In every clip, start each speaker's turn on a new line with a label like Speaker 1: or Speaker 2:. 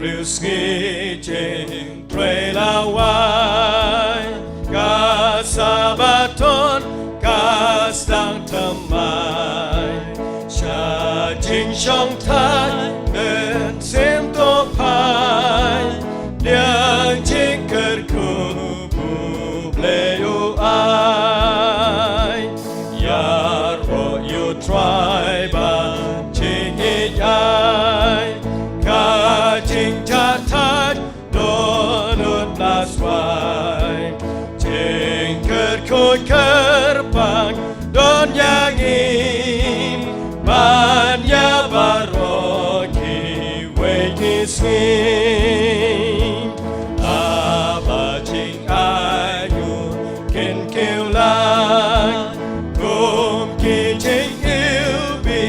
Speaker 1: Rizki jing tre lawai ka sabaton ka stang thamai sha jing shong thai nên xem tô phai điang jing cất khu bu ple yu ai ya ro you try ba jing it ai ka jing cha thai donut las wai jing cất khôi cất bang don yang im ban ya baro ki we ki swim aba jing ayu kin kêu lang gồm ki jing yêu bi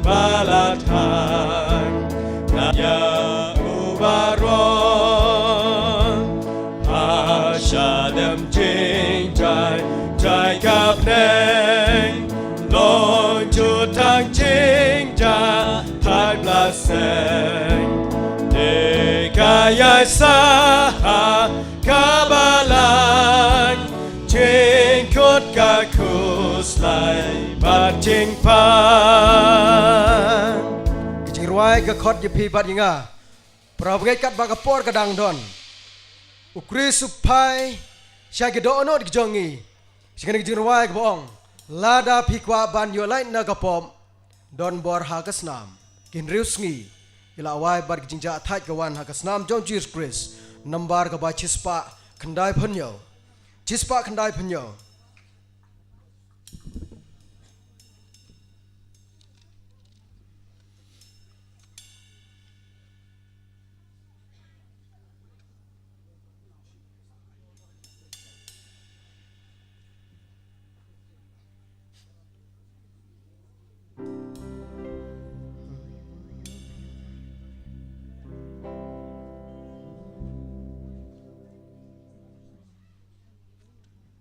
Speaker 1: ba la thang na ya ubaron asha dem jing jai jai kap neng loi chu thang jing ja thai bla seng de kaya sa ka ba lang jing khot ka khus lai ba jing pa
Speaker 2: jing ruai ka khot ye phi bat yinga pravgai kat ba ka por ka dang don ukri supai sha ke do onot ki jongi sing jing ruai ka bong lada phikwa ban yo lai na ka pom don bor ha ka snam kin riusngi ila wai bar ki jingja thai ka wan ha ka snam jong Jesus Christ number ka ba chispa khandai phonyo chispa khandai phonyo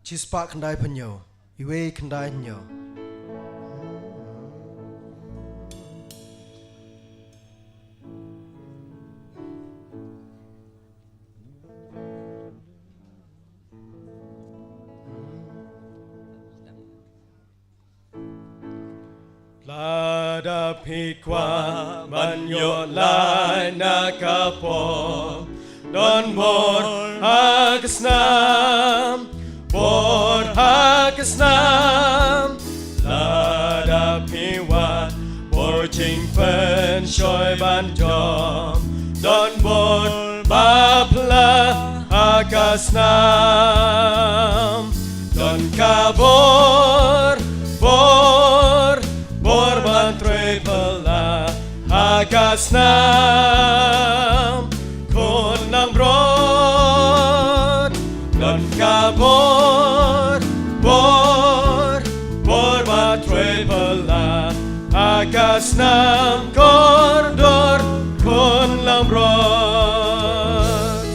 Speaker 2: chispa khandai phonyo iwe khandai nyo
Speaker 1: lada phikwa ban yo lai na ka pom don bor ha ka snam bor ha ka snam lada phiwa bor jing pen shoi ban jom don bor ba pla ha ka snam don ka bor ban tre pala ha ka snam kon lang brod don ka bor ban tre pala ha ka snam kordor kon lang brod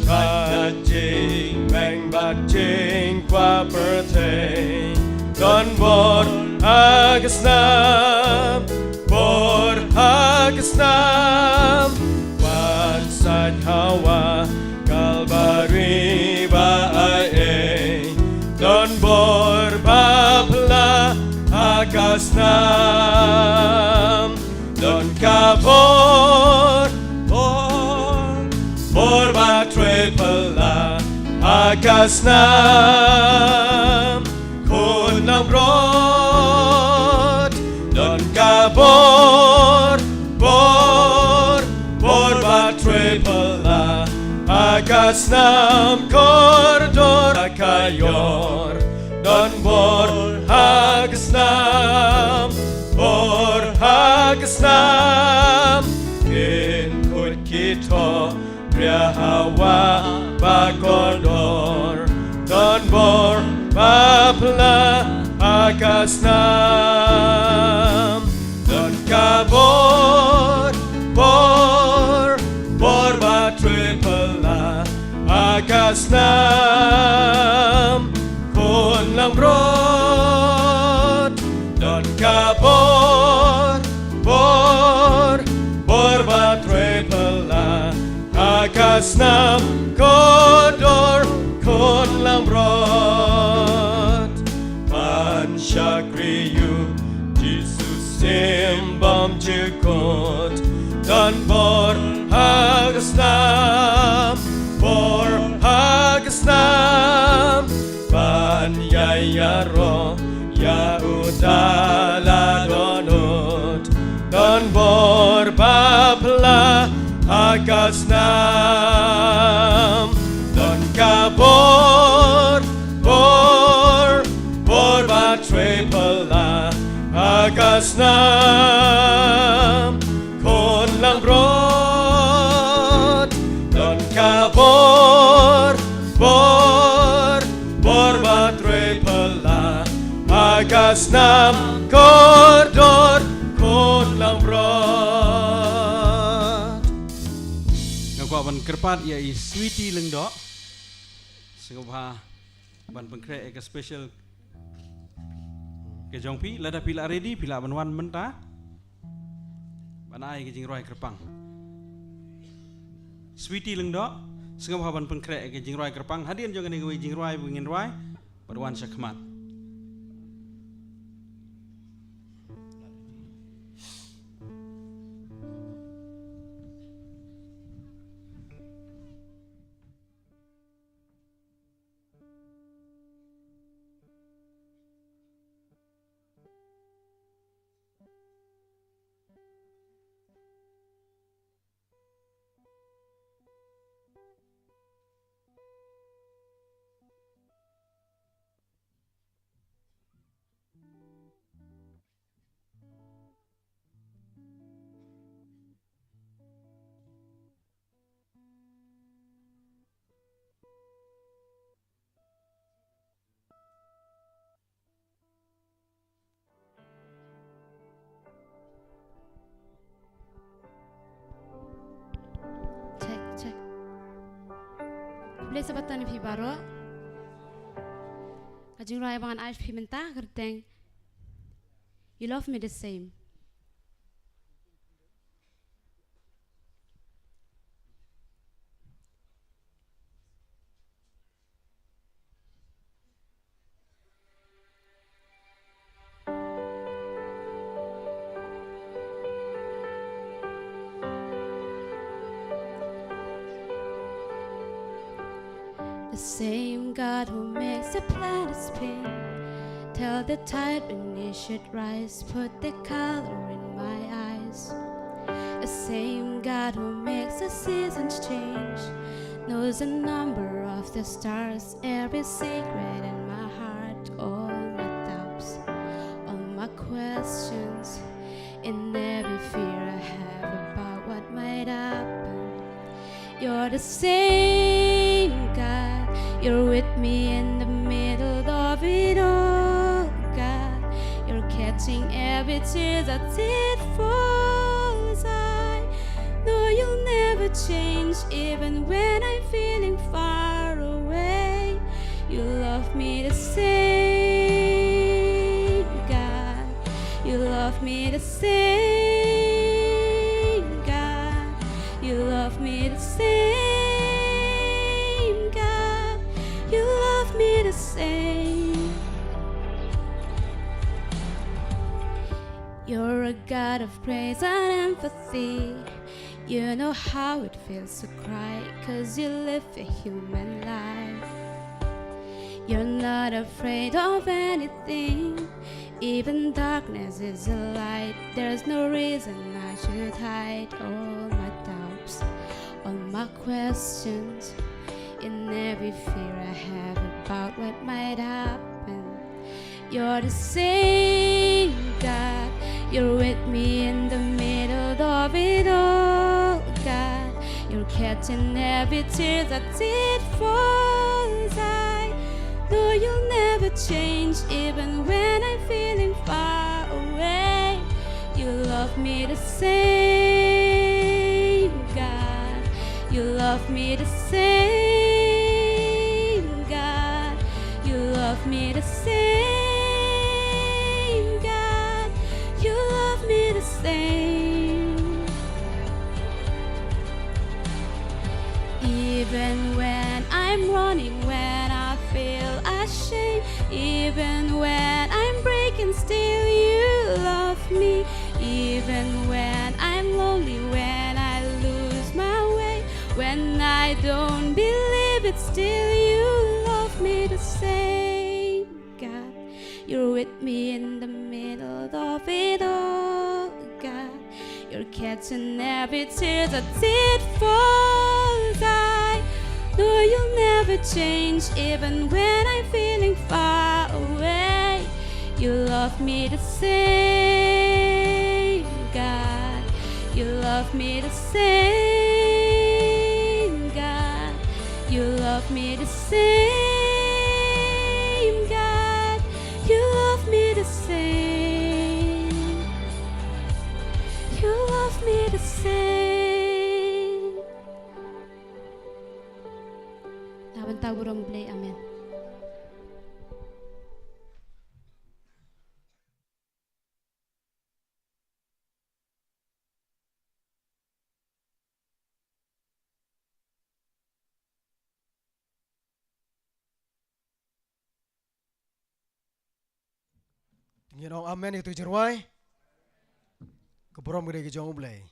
Speaker 1: bat jing bang bat jing qua per thei don bor Hagasnam, bor Hagasnam, one side Hawa, Kalbari ba ai, don bor Bapla Hagasnam, don kabor, bor ba trepala Hagasnam, kun lang don kabor ba trepala hagasnam kordor kayor don bor hagasnam kin kut kito pria hawa ba kordor don bor bapla hagasnam don kabor ba trepala hagasnam kun lang brod don kabor ba trepala Hagasnam Kodor Kon Lambrot Panchakriyu Jesus Sembam Chikot Dan Bor Hagasnam Pan Yayaro Yaudala Donut Don Bor Babla Hagasnam Don Kabor Bor Batrepala Hagasnam Kon Lambrot Don Kabor Bor Batrepala Hagasnam Kodor Kon Lambrot
Speaker 3: Ngakwa ban kerpat ya i sweetie lengdo singapha ban pengkre ek special ke jongpi lada pila ready pila ban wan menta ban ai ke jing roi kerpang sweetie lengdo singapha ban pengkre ek jing roi kerpang hadian jong ne gue jing roi bungin roi ban wan sakmat
Speaker 4: check Bless about tan baro Kajing rai bangan alf pimenta kerteng You love me the same The same God who makes the planet spin Tell the tide when it should rise Put the color in my eyes The same God who makes the seasons change Knows the number of the stars Every secret in my heart All my doubts All my questions In every fear I have About what might happen You're the same God You're with me in the middle of it all, God. You're catching every tear that it falls. I know you'll never change, even when I'm feeling far away. You love me the same, God. You love me the same, God. You love me the same. Me the same. You're a God of praise and empathy. You know how it feels to cry, 'cause you live a human life. You're not afraid of anything. Even darkness is a light. There's no reason I should hide all my doubts, all my questions. In every fear I have about what might happen You're the same God You're with me in the middle of it all God You're catching every tear that it falls I know you'll never change even when I'm feeling far away You love me the same God You love me the same love me the same, God. You love me the same. Even when I'm running, when I feel ashamed, even when I'm breaking, still you love me. Even when I'm lonely, when I lose my way, when I don't believe it, still you love me the same. God, you're with me in the middle of it all. God, you're catching every tear that did falls. I know you'll never change, even when I'm feeling far away. You love me the same, God. You love me the same, God. You love me the same, God. You love me the same. You love me the same. Laban tayo burong play, amen.
Speaker 2: Tingin ang amen itu jerwai. Keberom gede kejong ublay.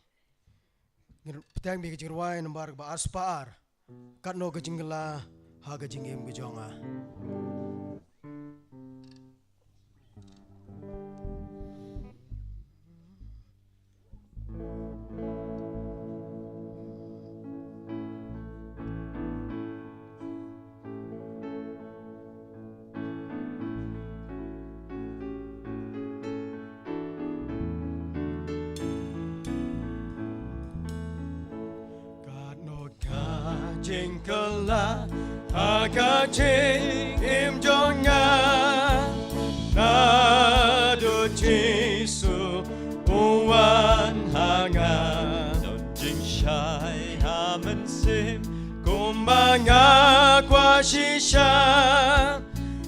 Speaker 2: Petang bi kejirwai nambar ba aspaar. Katno kejinggela ha kejingim kejonga.
Speaker 1: Jingkala hakajing imjonga nado Jesu uwan hanga non jingshai hamen sim kumanga kwa shisha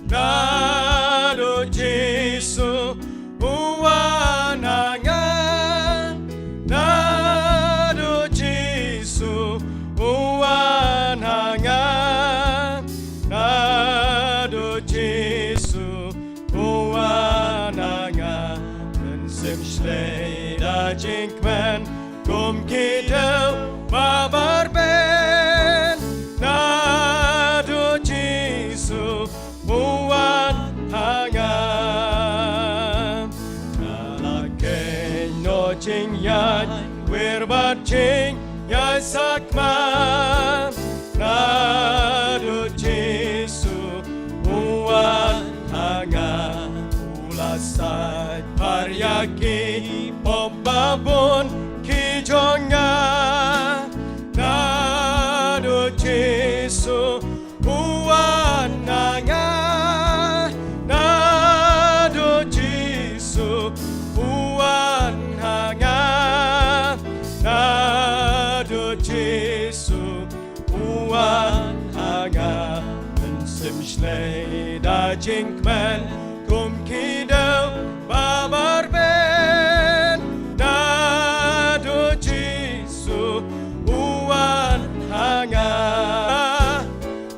Speaker 1: nado Jesu uwan hanga nado Jesu uwan hanga nado Jesu uwan hanga men simshlei da jinkman kum kidel babarben nado Jesu uwan hanga nalake no jingyan wirbat jing ya sakman nado Jesu uwan hanga ulasat paryaki pembabun kijonga nado Jesu uwan hanga nado Jesu uwan hanga nado Jesu uwan hanga men simshlei da jinkman kum kidel babarben nado Jesu uwan hanga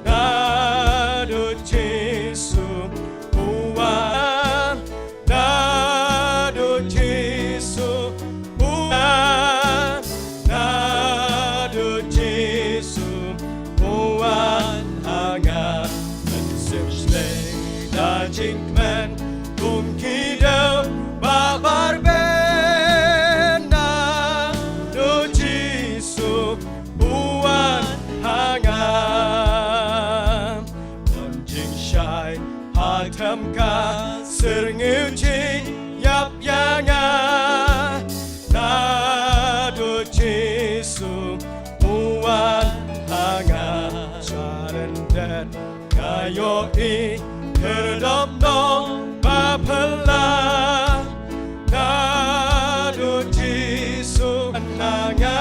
Speaker 1: nado Jesu uwan nado Jesu uwan nado Jesu uwan hanga men simshlei da jinkman kum kidel babarben nado Jesu uwan hanga non jingshai hatamka sernguji yap yanga nado Jesu uwan hanga charandet kayo I herdop dong bapela nado Jesu hanga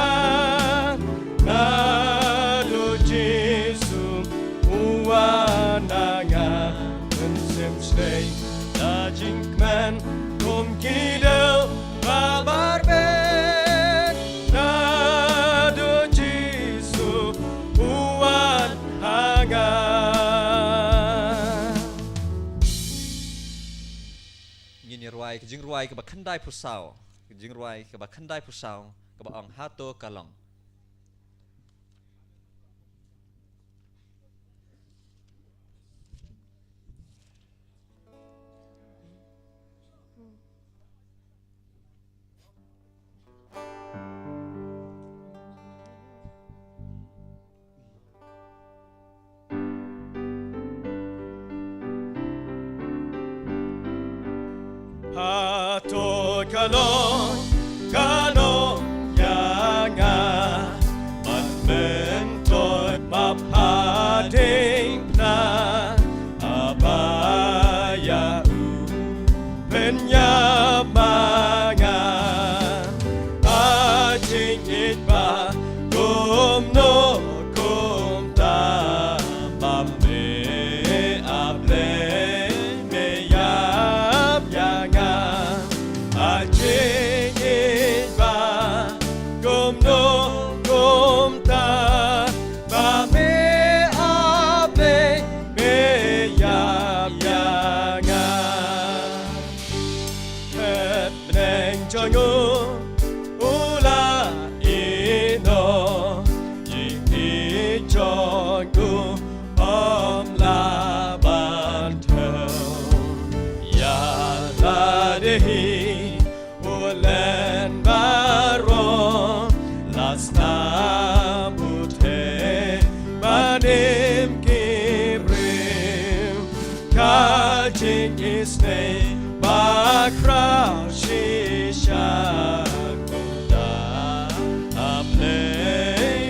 Speaker 1: nado Jesu uwan hanga mensimshlei da jinkman kum kidel babarben nado Jesu จึงรวยกับบักขันได้ผู้สาวจึงรวยกับบักขันได้ผู้สาวกับบักอ่อง5ตัวกะหล่อง
Speaker 2: Hato kalong kalong yanga Manmentoy maphating na Abaya penyamanga Ajing itba kumno kumta Mame able meyap yanga Ajing itba kumno kumta Mame able meyap yanga Hep neng chongu ula ino Yiki chongu om la ban thâu Ya la dehi ulen baro Lasna buthe banim kibrim Kajing isne bakrao shisha kunda Aple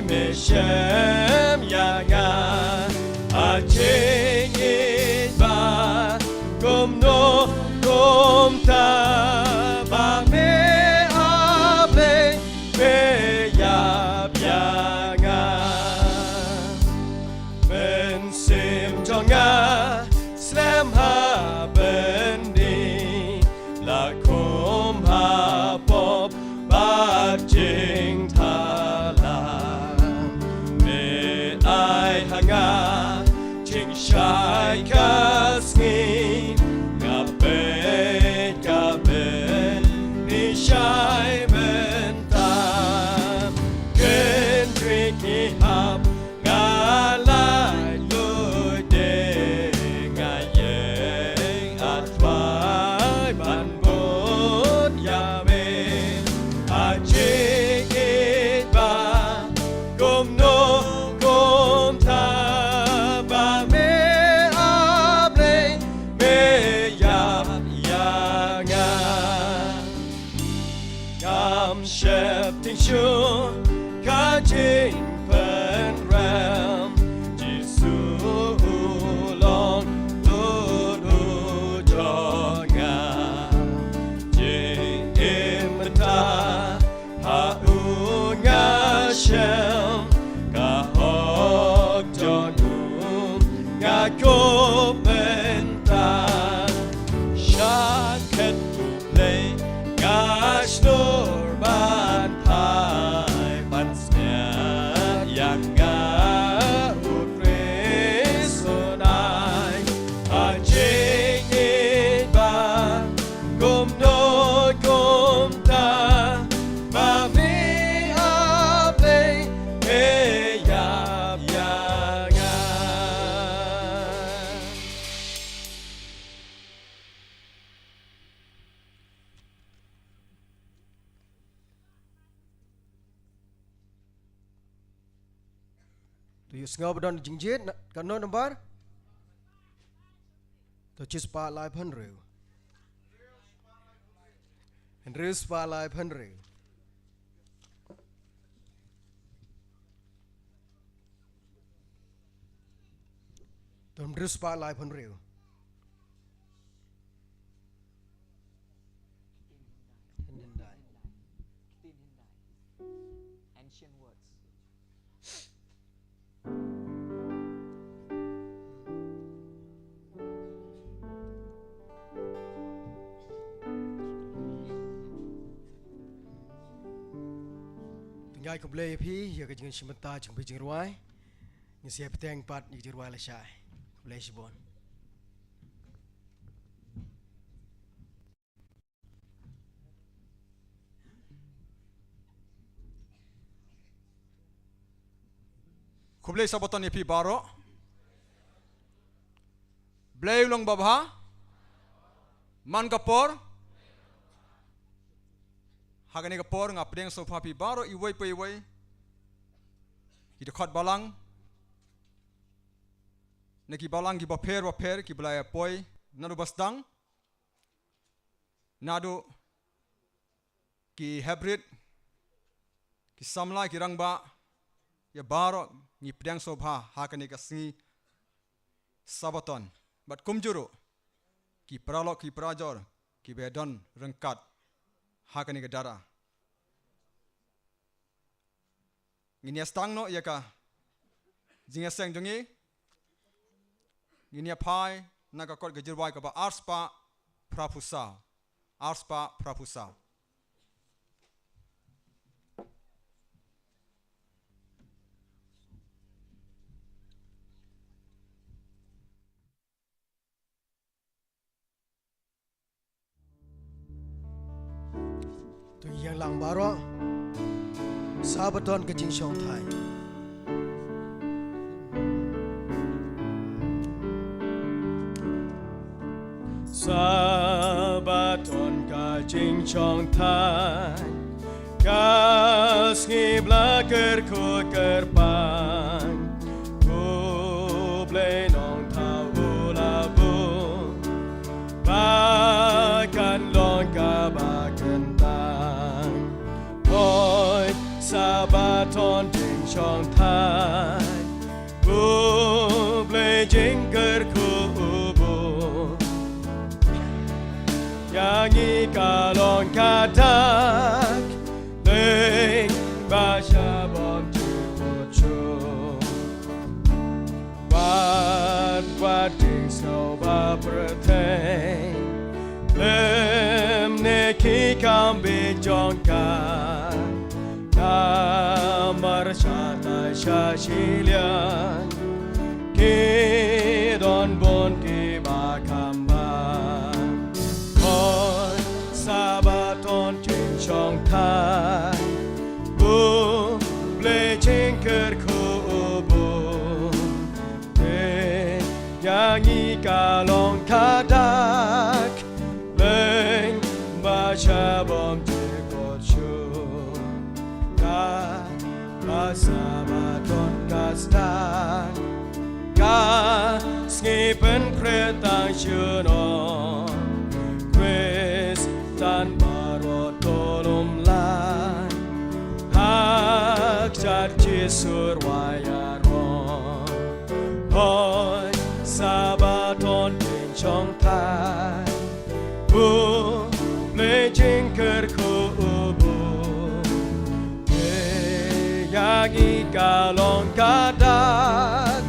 Speaker 2: me shem yanga Ajing itba kumno kumta Ba me aple me yap yanga Ben sim jonga slam ha bendi La kum ha pop ba jing thala Me ai hanga ching shai kasngi Gaben ni shai menta Ken triki hap ngalai lude Ngayeng atwai ban bot yame Ajik itba kumno kumta Ba me able me yap yanga Gam shep ting shu Kajing pen ram Jisu long ludu jonga Jing imta ha unga shem Ka hok jonum Nga komenta Shaket uplay Gash nur ban pai Pan snya Yanga ukrisonai Ajing itba kumno kumta Ba me able me yap yanga Tu yus ngau badon jingjit kan no number Tu chis pa lai phan reu En reus pa lai phan reu Tum reus pa lai phan reu
Speaker 5: Ancient words.
Speaker 2: Nhai kom le phi ya ka jing shimata chung pi jing ruai ni sia peteng pat ni jing ruai la shai le shibon
Speaker 5: kublai sabaton yapi baro blay long babha man kapor hagani kapor ngapdeng sofa pi baro iwai pe iwai ida khot balang neki balang ki baper ki belaya poi nadu basdang nadu ki hybrid ki samla ki rangba ya baro ni pdeng sofa hakani kasni sabaton bat kumjuru ki pralok ki prajor ki bedon rengkat hakani ke dara ngini astang no yaka jinga seng dungi ngini pai naga kot gejirwai ka ba arspa prapusa
Speaker 2: tu yang lang baro sabaton ke jing shong thai sabaton ka jing shong thai kas ngibla ker ko ker pan ko ble nong thau la bu ba kan long ka ba kan tang oi sabaton jing shong thai ko ble jing ker ko bu yangi ka long ka dak leng ba sha bom chu chu what ding so ba pretend lem ne ki kam be jong ka na mar sha ta sha shilian ki don bon ki ba kam ba kon sabaton chin chong thai bu ble chen ker ko bu de yangi ka long ka dak leng ba sha bom che ko chu ka sabaton ka stan ka skipen kretang chuno quest tan baro tolum lan hak chat chi sur wayaro hoi sabaton din chong thai bu le jing ker ko bu ye yagi ka long ka dak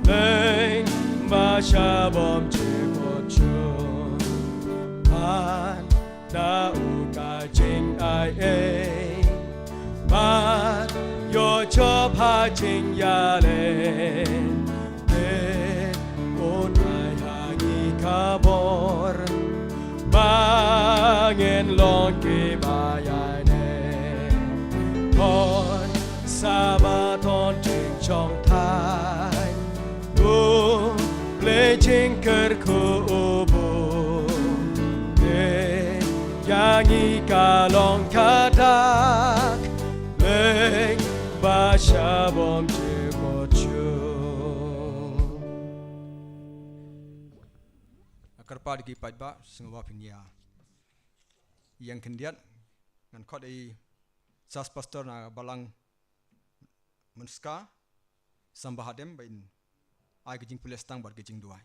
Speaker 2: leng ba sha bom che ko chu an da u ka jing ai e but your chop ha jing ya le on ai ha gi ka bor bangin long ki ba ya ne on sabaton jing chong thai bu le jing ker ko bu yangi ka long ka dak leng ba sha bom che ko chu
Speaker 5: akar pad ki pajba singwa pinya yang kendiat ngan khot ai sas pastor na balang menska sambahadem bain ai gijing pules tang bar gijing duai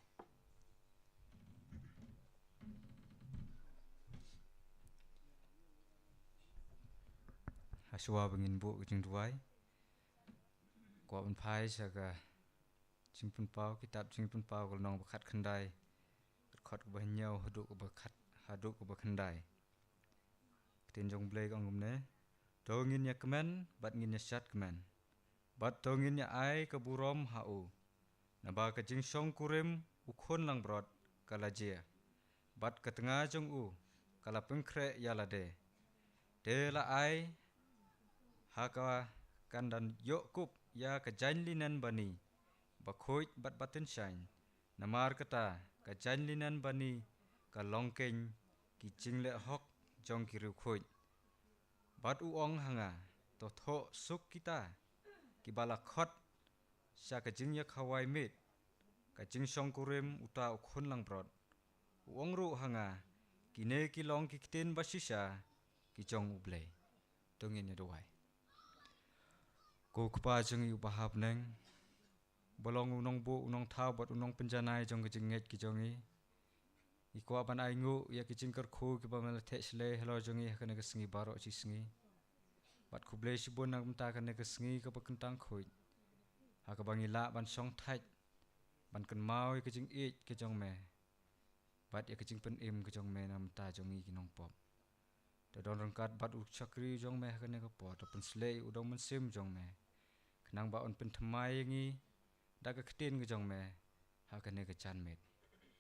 Speaker 6: Aswa bengin bu jing duai kwa ban phai saga jingpun pau kitab jingpun pau kal nong bakhat khandai khot ba nyau hadu ko bakhat hadu ko bakhandai tin jong blek angumne dongin ya kemen bat ngin ya shat kemen bat dongin ya ai ka burom hau na ba ka jing shong kurim ukhon lang brot kalajia bat ka tengah jong u kala pengkre ya lade de la ai haka kandan yokup ya ka jainlinan bani bakhoit bat batin shain namar kata ka jainlinan bani ka longkeng ki jingle hok jong ki rukhoit bat uong hanga to tho suk kita ki bala khot sya ka jingya khawai mit ka jing song kurim uta ukhun lang brot uong ru hanga kine ki long ki ktin basisha ki jong ublei tungin duai ko kpa jeng yu bahap neng bolong unong bu unong thau bot unong penjanai jong ki jinget ki jongi ikwa ban ai ngu ya ki jing kar khu ki ba mel the sle hello jongi hakane ka sngi baro chi sngi bat khuble si bon nang ta kan ka sngi ka ba kentang khoi ha ka bangi la ban song thai ban kan mau ka jing e ka jong me bat ya ka jing pen im ka jong me nam ta jongi ki nong pop ta don rangkat bat u chakri jong me hakane ka po ta pen sle u dong man sim jong me kenang ba on pen thamai ngi da ka ktin ka jong me hakane ka chan met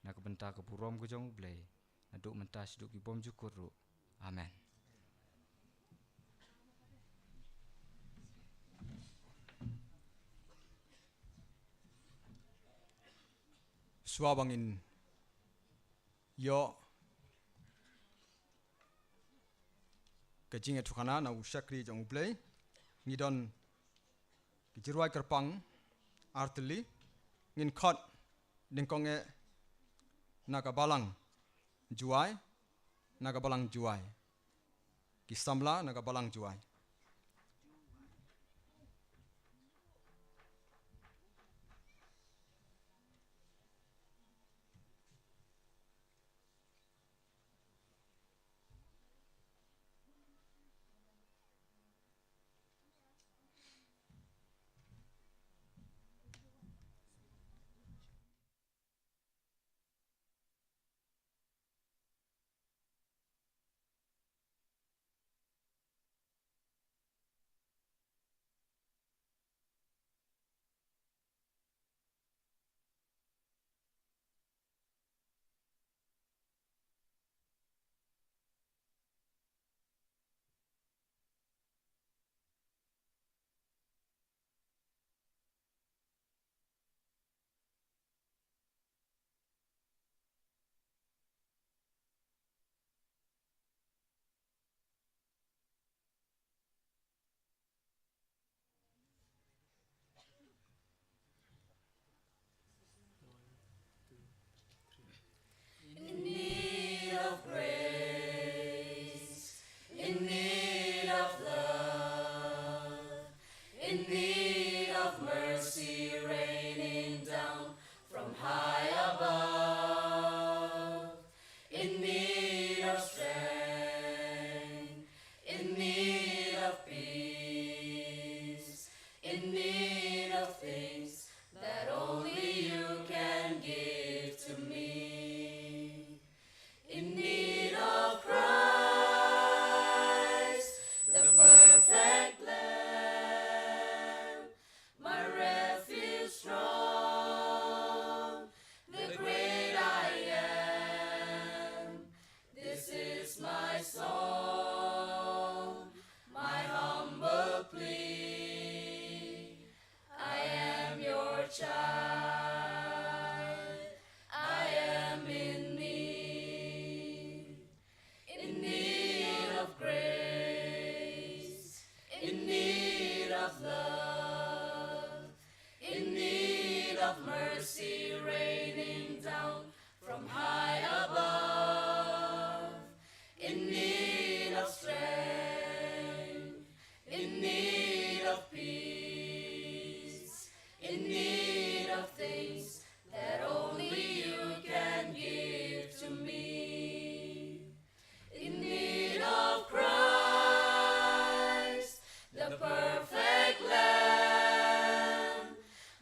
Speaker 6: na ka benta ka purom ka jong blei na du menta si du ki bom jukur ru amen
Speaker 5: Swabangin yo kajing etukana na ushakri jong play ngidon kijirwai kerpang artili ngin khot dingkonge nagabalang juai nagabalang juai kisamla nagabalang juai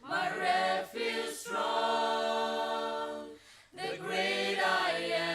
Speaker 7: My refuge strong, the great I am.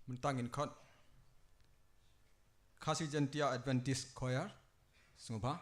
Speaker 5: mun tangin khot Khasi Jaiñtia Adventist Choir sungba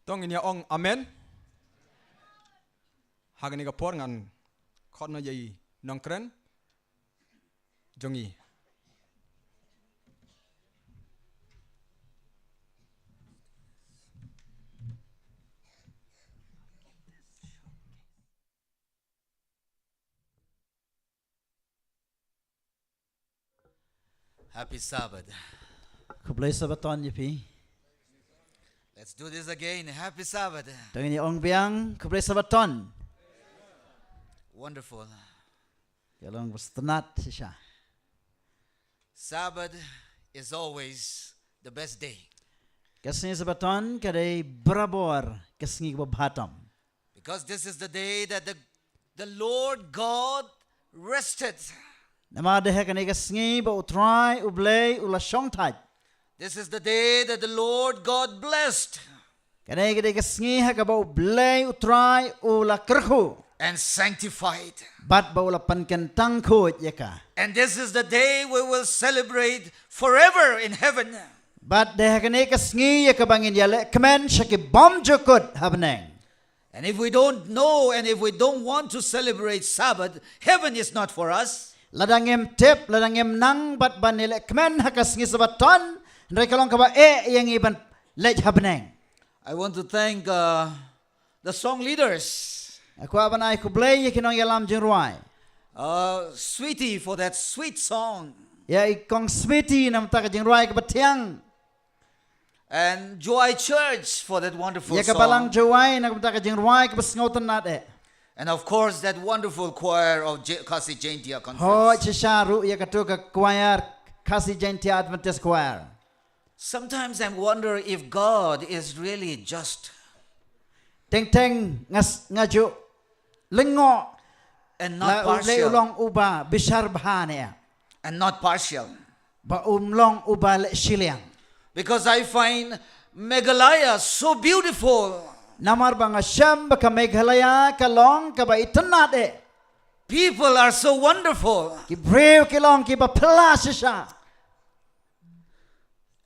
Speaker 5: tong inia ong amen hagani ka por ngan khot na yai nong kren jongi
Speaker 7: Happy Sabbath.
Speaker 8: Kublai sabaton yipi.
Speaker 7: Let's do this again. Happy Sabbath.
Speaker 8: Dengan ni ong biang kublai sabaton.
Speaker 7: Wonderful.
Speaker 8: Kalong berstenat sisa.
Speaker 7: Sabbath is always the best day
Speaker 8: Kasni sabaton kadai berabor kasni kebahatam.
Speaker 7: because this is the day that the Lord God rested.
Speaker 8: Nama deh kanai kasni ba utrai ublay ulasong taj.
Speaker 7: This is the day that the Lord God blessed
Speaker 8: Kadai kadai kasni ha ba ublay utrai ulakerhu.
Speaker 7: and sanctified.
Speaker 8: Bat ba ulapan kentang kut yaka.
Speaker 7: And this is the day we will celebrate forever in heaven.
Speaker 8: Bat deh kanai kasni yaka bangin yale kemen syaki bom jukut habneng.
Speaker 7: And if we don't know and if we don't want to celebrate Sabbath, heaven is not for us.
Speaker 8: Ladangem tip, ladangem nang bat ban nilek kemen hakas ngi sabaton. Ndai kalong kaba yang iban lej habneng.
Speaker 7: I want to thank the song leaders,
Speaker 8: Aku aban ai ku blay yakinong yalam jengruai.
Speaker 7: Sweetie, for that sweet song,
Speaker 8: Ya ikong smiti nam tak jengruai ke betiang.
Speaker 7: and Joy Church for that wonderful
Speaker 8: Ya kabalang
Speaker 7: song,
Speaker 8: jawai nak tak jengruai ke besngautan nat
Speaker 7: and of course that wonderful choir of Khasi Jaiñtia
Speaker 8: Ho
Speaker 7: conference.
Speaker 8: cisharu ya katu ke choir Khasi Jaiñtia Adventist choir.
Speaker 7: Sometimes I wonder if God is really just
Speaker 8: Teng teng ngaju lengo
Speaker 7: and
Speaker 8: la
Speaker 7: not
Speaker 8: ulay
Speaker 7: partial,
Speaker 8: ulong uba bishar bahane
Speaker 7: and not partial.
Speaker 8: ba umlong uba le shiliang.
Speaker 7: Because I find Meghalaya so beautiful.
Speaker 8: Namar bang asyam baka Meghalaya kalong ka ba itanat
Speaker 7: People are so wonderful.
Speaker 8: Ki breu kilong ki ba pelas siya.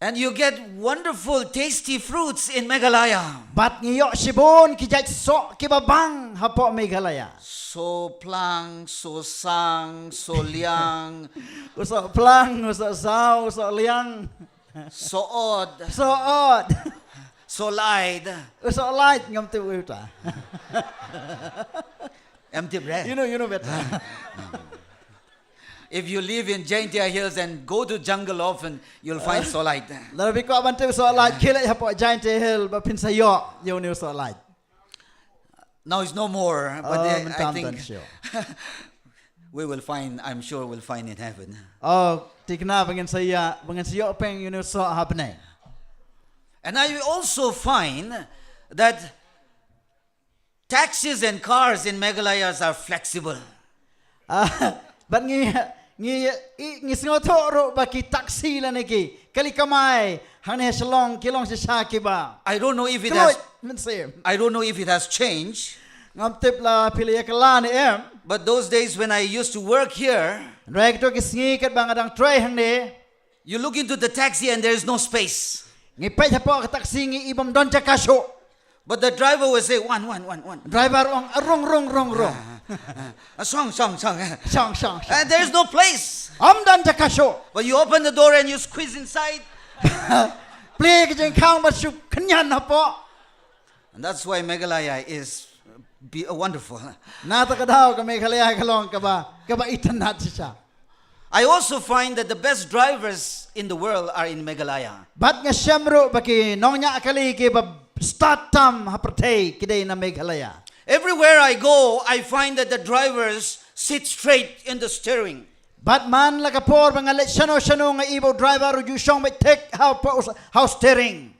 Speaker 7: And you get wonderful, tasty fruits in Meghalaya.
Speaker 8: Bat ngiyok sibon ki jait sok ki babang hapo Meghalaya.
Speaker 7: So plang, so sang, so liang,
Speaker 8: Usok plang, usok saw, usok liang,
Speaker 7: so odd,
Speaker 8: so odd.
Speaker 7: so light.
Speaker 8: Usok light ngam tu uta.
Speaker 7: Empty breath.
Speaker 8: You know better.
Speaker 7: If you live in Jaiñtia Hills and go to jungle often, you'll find so light.
Speaker 8: Lalu biko aban tu usok light kilat hapo Jaiñtia Hill ba pinsayok yo ni usok light.
Speaker 7: Now it's no more, but
Speaker 8: Oh,
Speaker 7: I
Speaker 8: mentam
Speaker 7: think
Speaker 8: tan siyo.
Speaker 7: we will find, I'm sure we'll find in heaven.
Speaker 8: Oh, tikna bangin sayok peng yo ni usok hapneng.
Speaker 7: And I also find that taxis and cars in Meghalayas are flexible.
Speaker 8: Bat ngi singoto ro baki taksi la neki kali kamai hane shalong kilong si shaki ba.
Speaker 7: I don't know if it
Speaker 8: Kloy
Speaker 7: has,
Speaker 8: men sim.
Speaker 7: I don't know if it has changed,
Speaker 8: Ngam tip la pili yakala ni
Speaker 7: but those days when I used to work here,
Speaker 8: Rek to kisngi kat bang adang tray hang ni.
Speaker 7: you look into the taxi and there is no space.
Speaker 8: Ngi pet hapo ka taksi ngi ibam don jakasho.
Speaker 7: But the driver will say, one.
Speaker 8: Driver rong.
Speaker 7: Song.
Speaker 8: Shang.
Speaker 7: And there is no place.
Speaker 8: Don jakasho.
Speaker 7: But you open the door and you squeeze inside.
Speaker 8: Play ke jeng kang ba su kenyan hapo.
Speaker 7: And that's why Meghalaya is wonderful.
Speaker 8: Na ta kadaw ka Meghalaya kalong ka ba itanat siya.
Speaker 7: I also find that the best drivers in the world are in Meghalaya.
Speaker 8: Bat nga syamro baki nongnya akali ke ba statam hapratay kiday na Meghalaya.
Speaker 7: Everywhere I go, I find that the drivers sit straight in the steering.
Speaker 8: Bat man la kapor mga let shano nga ibo driver you shong may take how steering.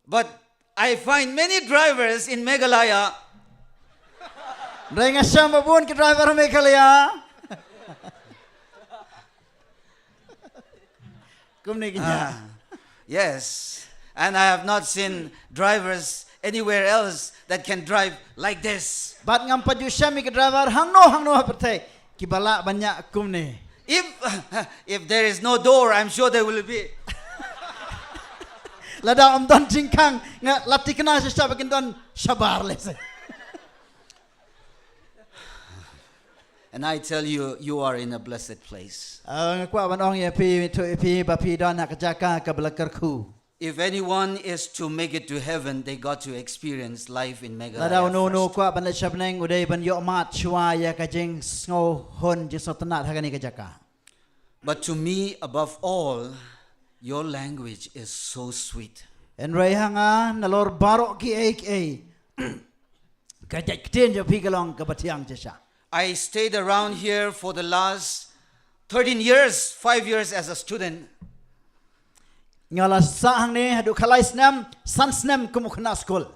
Speaker 7: But I find many drivers in Meghalaya
Speaker 8: Ray nga syam babun ki driver Meghalaya. Kumni kinya.
Speaker 7: yes. And I have not seen drivers anywhere else that can drive like this.
Speaker 8: Bat ngam paju syam ki driver hangno hapratay kibala banyak kumni.
Speaker 7: If there is no door, I'm sure there will be.
Speaker 8: Lada om don jingkang nga latikna sa bakin don shabar les.
Speaker 7: And I tell you, you are in a blessed place.
Speaker 8: Nga kwa ban ong ye pi ba pi don nak jaka ka belakar ku.
Speaker 7: If anyone is to make it to heaven, they got to experience life in
Speaker 8: Lada
Speaker 7: Meghalaya
Speaker 8: no
Speaker 7: first.
Speaker 8: kwa ban le shabneng uday ban yo mat chua ya ka jing ngo hon ji so tanat hagani ka jaka.
Speaker 7: But to me, above all, your language is so sweet.
Speaker 8: En ray hanga nalor baro ki ek ka jak tin jo pi kalong ka batiang jesa.
Speaker 7: I stayed around here for the last 13 years, 5 years as a student.
Speaker 8: Ngala sa hang ni hadu khalai snam san snam kumukna school.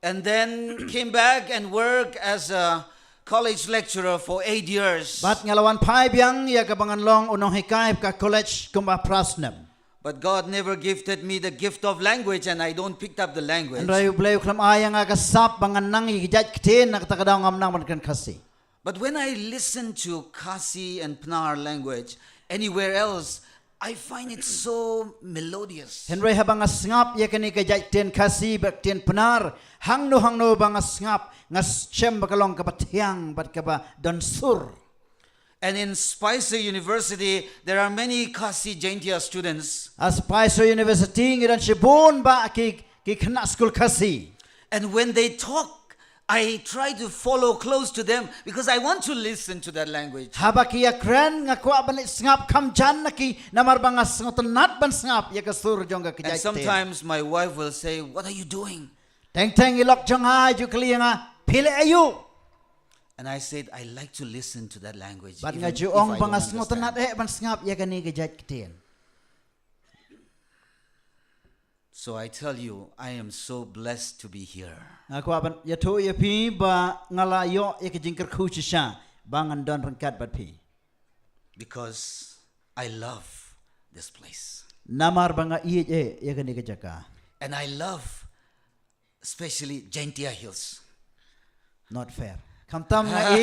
Speaker 7: And then came back and worked as a college lecturer for 8 years.
Speaker 8: Bat ngalawan pai biang ya ka bangan long unong hikai ka college kumba prasnam.
Speaker 7: But God never gifted me the gift of language, and I don't pick up the language.
Speaker 8: En ray bleu klam ayang ka sap bangan nang hijat ktin nak takadaw ngam nang ban kan Khasi.
Speaker 7: But when I listen to Khasi and Pnar language anywhere else, I find it so melodious.
Speaker 8: Henry habang ngap ya kani ka jat ten Khasi bak ten Pnar hangno bang ngap ngas chem bakalong ka batiang bat ka ba don sur.
Speaker 7: And in Spicer University, there are many Khasi Jaiñtia students.
Speaker 8: As Spicer University ngidan sibun ba ki khna school Khasi.
Speaker 7: And when they talk, I try to follow close to them because I want to listen to that language.
Speaker 8: Habakia kren nga kwa ban ngap kam jan naki namar bang ngotanat ban ngap ya ka sur jong ka
Speaker 7: And
Speaker 8: jat ten.
Speaker 7: sometimes my wife will say, "What are you doing?"
Speaker 8: Teng ilok jong ha ju kli nga pile ayu.
Speaker 7: And I said, "I like to listen to that language."
Speaker 8: Bat
Speaker 7: even
Speaker 8: nga ju
Speaker 7: if I
Speaker 8: ong
Speaker 7: don't
Speaker 8: bang
Speaker 7: understand."
Speaker 8: ngotanat ban ngap ya kani ka jat ten.
Speaker 7: So I tell you, I am so blessed to be here.
Speaker 8: Aku aban ya tu ya pi ba ngala yo ya ke jingker khu sha bangan don rangkat bat pi.
Speaker 7: Because I love this place.
Speaker 8: Namar banga i ya ke ni ke jaka.
Speaker 7: And I love especially Jaiñtia Hills.
Speaker 8: Not fair. Kam tam nga i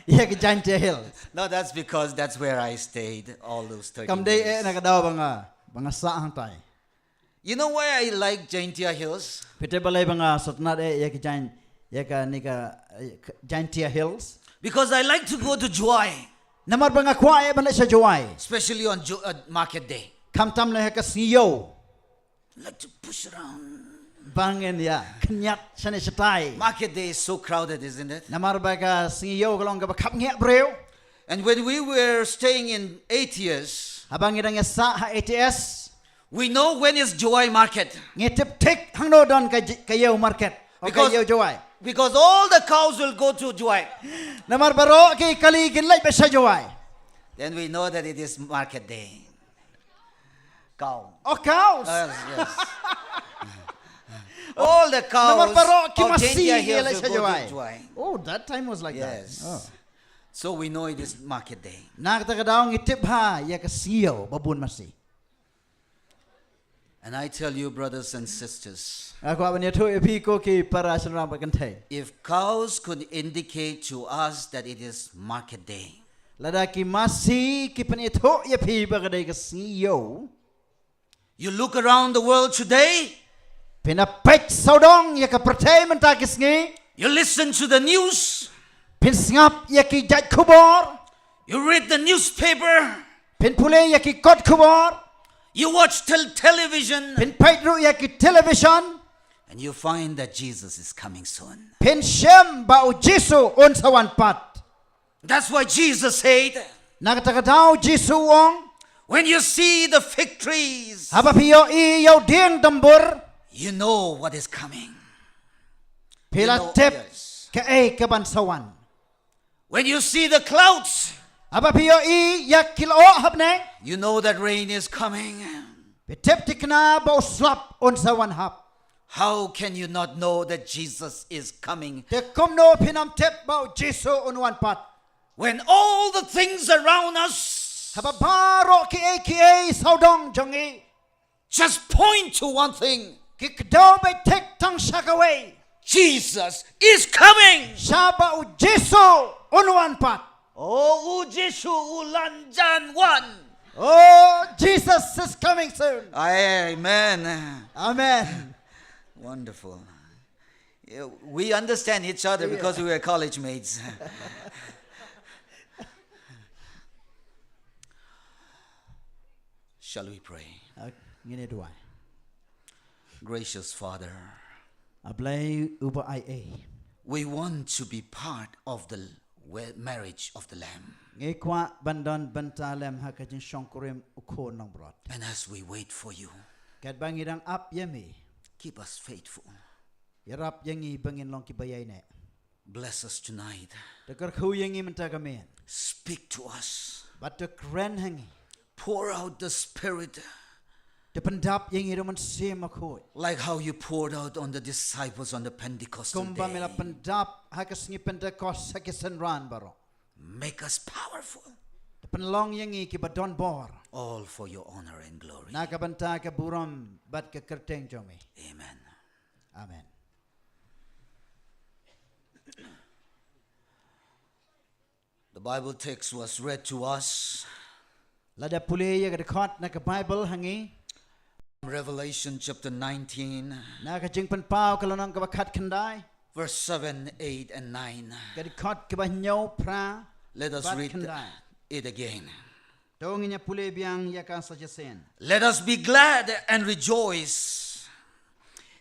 Speaker 8: ya ke Jaiñtia Hill.
Speaker 7: No, that's because that's where I stayed all those 30
Speaker 8: Kam dei
Speaker 7: years.
Speaker 8: na ka daw banga sa hang tai.
Speaker 7: You know why I like Jaiñtia Hills?
Speaker 8: Pite balai banga sotnat ya ke ya ka ni ka Jaiñtia Hills.
Speaker 7: Because I like to go to Joy,
Speaker 8: Namar banga kwa ban sa joai.
Speaker 7: especially on market day.
Speaker 8: Kam tam le ka siyo.
Speaker 7: I like to push around.
Speaker 8: Bangin ya kenyat sane setai.
Speaker 7: Market day is so crowded, isn't it?
Speaker 8: Namar ba ka siyo kalong ka kap nge breu.
Speaker 7: And when we were staying in Atheist,
Speaker 8: Abang idang ya sa ha ATS.
Speaker 7: we know when is Joy market.
Speaker 8: Ngetip tik hangno don kayo market. O
Speaker 7: Because-
Speaker 8: kayo joai.
Speaker 7: Because all the cows will go to Joy.
Speaker 8: Namar baro kay kali ginlay ba sa joai.
Speaker 7: Then we know that it is market day. Cow.
Speaker 8: O cows.
Speaker 7: Yes. All the
Speaker 8: Namar
Speaker 7: cows
Speaker 8: baro
Speaker 7: of
Speaker 8: kimasi
Speaker 7: Jaiñtia Hills
Speaker 8: gilay
Speaker 7: will
Speaker 8: sa
Speaker 7: go to
Speaker 8: joai.
Speaker 7: Joy.
Speaker 8: Oh, that time was like
Speaker 7: Yes.
Speaker 8: that. Oh.
Speaker 7: So we know it is market day.
Speaker 8: Nakita ka daw ngitip ha ya ka siyo babun masi.
Speaker 7: And I tell you, brothers and sisters,
Speaker 8: Ako aban ya tu epi ko ki para sa ram pagkantay.
Speaker 7: if cows could indicate to us that it is market day,
Speaker 8: Ladaki masi ki panito ya pi bagaday ka siyo.
Speaker 7: you look around the world today,
Speaker 8: Pinapit saudong ya ka pertay mentakis ngi.
Speaker 7: you listen to the news,
Speaker 8: Pinsngap ya ki jat kubor.
Speaker 7: you read the newspaper,
Speaker 8: Pinpule ya ki kot kubor.
Speaker 7: you watch television,
Speaker 8: Pinpait ru ya ki television.
Speaker 7: and you find that Jesus is coming soon.
Speaker 8: Pin shem bau Jisu on sawan pat.
Speaker 7: That's why Jesus said,
Speaker 8: Nagtakadaw Jisu wong.
Speaker 7: when you see the fig trees,
Speaker 8: Haba piyo i yaw ding dambur.
Speaker 7: you know what is coming.
Speaker 8: Pila
Speaker 7: You know,
Speaker 8: tip
Speaker 7: yes.
Speaker 8: ka kaban sawan.
Speaker 7: When you see the clouds,
Speaker 8: Haba piyo i yak kilo habne.
Speaker 7: you know that rain is coming.
Speaker 8: Pitip tikna bau slap on sawan hap.
Speaker 7: How can you not know that Jesus is coming
Speaker 8: Te kumno pinam tip bau Jisu on wan pat.
Speaker 7: when all the things around us
Speaker 8: Haba baro ki saudong jongi.
Speaker 7: just point to one thing?
Speaker 8: Kikdaw bay tek tang shakaway.
Speaker 7: Jesus is coming.
Speaker 8: Shaba u Jisu on wan pat.
Speaker 7: Oh, Jesu ulan Jan 1.
Speaker 8: Oh, Jesus is coming soon.
Speaker 7: Amen.
Speaker 8: Amen.
Speaker 7: Wonderful. Yeah, we understand each other because we were college mates. Shall we pray?
Speaker 8: Ngine duai.
Speaker 7: Gracious Father,
Speaker 8: Ablay uba ai.
Speaker 7: we want to be part of the marriage of the Lamb.
Speaker 8: Nge kwa bandon bantalem hakajin shongkurem ukho nang brot.
Speaker 7: And as we wait for you,
Speaker 8: Kat bangirang up yemi.
Speaker 7: keep us faithful.
Speaker 8: Yarap yangi bangin long kibayay ne.
Speaker 7: Bless us tonight.
Speaker 8: Dekar khu yangi mentagamen.
Speaker 7: Speak to us.
Speaker 8: But the kren hangi.
Speaker 7: Pour out the Spirit
Speaker 8: The pendap yangi roman sema khoi.
Speaker 7: like how you poured out on the disciples on the Pentecostal
Speaker 8: Kumba mela
Speaker 7: day.
Speaker 8: pendap hakasngi Pentecost hakisan ran baro.
Speaker 7: Make us powerful,
Speaker 8: The penlong yangi ki badon bor.
Speaker 7: all for your honor and glory.
Speaker 8: Nakabanta ka buram bat ka kerteng jongi.
Speaker 7: Amen.
Speaker 8: Amen.
Speaker 7: The Bible text was read to us.
Speaker 8: Lada puli ya ka dekot na ka Bible hangi.
Speaker 7: Revelation chapter 19,
Speaker 8: Na ka jing penpau ka lonong ka bakat kendai.
Speaker 7: verse 7, 8, and 9.
Speaker 8: Ka dekot ka banyo pra.
Speaker 7: Let us
Speaker 8: Bat
Speaker 7: read
Speaker 8: kendai.
Speaker 7: it again.
Speaker 8: Tonginya puli biang ya ka sajasen.
Speaker 7: Let us be glad and rejoice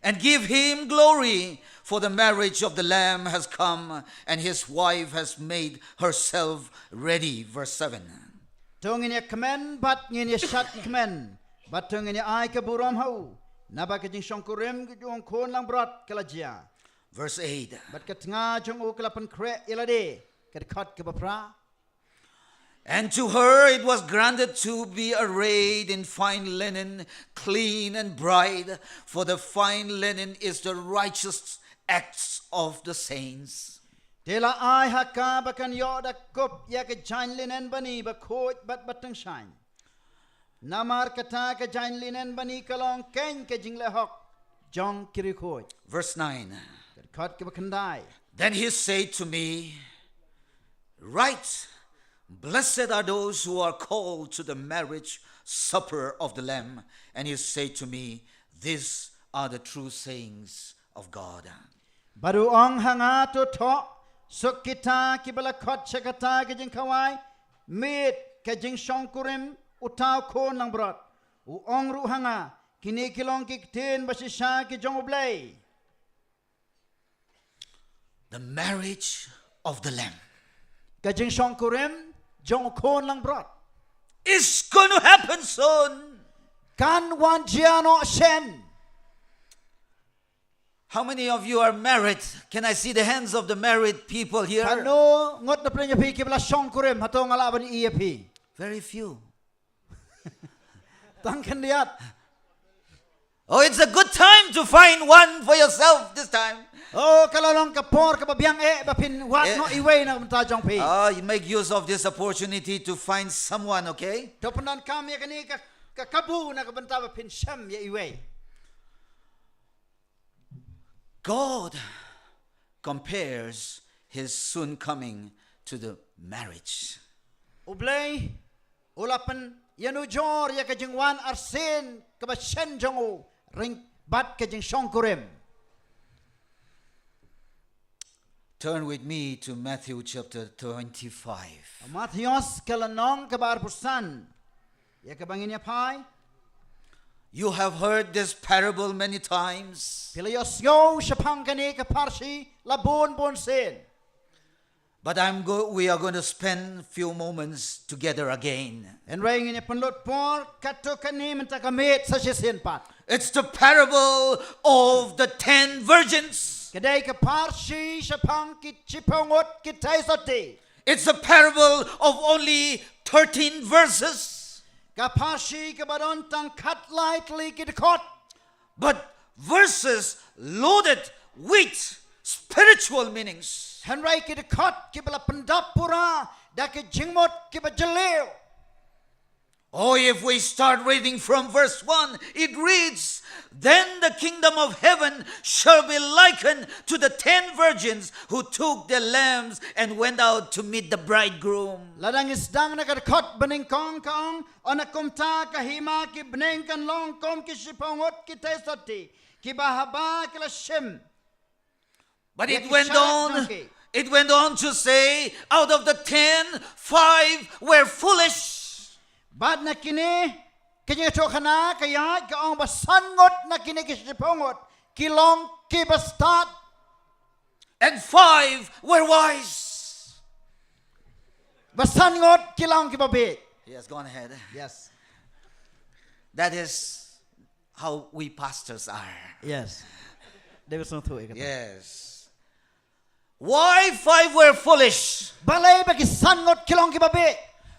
Speaker 7: and give him glory, for the marriage of the Lamb has come and his wife has made herself ready. Verse 7.
Speaker 8: Tonginya kemen bat nginya shat kemen. Bat tonginya ai ka buram hau. Naba ka jing shongkurem ka jong kon lang brot kalajia.
Speaker 7: Verse 8.
Speaker 8: Bat ka tengah jong u kelapan kre ilade. Ka dekot ka bapra.
Speaker 7: And to her it was granted to be arrayed in fine linen, clean and bright, for the fine linen is the righteous acts of the saints.
Speaker 8: Tela ai haka bakan yo da kop ya ka jain linen bani ba khoj bat batang shine. Namar kata ka jain linen bani kalong ken ka jingle hok jong kiri khoj.
Speaker 7: Verse 9.
Speaker 8: Ka dekot ka bakandai.
Speaker 7: Then he said to me, Write, blessed are those who are called to the marriage supper of the Lamb. And he said to me, These are the true sayings of God.
Speaker 8: Baru ong hanga to tho sok kita kibala khot chakata ka jing khawai mit ka jing shongkurim utau khon lang brot. U ong ru hanga kini kilong ki ten basisha ki jong oblay.
Speaker 7: The marriage of the Lamb
Speaker 8: Ka jing shongkurim jong khon lang brot.
Speaker 7: is going to happen soon.
Speaker 8: Kan wan jiano shen.
Speaker 7: How many of you are married? Can I see the hands of the married people here?
Speaker 8: Kano ngot na prenya pi kibala shongkurim hatong alaban EAP.
Speaker 7: Very few.
Speaker 8: Tangkan liat.
Speaker 7: Oh, it's a good time to find one for yourself this time.
Speaker 8: Oh kalalong kapor ka babiang bapin wat
Speaker 7: Eh.
Speaker 8: no iway na ta jong pi.
Speaker 7: You make use of this opportunity to find someone, okay?
Speaker 8: Topanan kami kani ka kabu na kabanta bapin sham ya iway.
Speaker 7: God compares his soon coming to the marriage.
Speaker 8: Ublay ulapan yanu jor ya ka jingwan arsen ka ba shen jongu ring bat ka jing shongkurim.
Speaker 7: Turn with me to Matthew chapter 25.
Speaker 8: Mathios kalanong ka ba arpusan. Ya ka bangin ya pai.
Speaker 7: You have heard this parable many times,
Speaker 8: Pilayos yo shapang kani ka parsi labon bon sen.
Speaker 7: but we are going to spend a few moments together again.
Speaker 8: En ring ni panlot por kato kani menta kamit sa sisen pat.
Speaker 7: It's the parable of the 10 virgins.
Speaker 8: Kadai ka parsi shapang ki chipongot ki taisoti.
Speaker 7: It's a parable of only 13 verses,
Speaker 8: Ka parsi ka badon tang cut lightly ki dekot.
Speaker 7: but verses loaded with spiritual meanings.
Speaker 8: Henry ki dekot ki bala pendap pura da ki jingmot ki ba jaleo.
Speaker 7: Oh, if we start reading from verse 1, it reads, Then the kingdom of heaven shall be likened to the 10 virgins who took their lamps and went out to meet the bridegroom.
Speaker 8: Ladang isdang na kadkot bening kong kaong onakumta kahima ki beneng kan long kom ki sipangot ki tesoti ki bahaba ki lashem.
Speaker 7: But
Speaker 8: Ya
Speaker 7: it
Speaker 8: ki
Speaker 7: went
Speaker 8: syarat
Speaker 7: on.
Speaker 8: nangki.
Speaker 7: It went on to say, out of the 10, 5 were foolish.
Speaker 8: Bad na kini kanya chokana kaya kaong basangot na kini ki sipangot ki long ki bastat.
Speaker 7: And 5 were wise.
Speaker 8: Basangot ki long ki babi.
Speaker 7: Yes, go on ahead.
Speaker 8: Yes.
Speaker 7: That is how we pastors are.
Speaker 8: Yes. There was no two.
Speaker 7: Yes. Why 5 were foolish?
Speaker 8: Balay bagi sangot ki long ki babi.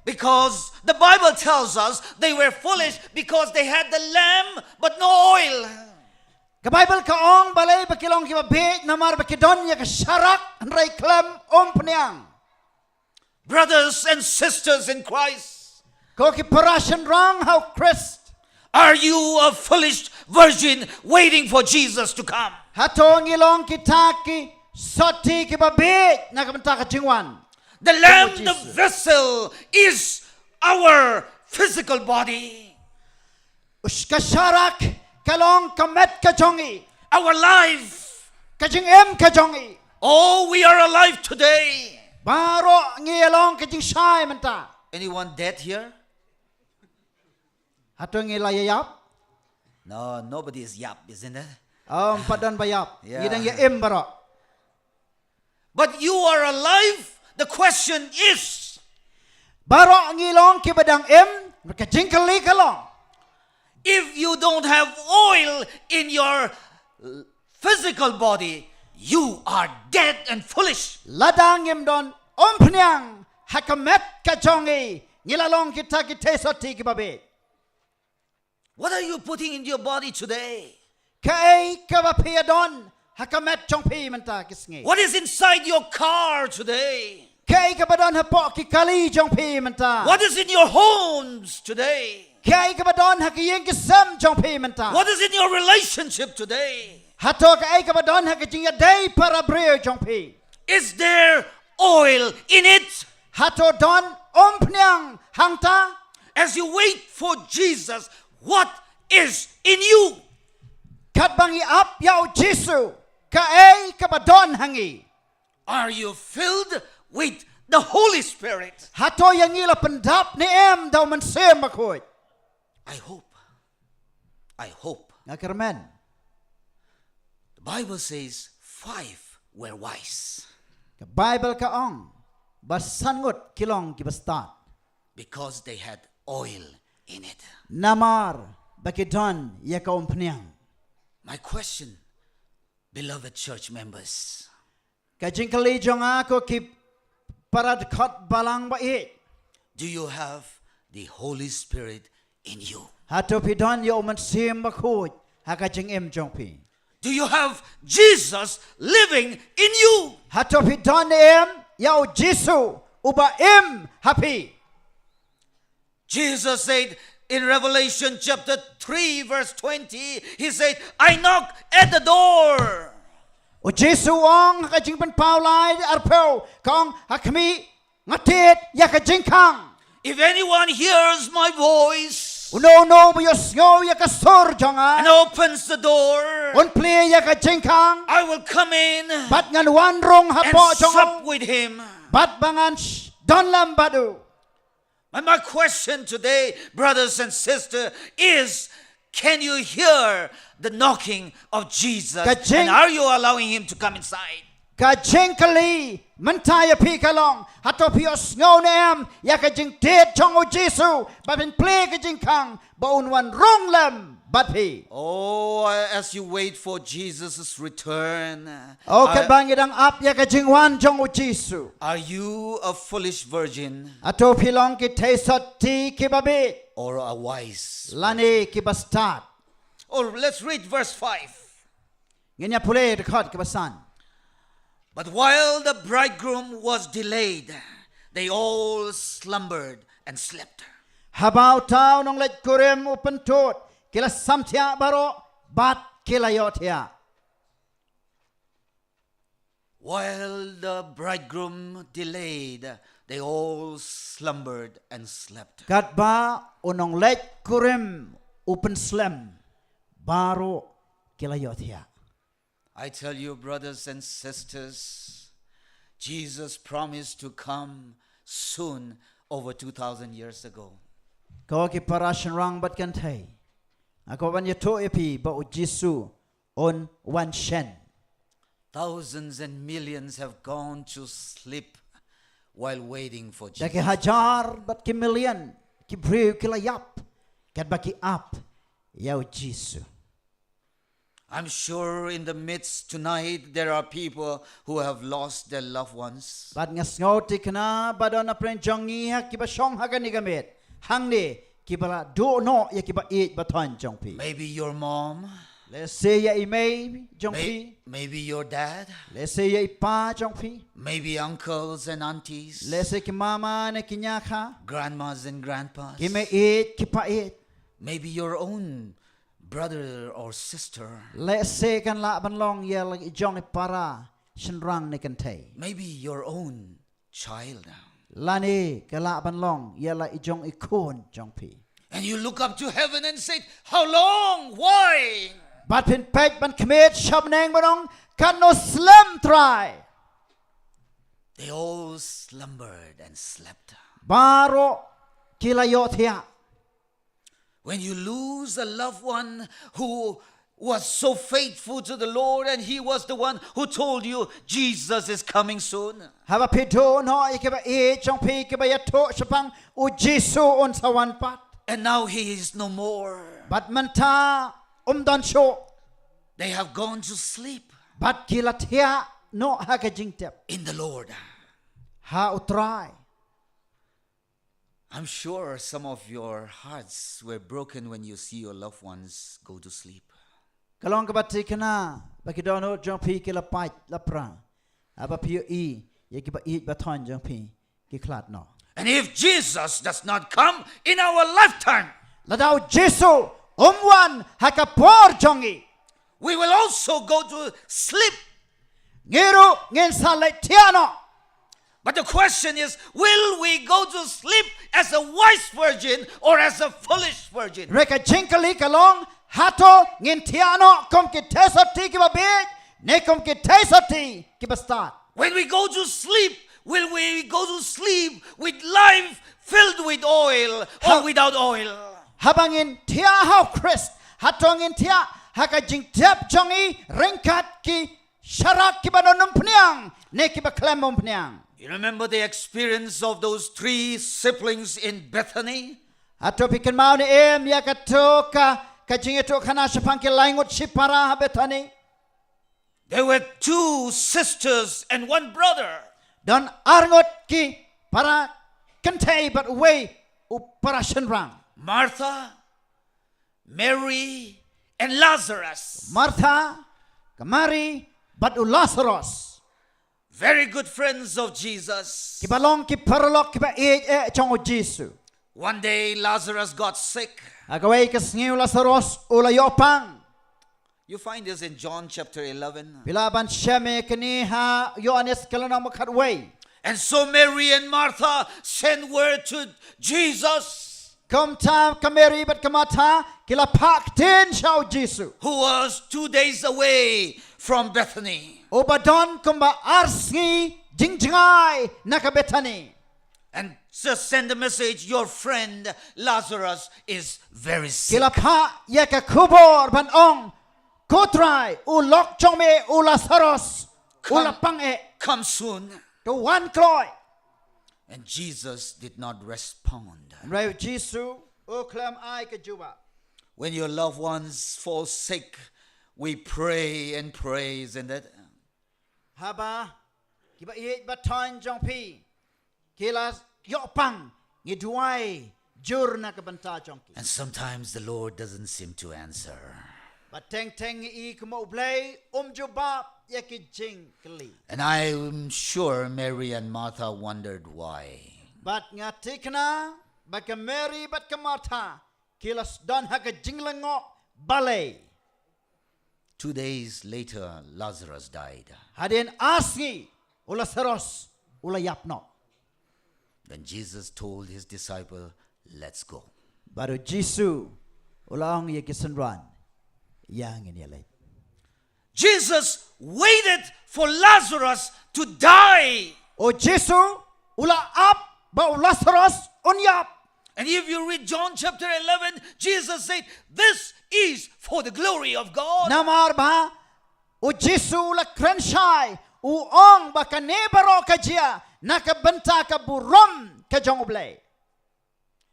Speaker 7: Because the Bible tells us they were foolish because they had the lamb but no oil.
Speaker 8: Ka Bible ka ong balay bakilong ki babi namar bakidon ya ka syarak rai klam peniang.
Speaker 7: Brothers and sisters in Christ,
Speaker 8: Ko ki parasyan rang how Christ
Speaker 7: are you a foolish virgin waiting for Jesus to come?
Speaker 8: hatong ilong kita ki soti ki babi na kamenta ka jingwan.
Speaker 7: The lamb, the
Speaker 8: Jesus.
Speaker 7: vessel, is our physical body.
Speaker 8: Us ka syarak kalong kamet ka jongi
Speaker 7: Our life.
Speaker 8: ka jing em ka jongi.
Speaker 7: Oh, we are alive today.
Speaker 8: Baro ngilong ka jing syai menta.
Speaker 7: Anyone dead here?
Speaker 8: Hatong ilayayap.
Speaker 7: No, nobody is yap, isn't it?
Speaker 8: Padon bayap.
Speaker 7: Yeah.
Speaker 8: Yidang ya em baro.
Speaker 7: But you are alive. The question is,
Speaker 8: Baro ngilong ki badang em ka jing kali kalong.
Speaker 7: if you don't have oil in your physical body, you are dead and foolish.
Speaker 8: Ladang em don peniang hakamet ka jongi ngilalong kita ki tesoti ki babi.
Speaker 7: What are you putting into your body today?
Speaker 8: Kai ka bapiadon hakamet jong pi menta kisngi.
Speaker 7: What is inside your car today?
Speaker 8: Kai ka badon hapok ki kali jong pi menta.
Speaker 7: What is in your homes today?
Speaker 8: Kai ka badon hakiyeng ki sam jong pi menta.
Speaker 7: What is in your relationship today?
Speaker 8: Hato ka ai ka badon hakijing ya day para brio jong pi.
Speaker 7: Is there oil in it?
Speaker 8: Hato don peniang hangta.
Speaker 7: As you wait for Jesus, what is in you?
Speaker 8: Kat bangi ap yau Jesu ka ai ka badon hangi.
Speaker 7: Are you filled with the Holy Spirit?
Speaker 8: Hato yang ngila pendap ni em daw man sem makoy.
Speaker 7: I hope.
Speaker 8: Ngakermen.
Speaker 7: The Bible says 5 were wise
Speaker 8: Ka Bible ka ong basangot kilong kibastat.
Speaker 7: because they had oil in it.
Speaker 8: Namar bakidon ya ka peniang.
Speaker 7: My question, beloved church members,
Speaker 8: Ka jingkali jong ako ki parad kot balang ba it.
Speaker 7: do you have the Holy Spirit in you?
Speaker 8: Hato pidon ya man sem makoy haka jing em jong pi.
Speaker 7: Do you have Jesus living in you?
Speaker 8: Hato pidon em yau Jesu uba em happy.
Speaker 7: Jesus said in Revelation chapter 3 verse 20, he said, I knock at the door.
Speaker 8: O Jesu ong haka jing pen paulai arpeo kong hakmi ngatit ya ka jing kang.
Speaker 7: If anyone hears my voice
Speaker 8: Uno mo yos yo ya ka sor
Speaker 7: and
Speaker 8: jonga.
Speaker 7: opens the door,
Speaker 8: Un pli ya ka jing kang.
Speaker 7: I will come in
Speaker 8: Bat ngan wan rong
Speaker 7: and
Speaker 8: hapo
Speaker 7: sup
Speaker 8: jonga.
Speaker 7: with him.
Speaker 8: Bat bangan don lam badu.
Speaker 7: And my question today, brothers and sisters, is can you hear the knocking of Jesus?
Speaker 8: Ka-ching-
Speaker 7: And are you allowing him to come inside?
Speaker 8: Ka jing kali mentaya pi kalong hato pios ngau nem ya ka jing tet chong o Jesu ba bin pli ka jing kang ba un wan rong lam bat pi.
Speaker 7: Oh, as you wait for Jesus' return,
Speaker 8: O kat bang idang ap ya ka jing wan chong o Jesu.
Speaker 7: are you a foolish virgin
Speaker 8: Ato pilong ki tesot ti ki babi
Speaker 7: or a wise?
Speaker 8: lani ki bastat.
Speaker 7: Or let's read verse 5.
Speaker 8: Ngenya pule dekat ki basan.
Speaker 7: But while the bridegroom was delayed, they all slumbered and slept.
Speaker 8: habau tau nong lech kurem upen tot kila samtia baro bat kila yotia.
Speaker 7: While the bridegroom delayed, they all slumbered and slept.
Speaker 8: Kat ba unong lech kurem upen slem baro kila yotia.
Speaker 7: I tell you, brothers and sisters, Jesus promised to come soon over 2,000 years ago.
Speaker 8: Kau ki parashan rang bat kan thai. Ako ban yato epi ba u Jisu on wan shen.
Speaker 7: Thousands and millions have gone to sleep while waiting for Jesus.
Speaker 8: Daki hajar bat ki million ki brew ki layap kat ba ki up yau Jisu.
Speaker 7: I'm sure in the midst tonight there are people who have lost their loved ones.
Speaker 8: Bat ngas ngoti kana badon apren jongi ha ki ba shong ha ni gamet. Hang ni ki ba do no ya ki ba eat ba thon jong pi.
Speaker 7: Maybe your mom,
Speaker 8: Let's say ya imay jong pi.
Speaker 7: maybe your dad,
Speaker 8: Let's say ya ipa jong pi.
Speaker 7: maybe uncles and aunties,
Speaker 8: Let's say ki mama ne ki nya kha.
Speaker 7: grandmas and grandpas,
Speaker 8: Ki me eat ki pa eat.
Speaker 7: maybe your own brother or sister,
Speaker 8: Let's say kan la ban long ya lagi jong ni para shin rang ni kan thai.
Speaker 7: maybe your own child.
Speaker 8: Lani kala ban long ya la ijong ikon jong pi.
Speaker 7: And you look up to heaven and say, how long? Why?
Speaker 8: Bat pin pek ban kmet shab neng banong kan no slam try.
Speaker 7: They all slumbered and slept.
Speaker 8: Baro kila yotia.
Speaker 7: When you lose a loved one who was so faithful to the Lord and he was the one who told you Jesus is coming soon.
Speaker 8: Haba pido no ikeba e jong pi keba ya to shapang u Jisu on sawan pat.
Speaker 7: And now he is no more.
Speaker 8: Bat manta don show.
Speaker 7: They have gone to sleep
Speaker 8: Bat kila tia no ha ka jingtep.
Speaker 7: in the Lord.
Speaker 8: Ha utrai.
Speaker 7: I'm sure some of your hearts were broken when you see your loved ones go to sleep.
Speaker 8: Kalong kabati kana bakidono jong pi kila pait la pra. Aba pi e ye kiba eat baton jong pi ki klat no.
Speaker 7: And if Jesus does not come in our lifetime,
Speaker 8: Ladau Jisu umwan hakapor jongi.
Speaker 7: we will also go to sleep.
Speaker 8: Ngiru ngin salai tiano.
Speaker 7: But the question is, will we go to sleep as a wise virgin or as a foolish virgin?
Speaker 8: Reka jinkali kalong hato ngin tiano kom ki tesoti ki babit. Ne kom ki tesoti ki bastat.
Speaker 7: When we go to sleep, will we go to sleep with life filled with oil or without oil?
Speaker 8: Habangin tia hau Christ. Hatongin tia haka jingtep jongi ringkat ki sharak ki banonum pniang. Ne ki baklemum pniang.
Speaker 7: You remember the experience of those 3 siblings in Bethany?
Speaker 8: Ato pikan mau ni em ya kato ka jingeto kana shapang ki laingot shipara habetani.
Speaker 7: There were 2 sisters and 1 brother.
Speaker 8: Don arngot ki para kentay but way operasyon rang.
Speaker 7: Martha, Mary, and Lazarus.
Speaker 8: Martha, kamari, but Lazarus.
Speaker 7: Very good friends of Jesus.
Speaker 8: Kibalong ki paralok ki ba chongo Jisu.
Speaker 7: One day Lazarus got sick.
Speaker 8: Agaway kasngiw Lazarus ulayopang.
Speaker 7: You find this in John chapter 11.
Speaker 8: Pilaban sheme kaniha Yohanes kalanang makatway.
Speaker 7: And so Mary and Martha sent word to Jesus,
Speaker 8: Kom tam kameri but kamata kila pak tin shao Jisu.
Speaker 7: who was 2 days away from Bethany.
Speaker 8: Obadon kumba arsngi jingjingai nakabetani.
Speaker 7: And just send a message, your friend Lazarus is very sick.
Speaker 8: Kila pa yaka kubor ban ong kotrai ulok chome Lazarus ulapang e
Speaker 7: Come soon.
Speaker 8: to one kloy.
Speaker 7: And Jesus did not respond.
Speaker 8: Ray Jisu uklam ai kajuba.
Speaker 7: When your loved ones fall sick, we pray and praise and that.
Speaker 8: Haba kiba iit baton jong pi kila yopang ngiduai jur na kabanta jong ki.
Speaker 7: And sometimes the Lord doesn't seem to answer.
Speaker 8: But teng I kumo blay jubab yaki jing kli.
Speaker 7: And I'm sure Mary and Martha wondered why.
Speaker 8: But nga tikna bat ke Mary bat ke Martha kilas don ha ke jinglengo balai
Speaker 7: 2 days later, Lazarus died.
Speaker 8: hadin asngi ula seros ula yapno
Speaker 7: Then Jesus told his disciple, let's go.
Speaker 8: baru Jisu ulang ye kisenran yang ini lay
Speaker 7: Jesus waited for Lazarus to die.
Speaker 8: o Jisu ula up ba Lazarus unyap
Speaker 7: And if you read John chapter 11, Jesus said, this is for the glory of God.
Speaker 8: namar ba o Jisu ula krenshai uong ba kanebaro kajia nakabenta ka burom ka jongoblay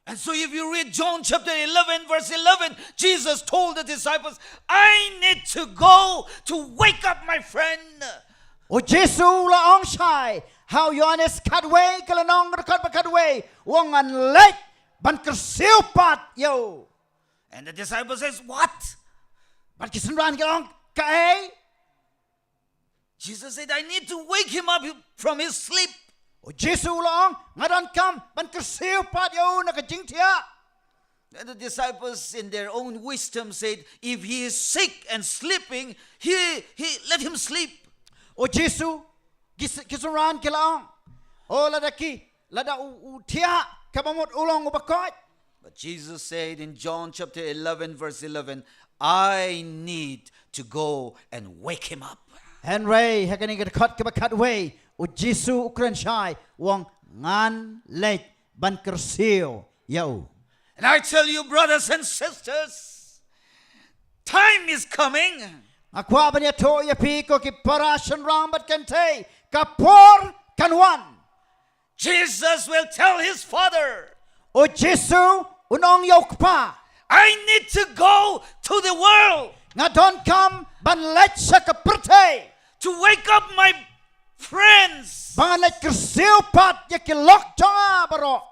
Speaker 7: And so if you read John chapter 11, verse 11, Jesus told the disciples, I need to go to wake up my friend.
Speaker 8: o Jisu la ong shai how Yohanes kadway kalanong rekod bakadway wongan lek ban kersiu pat yo
Speaker 7: And the disciple says, what?
Speaker 8: ban kisenran kalong kae
Speaker 7: Jesus said, I need to wake him up from his sleep.
Speaker 8: o Jisu la ong ngadon kam ban kersiu pat yo nakajingtia
Speaker 7: And the disciples in their own wisdom said, if he is sick and sleeping, he let him sleep.
Speaker 8: o Jisu kisenran kalong o ladaki lada utia kabamot ulong ubakot
Speaker 7: But Jesus said in John chapter 11, verse 11, I need to go and wake him up.
Speaker 8: Henry hakani kat kabakadway o Jisu ukran shai wong ngan lek ban kersiu yo
Speaker 7: And I tell you, brothers and sisters, time is coming.
Speaker 8: Akwa banya to ya pi ko ki parashan rambat kante kapor kanwan.
Speaker 7: Jesus will tell his father,
Speaker 8: O Jesu unong yok pa.
Speaker 7: I need to go to the world
Speaker 8: Nga don kam ban let sa kaperte.
Speaker 7: to wake up my friends.
Speaker 8: Ban let kersiu pat ya ki lok jonga baro.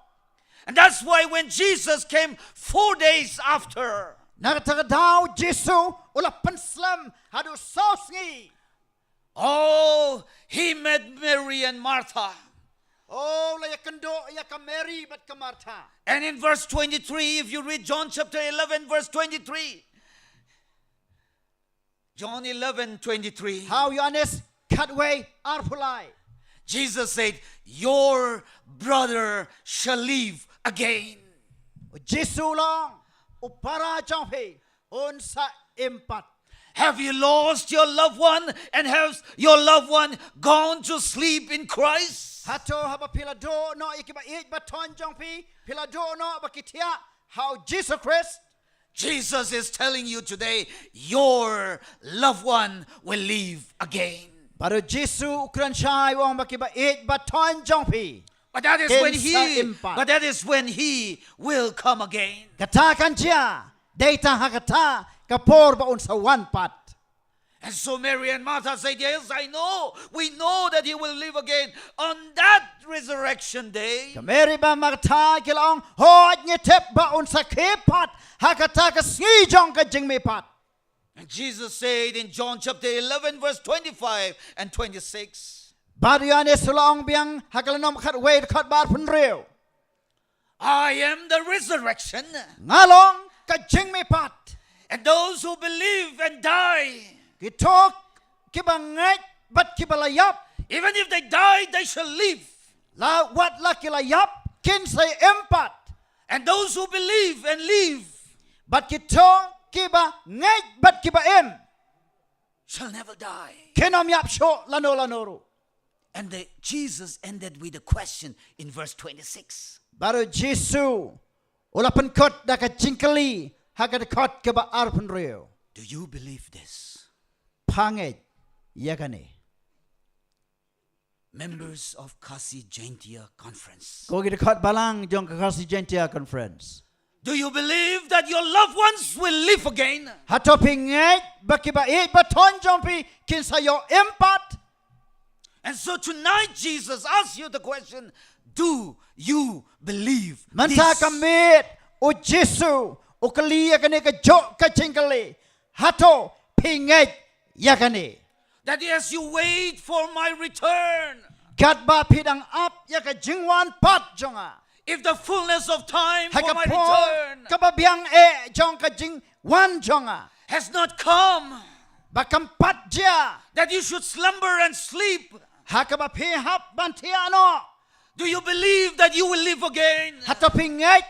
Speaker 7: And that's why when Jesus came 4 days after,
Speaker 8: Nagtagadaw Jesu ula panslam hadu sosngi.
Speaker 7: oh, he met Mary and Martha.
Speaker 8: Oh la yakando ya Mary bat ka Martha.
Speaker 7: And in verse 23, if you read John chapter 11, verse 23, John 11, 23,
Speaker 8: How Yohanes kadway arpulai.
Speaker 7: Jesus said, your brother shall live again.
Speaker 8: O Jesu long upara jangpe unsa empat.
Speaker 7: Have you lost your loved one, and has your loved one gone to sleep in Christ?
Speaker 8: Hato haba pilado no ikiba it baton jangpi pilado no bakitia how Jesus Christ
Speaker 7: Jesus is telling you today, your loved one will live again.
Speaker 8: baru Jesu ukran shai wong bakiba it baton jangpi.
Speaker 7: But that is when
Speaker 8: Kensa impat.
Speaker 7: but that is when he will come again.
Speaker 8: Katakan dia data hakata kapor ba unsa wan pat.
Speaker 7: And so Mary and Martha said, yes, I know. We know that he will live again on that resurrection day.
Speaker 8: Kameri ba magta kilong hod nyetep ba unsa kepat hakata ka snijong ka jingme pat.
Speaker 7: And Jesus said in John chapter 11, verse 25 and 26,
Speaker 8: Bariane sulong biang hakalanong katway kat bar punreo.
Speaker 7: I am the resurrection,
Speaker 8: Ngalong ka jingme pat.
Speaker 7: and those who believe and die,
Speaker 8: Kitok kibangay bat kibalayap.
Speaker 7: even if they die, they shall live.
Speaker 8: La wat la kilayap kinsay empat.
Speaker 7: And those who believe and live
Speaker 8: Bat kitong kiba ngay bat kiba em.
Speaker 7: shall never die.
Speaker 8: Kinom yap sho lano lanoro.
Speaker 7: And Jesus ended with a question in verse 26.
Speaker 8: Baru Jesu ulapan kot da ka jingkali hagat kot kiba arpan reo.
Speaker 7: Do you believe this?
Speaker 8: Pangit yakane.
Speaker 7: Members of Khasi Jaiñtia conference,
Speaker 8: Ko kita kot balang jong ka Khasi Jaiñtia conference.
Speaker 7: do you believe that your loved ones will live again?
Speaker 8: Hato pingay bakiba it baton jompi kinsayo empat.
Speaker 7: And so tonight Jesus asks you the question, do you believe
Speaker 8: Manta
Speaker 7: this?
Speaker 8: kamit o Jesu o kaliya kani ka jo ka jingkali. Hato pingay yakane.
Speaker 7: That as you wait for my return,
Speaker 8: Kat ba pidang up ya ka jingwan pat jonga.
Speaker 7: If the fullness of time
Speaker 8: hai
Speaker 7: for
Speaker 8: ka
Speaker 7: my
Speaker 8: por
Speaker 7: return
Speaker 8: ka ba biang e jong ka jing wan jonga
Speaker 7: has not come,
Speaker 8: ba kampat dia
Speaker 7: that you should slumber and sleep,
Speaker 8: ha ka ba phi hap ban thia no
Speaker 7: do you believe that you will live again?
Speaker 8: ha to phi ngai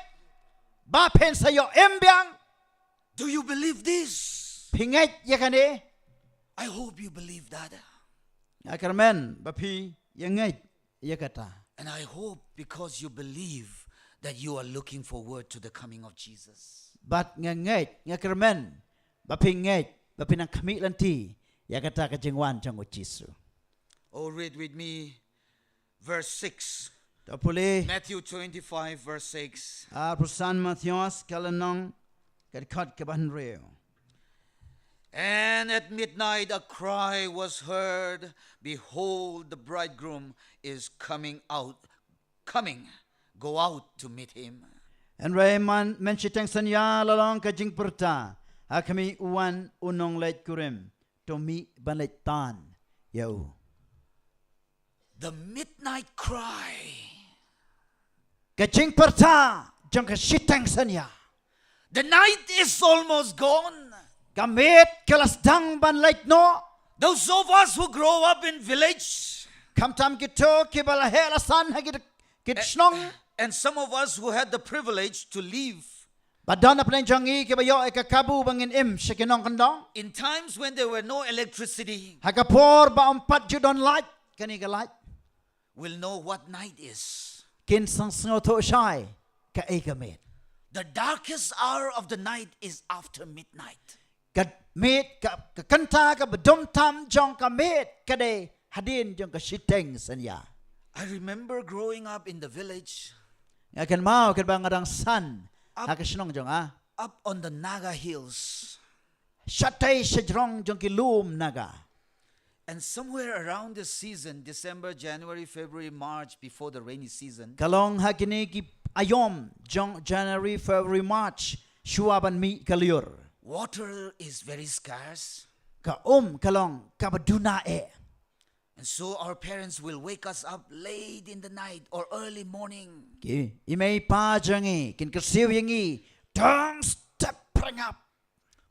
Speaker 8: ba pen sa yo em biang
Speaker 7: Do you believe this?
Speaker 8: phi ngai ya ka ni
Speaker 7: I hope you believe that.
Speaker 8: akarmen ba phi ya ngai ya kata
Speaker 7: And I hope because you believe that you are looking forward to the coming of Jesus.
Speaker 8: bat ngai akarmen ba phi ngai ba phi nang khami lan ti ya kata ka jing wan jong Jisu
Speaker 7: Oh, read with me verse 6.
Speaker 8: to puli
Speaker 7: Matthew 25, verse 6.
Speaker 8: Brusan Matthias kalanong kad khat ka ban reo
Speaker 7: And at midnight a cry was heard, behold, the bridegroom is coming. Go out to meet him.
Speaker 8: and Rayman menchiteng sanya lalong ka jing perta akami uwan unong leit kurim to mi ban leit tan yo
Speaker 7: The midnight cry.
Speaker 8: ka jing perta jong ka shiteng sanya
Speaker 7: The night is almost gone.
Speaker 8: kamit kelas dang ban leit no
Speaker 7: Those of us who grow up in village,
Speaker 8: kam tam kito kibala hela san hagit kit snong
Speaker 7: and some of us who had the privilege to live
Speaker 8: badan na plan jangi kibayo e ka kabu bangin im shikinong kandong
Speaker 7: in times when there were no electricity,
Speaker 8: hakapor ba umpat judon light kani ka light
Speaker 7: will know what night is.
Speaker 8: kin sang sngo to shai ka e kamit
Speaker 7: The darkest hour of the night is after midnight.
Speaker 8: ka mit ka kanta ka bedom tam jong ka mit ka de hadin jong ka shiteng sanya
Speaker 7: I remember growing up in the village,
Speaker 8: akan mau kan bangadang san hakasnong jong
Speaker 7: up on the Naga hills,
Speaker 8: shatay shajrong jong ki lum naga
Speaker 7: and somewhere around this season, December, January, February, March, before the rainy season,
Speaker 8: kalong hakini ki ayom jong January February March shuaban mi kaliur
Speaker 7: water is very scarce.
Speaker 8: ka kalong ka baduna e
Speaker 7: And so our parents will wake us up late in the night or early morning.
Speaker 8: ki imay pa jangi kin kasiw yangi don't step bring up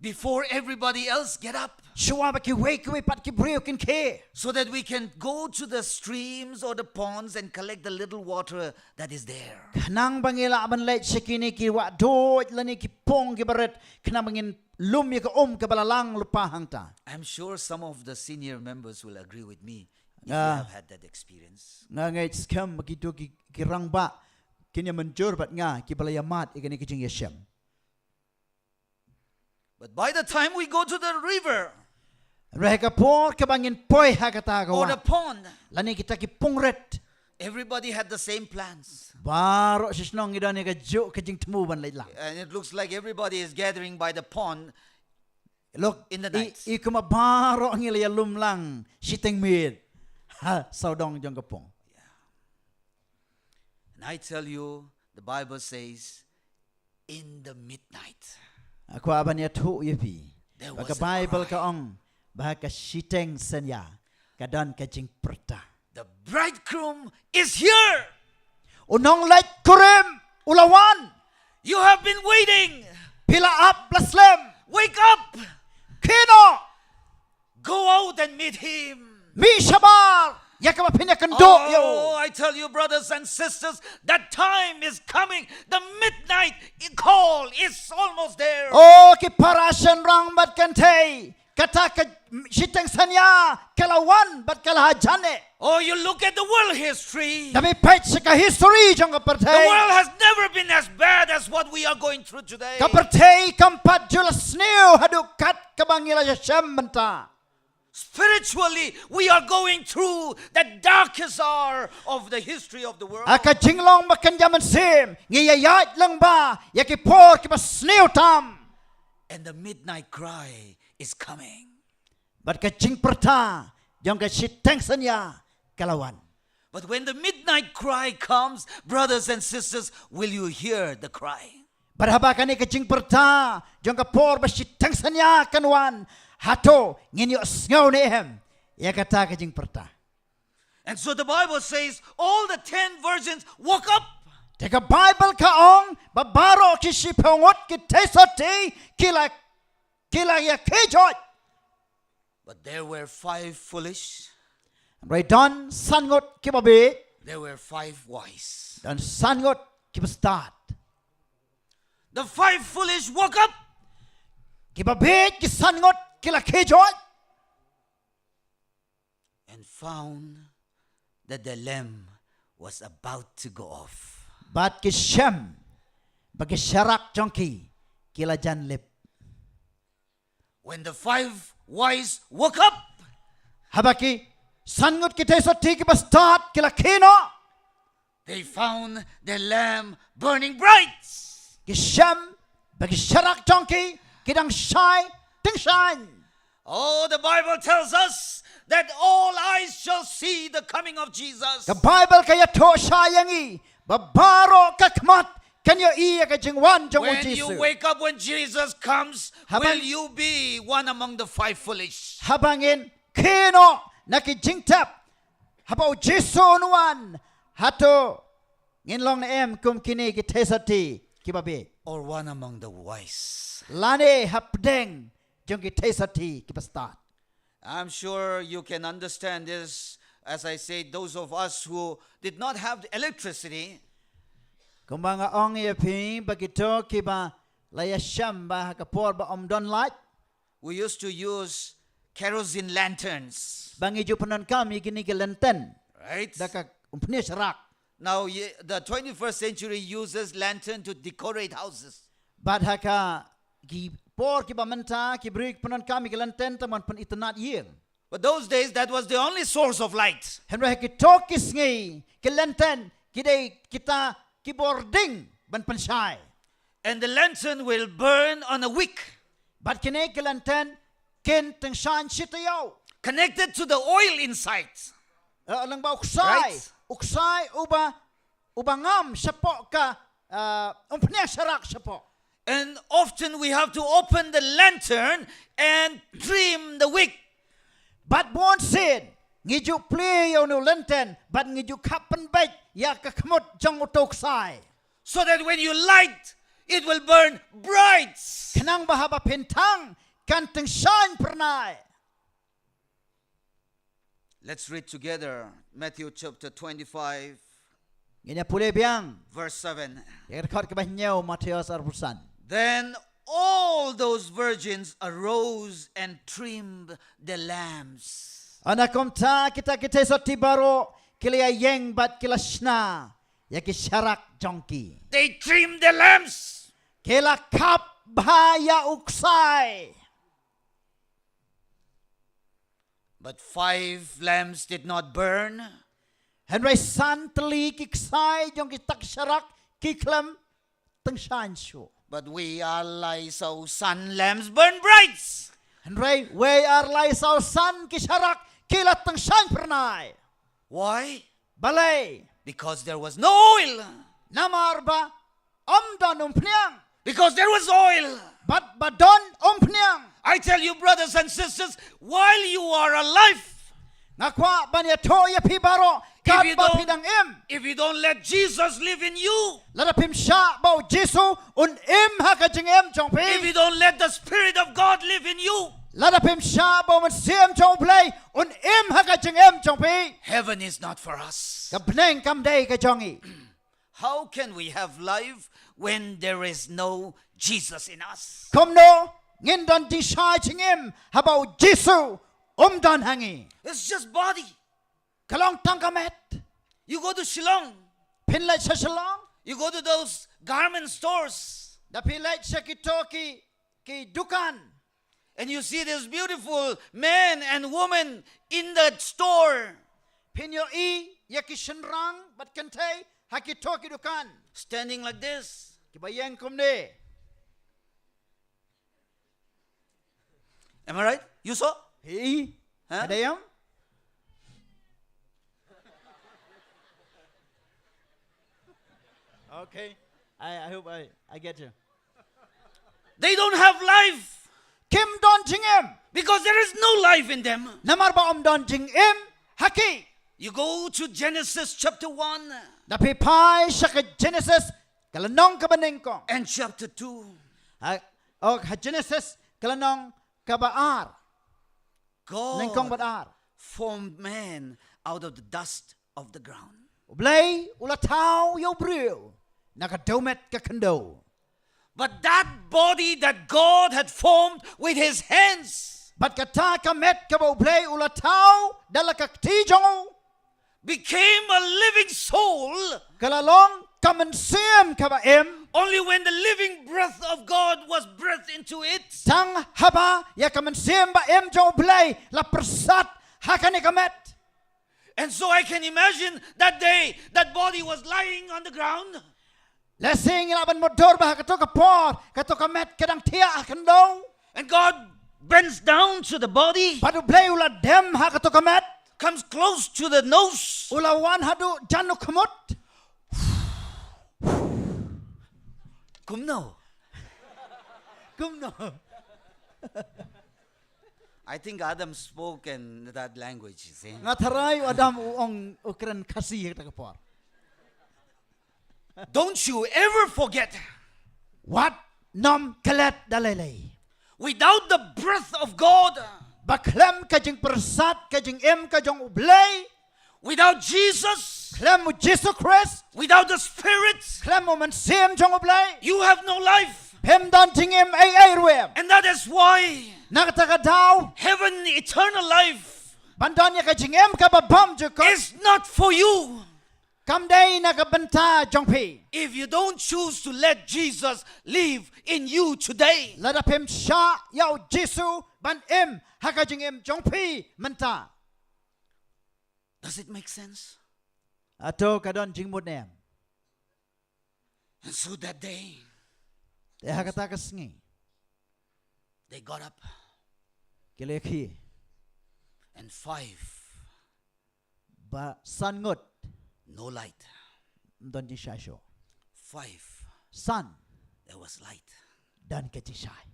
Speaker 7: Before everybody else get up,
Speaker 8: shuaba ki wake we pat ki brio kin ke
Speaker 7: so that we can go to the streams or the ponds and collect the little water that is there.
Speaker 8: kanang bangila aban leit shikini ki wa do lani ki pong ki baret kanang bangin lum ya ka ka balalang lupa hangta
Speaker 7: I'm sure some of the senior members will agree with me if you
Speaker 8: Ah.
Speaker 7: have had that experience.
Speaker 8: nga ngai skam makito ki rang ba kinya menjur bat nga ki balayamat ikani ki jing yasham
Speaker 7: But by the time we go to the river
Speaker 8: reka por ka bangin poi hakata ka
Speaker 7: or
Speaker 8: wa
Speaker 7: the pond,
Speaker 8: lani kita ki pungret
Speaker 7: everybody had the same plans.
Speaker 8: baro sisnong idani ka jo ka jing tmu ban leit lang
Speaker 7: And it looks like everybody is gathering by the pond.
Speaker 8: look
Speaker 7: In the night.
Speaker 8: i kuma baro ang ilaya lum lang siteng mid ha saudong jong kapong
Speaker 7: And I tell you, the Bible says, in the midnight,
Speaker 8: ako aban ya tu yepi
Speaker 7: There
Speaker 8: baka
Speaker 7: was a
Speaker 8: bible
Speaker 7: cry.
Speaker 8: ka ong bahaka siteng senya kadon ka jing perta
Speaker 7: the bridegroom is here.
Speaker 8: unong leit kurim ulawan
Speaker 7: You have been waiting.
Speaker 8: pila up plaslem
Speaker 7: Wake up.
Speaker 8: kino
Speaker 7: Go out and meet him.
Speaker 8: mi shabar yakama pinakando yo
Speaker 7: Oh, I tell you, brothers and sisters, that time is coming. The midnight call is almost there.
Speaker 8: oh ki parashan rang bat kantei kata ka siteng sanya kalawan bat kalahajane
Speaker 7: Oh, you look at the world history.
Speaker 8: dami page ka history jong ka
Speaker 7: The
Speaker 8: pertei
Speaker 7: world has never been as bad as what we are going through today.
Speaker 8: ka pertei kampat julas new hadukat kabangila yasham menta
Speaker 7: Spiritually, we are going through the darkest hour of the history of the world.
Speaker 8: aka jinglong makan jaman sim ngiyayat lang ba yakipor ki basnew tam
Speaker 7: And the midnight cry is coming.
Speaker 8: bat ka jing perta jong ka siteng sanya kalawan
Speaker 7: But when the midnight cry comes, brothers and sisters, will you hear the cry?
Speaker 8: barhaba kani ka jing perta jong ka por ba siteng sanya kanwan hato nginyo sngaw ni ehem yakata ka jing perta
Speaker 7: And so the Bible says all the 10 virgins woke up.
Speaker 8: แต่กับ Bible ข้าองบะบารอคิชิพงดกิเทสตีกิลายเคจอย
Speaker 7: But there were 5 foolish,
Speaker 8: ไรดอนสันงดกิบะเบ
Speaker 7: there were 5 wise.
Speaker 8: ดอนสันงดกิบสตาร์ท
Speaker 7: The 5 foolish woke up
Speaker 8: กิบะเบกิสันงดกิลาเคจอย
Speaker 7: and found that the lamb was about to go off.
Speaker 8: บัดกิเชมบักกิชรักจงกีกิลาจันเล็บ
Speaker 7: When the 5 wise woke up,
Speaker 8: ฮับกิสันงดกิเทสตีกิบสตาร์ทกิลาเคโน
Speaker 7: they found the lamb burning bright.
Speaker 8: กิเชมบักกิชรักจงกีกิดังชัยตึงชัย
Speaker 7: Oh, the Bible tells us that all eyes shall see the coming of Jesus.
Speaker 8: กับ Bible ก็อย่าโทษชายอย่างนี้บะบารอกักมัดกันอย่าอีก็จึงวันจงอุ
Speaker 7: When
Speaker 8: จิ
Speaker 7: you
Speaker 8: สุ
Speaker 7: wake up when Jesus comes,
Speaker 8: Habang-
Speaker 7: will you be one among the 5 foolish?
Speaker 8: ฮับังอินเคโนนักจิงทับฮับเอาเจสุนวันฮัตโตงินลองในเอ็มกุมกินีกิเทสตีกิบะเบ
Speaker 7: Or one among the wise?
Speaker 8: ลาเนฮับเดงจงกิเทสตีกิบสตาร์
Speaker 7: I'm sure you can understand this. As I say, those of us who did not have the electricity,
Speaker 8: กุมบังอองเอพิงบะกิโตกิบะลายชัมบะฮักปอร์บะอมดอนไลท์
Speaker 7: we used to use kerosene lanterns,
Speaker 8: บางอีจูพนันกามีกินีกิเลนเตน
Speaker 7: right?
Speaker 8: ดักอุปนิชรัก
Speaker 7: Now, the 21st century uses lantern to decorate houses.
Speaker 8: บาดฮักกีปอร์กิบะมันตากิบริกพนันกามีกิเลนเตนตะมันพันอิตนาดเยียง
Speaker 7: But those days, that was the only source of light.
Speaker 8: เห็นไหมกิโตกิสงี้กิเลนเตนกิได้กิตากิบอร์ดิ้งบันพันชาย
Speaker 7: And the lantern will burn on a wick,
Speaker 8: บัดกินเอกิเลนเตนกินตึงชานชิตยาว
Speaker 7: connected to the oil inside.
Speaker 8: ลังบ่อุกไซ
Speaker 7: Right.
Speaker 8: อุกไซอุบางามเฉพาะกะพเนชรักเฉพาะ
Speaker 7: And often we have to open the lantern and trim the wick.
Speaker 8: บัดบอนเซนงิจูเพลียวนูเลนเตนบัดงิจูขับเป็นเบ็ดอยากกะขมดจังอุตกไซ
Speaker 7: So that when you light, it will burn bright.
Speaker 8: ขนังบะฮาบะเพนทังกันตึงชานพระนาย
Speaker 7: Let's read together Matthew chapter 25,
Speaker 8: งินพูเลเบียง
Speaker 7: verse 7.
Speaker 8: อยากขอดกับเหี่ยวมาเทียสอารุสัน
Speaker 7: Then all those virgins arose and trimmed the lambs.
Speaker 8: อนาคมตาkitaสติบาโรกิเลเยงบัดกิลชนาอยากกิชรักจงกี
Speaker 7: They trimmed the lambs.
Speaker 8: กิลขับบายาอุกไซ
Speaker 7: But 5 lambs did not burn.
Speaker 8: เห็นไรสันตลีกิกไซจงกิตักชรักกิคลมตึงชานชู
Speaker 7: But we are like so sun lambs burn bright.
Speaker 8: เห็นไรเวอาร์ไลซาวสันกิชรักกิลตึงชานพระนาย
Speaker 7: Why?
Speaker 8: บาเล
Speaker 7: Because there was no oil.
Speaker 8: นามาร์บะดอนพเนียง
Speaker 7: Because there was oil.
Speaker 8: บัดดอนพเนียง
Speaker 7: I tell you, brothers and sisters, while you are alive,
Speaker 8: นักว่าบันยาโทยพิบาโรการบาพิดังเอ็ม
Speaker 7: if you don't let Jesus live in you,
Speaker 8: และพิมชาเบาเยซูอุนเอ็มฮักจึงเอ็มจงพี
Speaker 7: if you don't let the Spirit of God live in you,
Speaker 8: และพิมชาเบามันเสียมจงเพลย์อุนเอ็มฮักจึงเอ็มจงพี
Speaker 7: heaven is not for us.
Speaker 8: กับเพลงกำได้กจงอี
Speaker 7: How can we have life when there is no Jesus in us?
Speaker 8: คมโนงินดอนที่ชายจึงเอ็มฮับเบาเยซูดอนฮังอี
Speaker 7: It's just body.
Speaker 8: กลองตังกะเม็ด
Speaker 7: You go to Shillong,
Speaker 8: พินเลชฉลอง
Speaker 7: you go to those garment stores,
Speaker 8: ดับพินเลชกิโตกีดุกัน
Speaker 7: and you see this beautiful man and woman in that store,
Speaker 8: พินโยอียากิชนรังบัดกันเทฮักกิโตกิดุกัน
Speaker 7: standing like this.
Speaker 8: กิบายังคมเด
Speaker 7: Am I right? You saw?
Speaker 8: ฮี
Speaker 7: Huh?
Speaker 8: อะไรยัง Okay, I hope I get you.
Speaker 7: They don't have life
Speaker 8: Kim Don Jing Em,
Speaker 7: because there is no life in them.
Speaker 8: Namar ba Don Jing Em, Haki.
Speaker 7: You go to Genesis chapter 1.
Speaker 8: Tapi pai syaka Genesis kalanong kabaning kong.
Speaker 7: and chapter 2.
Speaker 8: Genesis kalanong kabaar. Nengkong
Speaker 7: God
Speaker 8: badar.
Speaker 7: formed man out of the dust of the ground.
Speaker 8: Ublay ulatao yo briw. Nakadomet kakando.
Speaker 7: But that body that God had formed with his hands
Speaker 8: But kata kamet kaba ublay ulatao dalakaktijong.
Speaker 7: became a living soul
Speaker 8: Kalalong kamensim kaba em.
Speaker 7: only when the living breath of God was breathed into it.
Speaker 8: Tang haba ya kamensim ba em jo ublay la persat hakane kamet.
Speaker 7: And so I can imagine that day, that body was lying on the ground.
Speaker 8: Lasing laban motor bah kato kapor kato kamet kadang tia akando.
Speaker 7: And God bends down to the body,
Speaker 8: Padu blay ula dem ha kato kamet.
Speaker 7: comes close to the nose,
Speaker 8: Ulawan hadu janu kamut.
Speaker 7: Kumno.
Speaker 8: Kumno.
Speaker 7: I think Adam spoke in that language, you see.
Speaker 8: Ngataray adam uong ukran Khasi kata kapor.
Speaker 7: Don't you ever forget,
Speaker 8: What nom kalet dalelay.
Speaker 7: without the breath of God,
Speaker 8: Baklem kajing persat kajing em kajong ublay.
Speaker 7: without Jesus,
Speaker 8: Klem mu Jesus Christ.
Speaker 7: without the Spirit,
Speaker 8: Klem mu mensim jong ublay.
Speaker 7: you have no life.
Speaker 8: Pem dan jingem ay ruem.
Speaker 7: And that is why
Speaker 8: Nakatakadaw.
Speaker 7: heaven, eternal life,
Speaker 8: Bandanya kajing em kababam jukot.
Speaker 7: is not for you.
Speaker 8: Kamday nakabenta jongpi.
Speaker 7: If you don't choose to let Jesus live in you today.
Speaker 8: Lada pem sha yao Jesu ban em hakajing em jongpi menta.
Speaker 7: Does it make sense?
Speaker 8: Ato kadon jing mudem.
Speaker 7: And so that day,
Speaker 8: Te hakata kasngi.
Speaker 7: they got up,
Speaker 8: Kilekhi.
Speaker 7: and 5,
Speaker 8: Ba san ngut.
Speaker 7: no light.
Speaker 8: Don jing shasho.
Speaker 7: 5,
Speaker 8: San
Speaker 7: there was light.
Speaker 8: dan kecishai.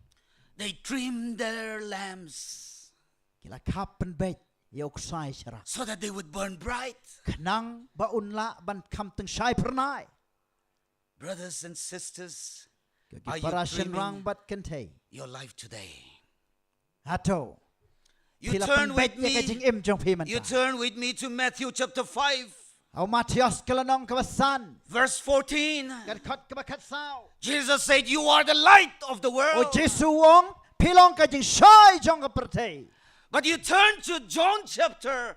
Speaker 7: They trimmed their lamps
Speaker 8: Kila kapen bet yok sai shara.
Speaker 7: so that they would burn bright.
Speaker 8: Knang ba unla ban kam teng shai pernai.
Speaker 7: Brothers and sisters, are you
Speaker 8: Parasyan rang
Speaker 7: dreaming
Speaker 8: bat kentay.
Speaker 7: your life today?
Speaker 8: Ato.
Speaker 7: You
Speaker 8: Kila
Speaker 7: turn
Speaker 8: pen
Speaker 7: with
Speaker 8: bet ya kajing
Speaker 7: me.
Speaker 8: em jongpi
Speaker 7: You
Speaker 8: menta.
Speaker 7: turn with me to Matthew chapter 5,
Speaker 8: Au Matias kalanong kabasan.
Speaker 7: verse 14.
Speaker 8: Kat kot kabakat sao.
Speaker 7: Jesus said, "You are the light of the
Speaker 8: O
Speaker 7: world."
Speaker 8: Jesu wong pilong kajing shai jong kaperte.
Speaker 7: But you turn to John chapter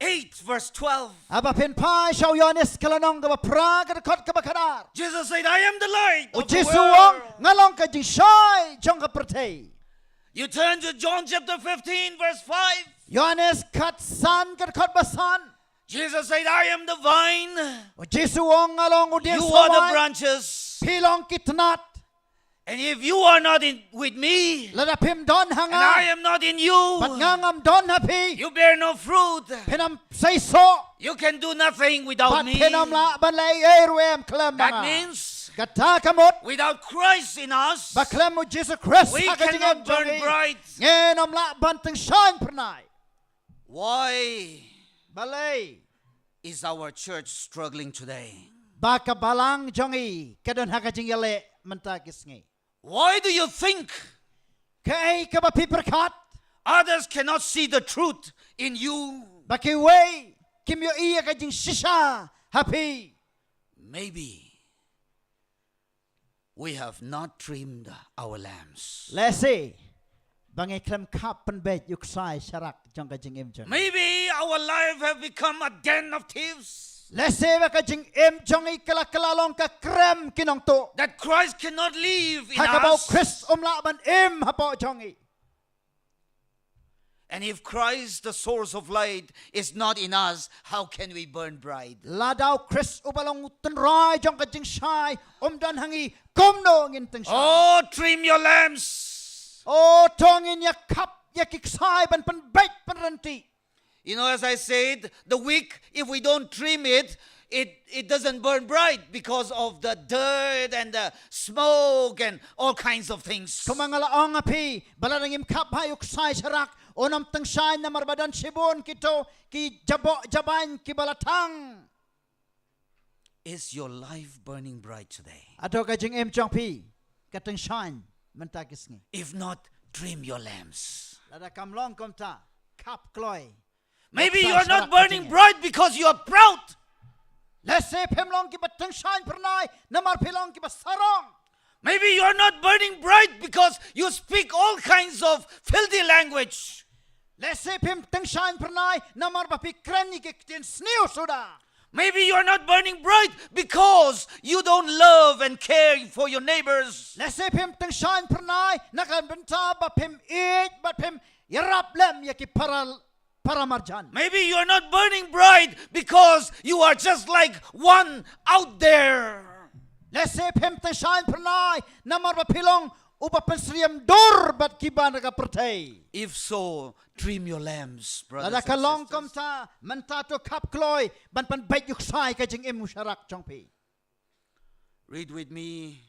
Speaker 7: 8, verse 12.
Speaker 8: Aba pen pai shau Yohanes kalanong kabapra kat kot kabakadar.
Speaker 7: Jesus said, "I am the light
Speaker 8: O
Speaker 7: of the
Speaker 8: Jesu wong
Speaker 7: world."
Speaker 8: ngalong kajing shai jong kaperte.
Speaker 7: You turn to John chapter 15, verse 5.
Speaker 8: Yohanes kat san kat kot basan.
Speaker 7: Jesus said, "I am the vine.
Speaker 8: O Jesu wong ngalong udiang
Speaker 7: You are the
Speaker 8: sawai.
Speaker 7: branches.
Speaker 8: Pilong kitnat.
Speaker 7: And if you are not with me,
Speaker 8: Lada pim don
Speaker 7: and I
Speaker 8: hanga.
Speaker 7: am not in you,
Speaker 8: Pat ngangam don happy.
Speaker 7: you bear no fruit.
Speaker 8: Penam say so.
Speaker 7: You can do nothing without
Speaker 8: Pat
Speaker 7: me.
Speaker 8: penam la ban lay erwem klem
Speaker 7: That
Speaker 8: mga.
Speaker 7: means
Speaker 8: Gata kamot.
Speaker 7: without Christ in us,
Speaker 8: Baklem mo Jesus Christ.
Speaker 7: we
Speaker 8: hakajing
Speaker 7: cannot
Speaker 8: em
Speaker 7: burn
Speaker 8: jongi.
Speaker 7: bright.
Speaker 8: Ngenom la banteng shine pernai.
Speaker 7: Why
Speaker 8: Balay.
Speaker 7: is our church struggling today?
Speaker 8: Baka balang jongi. Kadon hakajing yale mentakis ngi.
Speaker 7: Why do you think
Speaker 8: Kay kabapi perkat.
Speaker 7: others cannot see the truth in you?
Speaker 8: Baki way. Kim yo iya kajing shisha. Happy.
Speaker 7: Maybe we have not trimmed our lamps.
Speaker 8: Lesi. Bangi klem kapen bet yuk sai sharak jong kajing em jongi.
Speaker 7: Maybe our life have become a den of thieves
Speaker 8: Lesi kajing em jongi kalakalalong ka krem kinong to.
Speaker 7: that Christ cannot live in
Speaker 8: Hakabau
Speaker 7: us.
Speaker 8: Chris la ban em hapo jongi.
Speaker 7: And if Christ, the source of light, is not in us, how can we burn bright?
Speaker 8: Ladau Chris ubalong tenrai jong kajing shai dan hangi komno ngin teng shai.
Speaker 7: Oh, trim your lamps.
Speaker 8: Oh tongin ya kap ya kiksai ban pen bait pen renti.
Speaker 7: You know, as I said, the wick, if we don't trim it, it doesn't burn bright because of the dirt and the smoke and all kinds of things.
Speaker 8: Kumangalaong api balarang im kap hayuk sai sharak onam teng shai na marbadan shibon kito ki jabo jaban ki balatang.
Speaker 7: Is your life burning bright today?
Speaker 8: Ato ka jing em chong pi ka teng shine menta kisngi.
Speaker 7: If not, trim your lamps.
Speaker 8: Lada kam long kom ta kap kloy.
Speaker 7: Maybe you are not burning bright because you are proud.
Speaker 8: Let's say pem long ki ba teng shine pernai namar pilong ki ba sarong.
Speaker 7: Maybe you are not burning bright because you speak all kinds of filthy language.
Speaker 8: Let's say pem teng shine pernai namar ba pi kreni ki tin sniu suda.
Speaker 7: Maybe you are not burning bright because you don't love and care for your neighbors.
Speaker 8: Let's say pem teng shine pernai nakan benta ba pem eat ba pem yarap lem ya ki paramarjan.
Speaker 7: Maybe you are not burning bright because you are just like one out there.
Speaker 8: Let's say pem teng shine pernai namar ba pilong upa pensriam dor bat kiban ka pertai.
Speaker 7: If so, trim your lamps, brothers
Speaker 8: Lada
Speaker 7: and
Speaker 8: ka long
Speaker 7: sisters.
Speaker 8: kom ta menta to kap kloy ban pan bait yuk sai ka jing em musharak chong pi.
Speaker 7: Read with me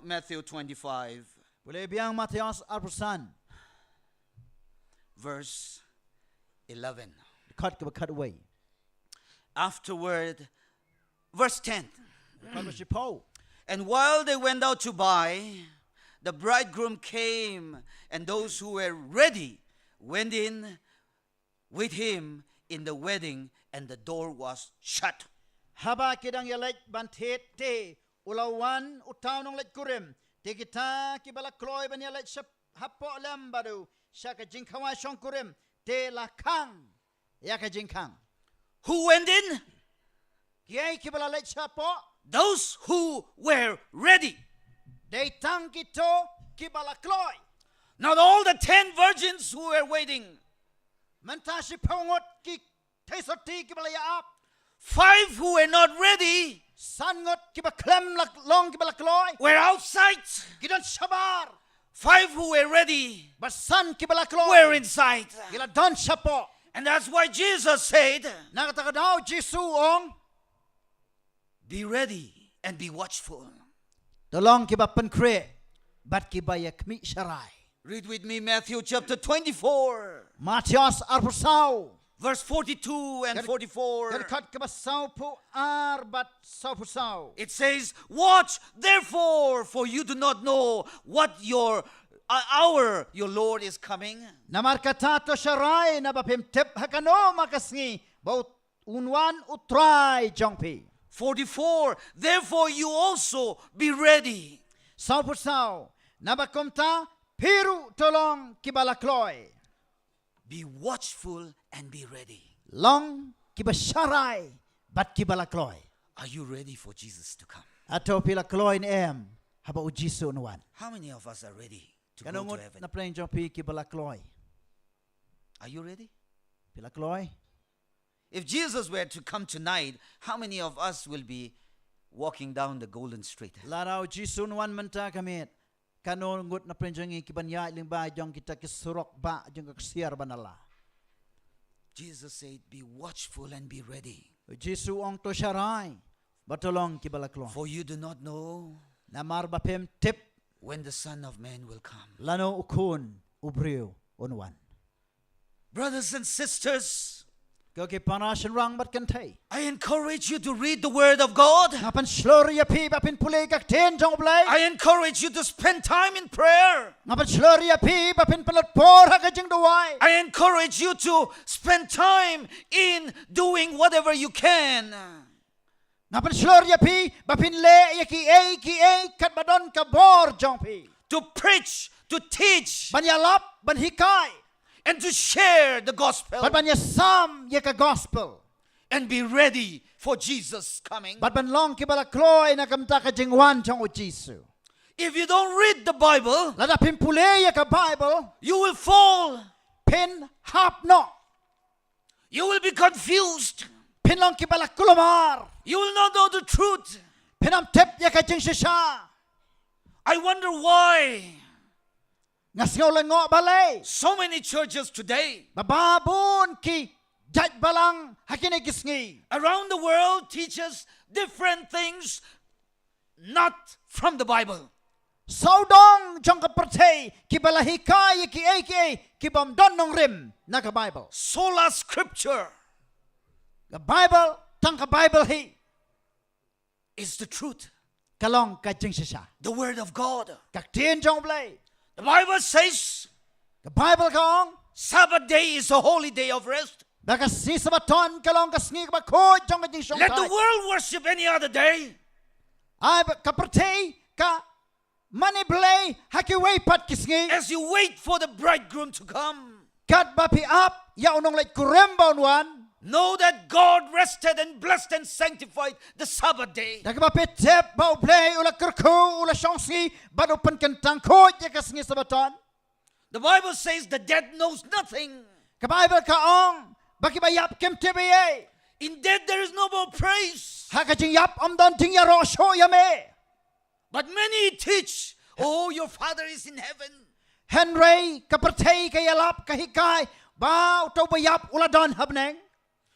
Speaker 7: Matthew 25,
Speaker 8: Boleh biang Matius arpusan
Speaker 7: verse 11.
Speaker 8: cut away.
Speaker 7: Afterward, verse 10.
Speaker 8: Kat ba si Paul.
Speaker 7: And while they went out to buy, the bridegroom came, and those who were ready went in with him in the wedding, and the door was shut.
Speaker 8: Haba kidang yalet bantet te ulawan utaw nong let kurim te kita kibala kloy ban yalet sap hapo lam badu sya ka jingkawa syong kurim te lakang ya ka jingkang.
Speaker 7: Who went in?
Speaker 8: Kiai kibala let sapo
Speaker 7: Those who were ready.
Speaker 8: de tang kito kibala kloy.
Speaker 7: Not all the 10 virgins who were waiting.
Speaker 8: Menta si pongot ki tesoti kibala ya up.
Speaker 7: 5 who were not ready
Speaker 8: Sangot kiba klem lak long kibala kloy.
Speaker 7: were outside.
Speaker 8: Gidan sabar.
Speaker 7: 5 who were ready
Speaker 8: But san kibala kloy.
Speaker 7: were inside.
Speaker 8: Gila don sapo.
Speaker 7: And that's why Jesus said,
Speaker 8: Nakatakadaw Jisu ong.
Speaker 7: be ready and be watchful.
Speaker 8: Tolong kiba penkre. Bat kiba ya kmi syarai.
Speaker 7: Read with me Matthew chapter 24,
Speaker 8: Matius arpusau.
Speaker 7: verse 42 and 44.
Speaker 8: Kerkat kiba saupu ar bat saupusau.
Speaker 7: It says, watch therefore, for you do not know what your hour your Lord is coming.
Speaker 8: Namar katato syarai na bapim tip hakano makasngi. Baut unwan utrai jongpi.
Speaker 7: 44, therefore you also be ready.
Speaker 8: Saupusau. Nabakomta piru tolong kibala kloy.
Speaker 7: Be watchful and be ready.
Speaker 8: Long kiba syarai bat kibala kloy.
Speaker 7: Are you ready for Jesus to come?
Speaker 8: Ato pila kloy ni em. Haba ujisu nuan.
Speaker 7: How many of us are ready to go
Speaker 8: Kanungot
Speaker 7: to heaven?
Speaker 8: na plain jongpi kibala kloy.
Speaker 7: Are you ready?
Speaker 8: Pila kloy.
Speaker 7: If Jesus were to come tonight, how many of us will be walking down the golden street?
Speaker 8: Larau Jisu nuan menta kamit. Kanungot na plain jongi kibanya iling ba jong kita kisurok ba jong kaksiar banala.
Speaker 7: Jesus said, be watchful and be ready.
Speaker 8: Jisu ong to syarai. Batolong kibala kloy.
Speaker 7: For you do not know
Speaker 8: Namar bapem tip
Speaker 7: when the Son of Man will come.
Speaker 8: lano ukun ubriu unwan.
Speaker 7: Brothers and sisters,
Speaker 8: Kau ke panasyan rang bat kantay.
Speaker 7: I encourage you to read the Word of God.
Speaker 8: Ngapan sloria pi bapin pulay kak ten jong blay.
Speaker 7: I encourage you to spend time in prayer.
Speaker 8: Ngapan sloria pi bapin pelot por hakajing duway.
Speaker 7: I encourage you to spend time in doing whatever you can.
Speaker 8: Ngapan sloria pi bapin le ki e kat badon ka bor jong pi.
Speaker 7: To preach, to teach,
Speaker 8: Banyalap ban hikay.
Speaker 7: and to share the gospel.
Speaker 8: Bat banya sam ye ka gospel.
Speaker 7: And be ready for Jesus coming.
Speaker 8: Bat ban long kibala kloy na kamta ka jingwan jong ujisu.
Speaker 7: If you don't read the Bible,
Speaker 8: Lada pin pulay ye ka Bible.
Speaker 7: you will fall.
Speaker 8: Pin hap no.
Speaker 7: You will be confused.
Speaker 8: Pin long kibala kulomar.
Speaker 7: You will not know the truth.
Speaker 8: Pinam tip ye ka jing shisha.
Speaker 7: I wonder why
Speaker 8: Ngasngaw lang ngo balay.
Speaker 7: so many churches today
Speaker 8: Bababon ki jat balang hakinegisngi.
Speaker 7: around the world teaches different things not from the Bible.
Speaker 8: Saudong jong kapertay ki balahikay ki ki bam don nong rim na ka Bible.
Speaker 7: Sola Scripture.
Speaker 8: Ka Bible tang ka Bible hi.
Speaker 7: is the truth,
Speaker 8: kalong ka jing sisa
Speaker 7: the word of God.
Speaker 8: ka tien jong blai
Speaker 7: The Bible says
Speaker 8: ka Bible ka ong
Speaker 7: Sabbath day is a holy day of rest.
Speaker 8: ba ka si sabaton kalong ka sngi ka ba ko jong ka jing shong
Speaker 7: Let the
Speaker 8: tai
Speaker 7: world worship any other day.
Speaker 8: ai ba ka pertei ka mani blai haki wei pat ki sngi
Speaker 7: As you wait for the bridegroom to come,
Speaker 8: kat ba pi up ya unong lai kurembon wan
Speaker 7: know that God rested and blessed and sanctified the Sabbath day.
Speaker 8: da ka ba pi tep ba blai ula kerku ula shong sngi ba do pen kentang ko ya ka sngi sabaton
Speaker 7: The Bible says the dead knows nothing.
Speaker 8: ka Bible ka ong ba ki ba yap kem tebe ye
Speaker 7: In death there is no more praise.
Speaker 8: ha ka jing yap om don ting ya ro sho ya me
Speaker 7: But many teach, oh, your Father is in heaven.
Speaker 8: Henry ka pertei ka yalap ka hikai ba to ba yap ula don habneng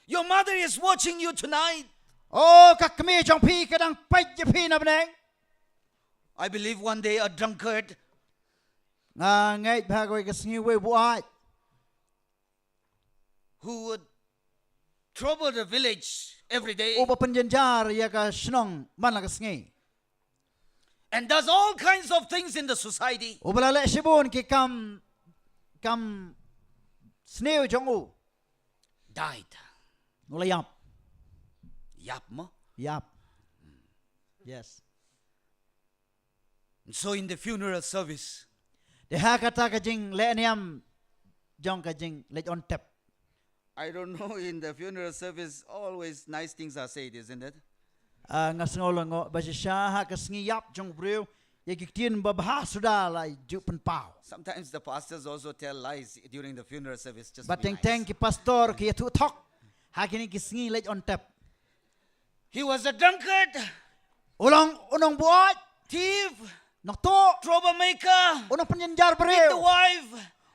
Speaker 7: Your mother is watching you tonight.
Speaker 8: oh ka kami jong pi ka dang pai je pi na bneng
Speaker 7: I believe one day a drunkard
Speaker 8: nga ngai ba ko ka sngi we buat
Speaker 7: who would trouble the village every day
Speaker 8: o ba penjenjar ya ka snong man la ka sngi
Speaker 7: and does all kinds of things in the society.
Speaker 8: o bala le sibun ki kam sneu jong u
Speaker 7: Died.
Speaker 8: ula yap
Speaker 7: Yap mo.
Speaker 8: yap yes
Speaker 7: And so in the funeral service,
Speaker 8: de ha kata ka jing le niam jong ka jing le on tap
Speaker 7: I don't know, in the funeral service always nice things are said, isn't it?
Speaker 8: nga sngolang ngo ba siya ha ka sngi yap jong breu ya ki tien ba ba suda la ju pen pau
Speaker 7: Sometimes the pastors also tell lies during the funeral service just
Speaker 8: ba
Speaker 7: to be
Speaker 8: teng
Speaker 7: nice.
Speaker 8: teng ki pastor ki tu thok ha kini ki sngi le on tap
Speaker 7: He was a drunkard,
Speaker 8: unong buat
Speaker 7: thief,
Speaker 8: nok to
Speaker 7: troublemaker,
Speaker 8: unong penjenjar
Speaker 7: beat the
Speaker 8: breu
Speaker 7: wife,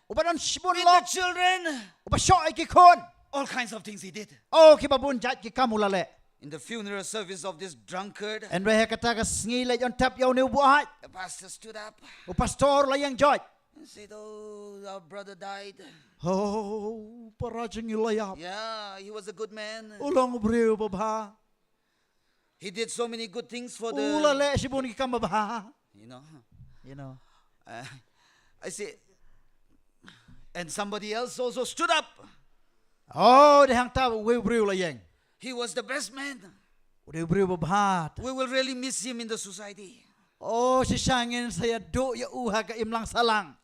Speaker 8: uban sibun
Speaker 7: beat
Speaker 8: lok
Speaker 7: the children,
Speaker 8: uba shoy ki kon
Speaker 7: all kinds of things he did.
Speaker 8: oh ki babun jat ki kamula le
Speaker 7: In the funeral service of this drunkard,
Speaker 8: en re kata ka sngi le on tap yo ne buat
Speaker 7: the pastor stood up
Speaker 8: o pastor la yang jot
Speaker 7: and said, oh, our brother died.
Speaker 8: oh parajing ilayap
Speaker 7: Yeah, he was a good man.
Speaker 8: ulong breu baba
Speaker 7: He did so many good things for
Speaker 8: ula
Speaker 7: the,
Speaker 8: le sibun ki kam baba
Speaker 7: you know.
Speaker 8: you know
Speaker 7: I say, and somebody else also stood up.
Speaker 8: oh de hang ta we breu la yang
Speaker 7: He was the best man.
Speaker 8: udah breu baba
Speaker 7: We will really miss him in the society.
Speaker 8: oh si sangin saya do ya uha ka imlang salang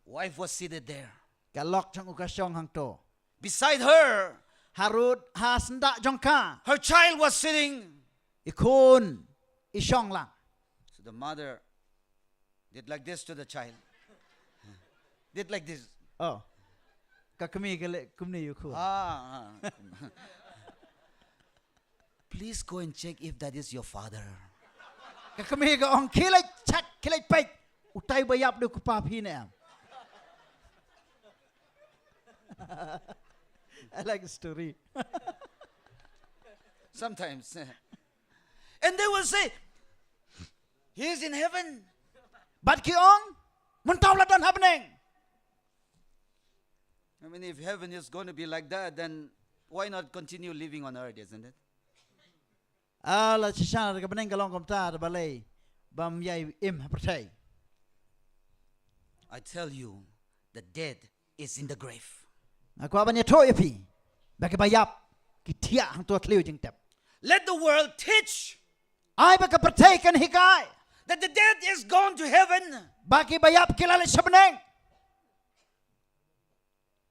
Speaker 7: Wife was seated there.
Speaker 8: kalok chang ukasyong hang to
Speaker 7: Beside her,
Speaker 8: harut hasnda jongka
Speaker 7: her child was sitting.
Speaker 8: ikun isyong lang
Speaker 7: So the mother did like this to the child. Did like this.
Speaker 8: oh ka kami kale kumni yuku
Speaker 7: Ah. Please go and check if that is your father.
Speaker 8: ka kami ka ong kilay chat kilay pait utay bayap do ku pa phi ne I like the story
Speaker 7: Sometimes. And they will say, he is in heaven.
Speaker 8: but ki ong mun taw la don happening
Speaker 7: I mean, if heaven is going to be like that, then why not continue living on earth, isn't it?
Speaker 8: ala si sana ka beneng kalong kom ta da balai bam yai im pertai
Speaker 7: I tell you, the dead is in the grave.
Speaker 8: aku abanya to yapi ba ka bayap ki tia hang to tliu jing tap
Speaker 7: Let the world teach
Speaker 8: ai ba ka pertai kan hikai
Speaker 7: that the dead is gone to heaven.
Speaker 8: ba ki bayap kilala sa beneng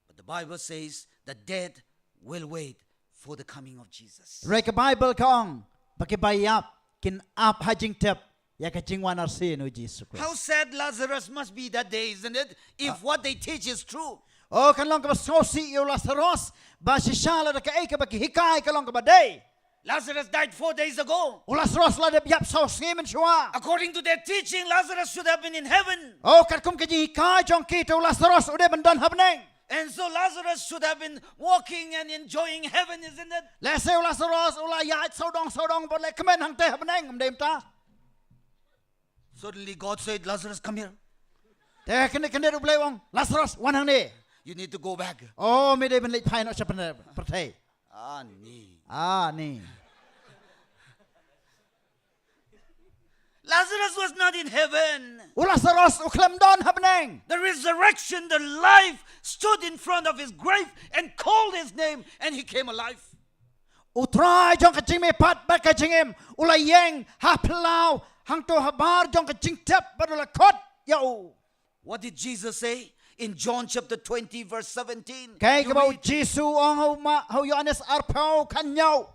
Speaker 7: But the Bible says the dead will wait for the coming of Jesus.
Speaker 8: Rek Bible kong baki bayap kin ap hajing tep ya ka jingwan arsi no Jesus Christ.
Speaker 7: How sad Lazarus must be that day, isn't it? If what they teach is true.
Speaker 8: Oh kan long ka so si yo Lazarus ba si shala da ka ay ka baki hikay ka long ka ba day.
Speaker 7: Lazarus died 4 days ago.
Speaker 8: O Lazarus la de yap so skimen shwa.
Speaker 7: According to their teaching, Lazarus should have been in heaven.
Speaker 8: Oh kat kum ka ji hikay jong kita Lazarus ude bandan habneng.
Speaker 7: And so Lazarus should have been walking and enjoying heaven, isn't it?
Speaker 8: Le se Lazarus ula ya so dong ba le kemen hang te habneng am dem ta.
Speaker 7: Suddenly God said, Lazarus, come here.
Speaker 8: Te kene kene ru ble wong Lazarus wan hang ni.
Speaker 7: You need to go back.
Speaker 8: Oh me de ben le pai no sa pertai.
Speaker 7: Ah, nee.
Speaker 8: Ah ni.
Speaker 7: Lazarus was not in heaven.
Speaker 8: Lazarus uklem don habneng.
Speaker 7: The resurrection, the life stood in front of his grave and called his name, and he came alive.
Speaker 8: Utrai jong ka jing me pat ba ka jing em ulayeng ha plau hang to habar jong ka jing tap badula kot yo.
Speaker 7: What did Jesus say in John chapter 20 verse 17?
Speaker 8: Kay
Speaker 7: You
Speaker 8: ka ba
Speaker 7: read,
Speaker 8: Jesu ang how Yohanes arpau kanyaw.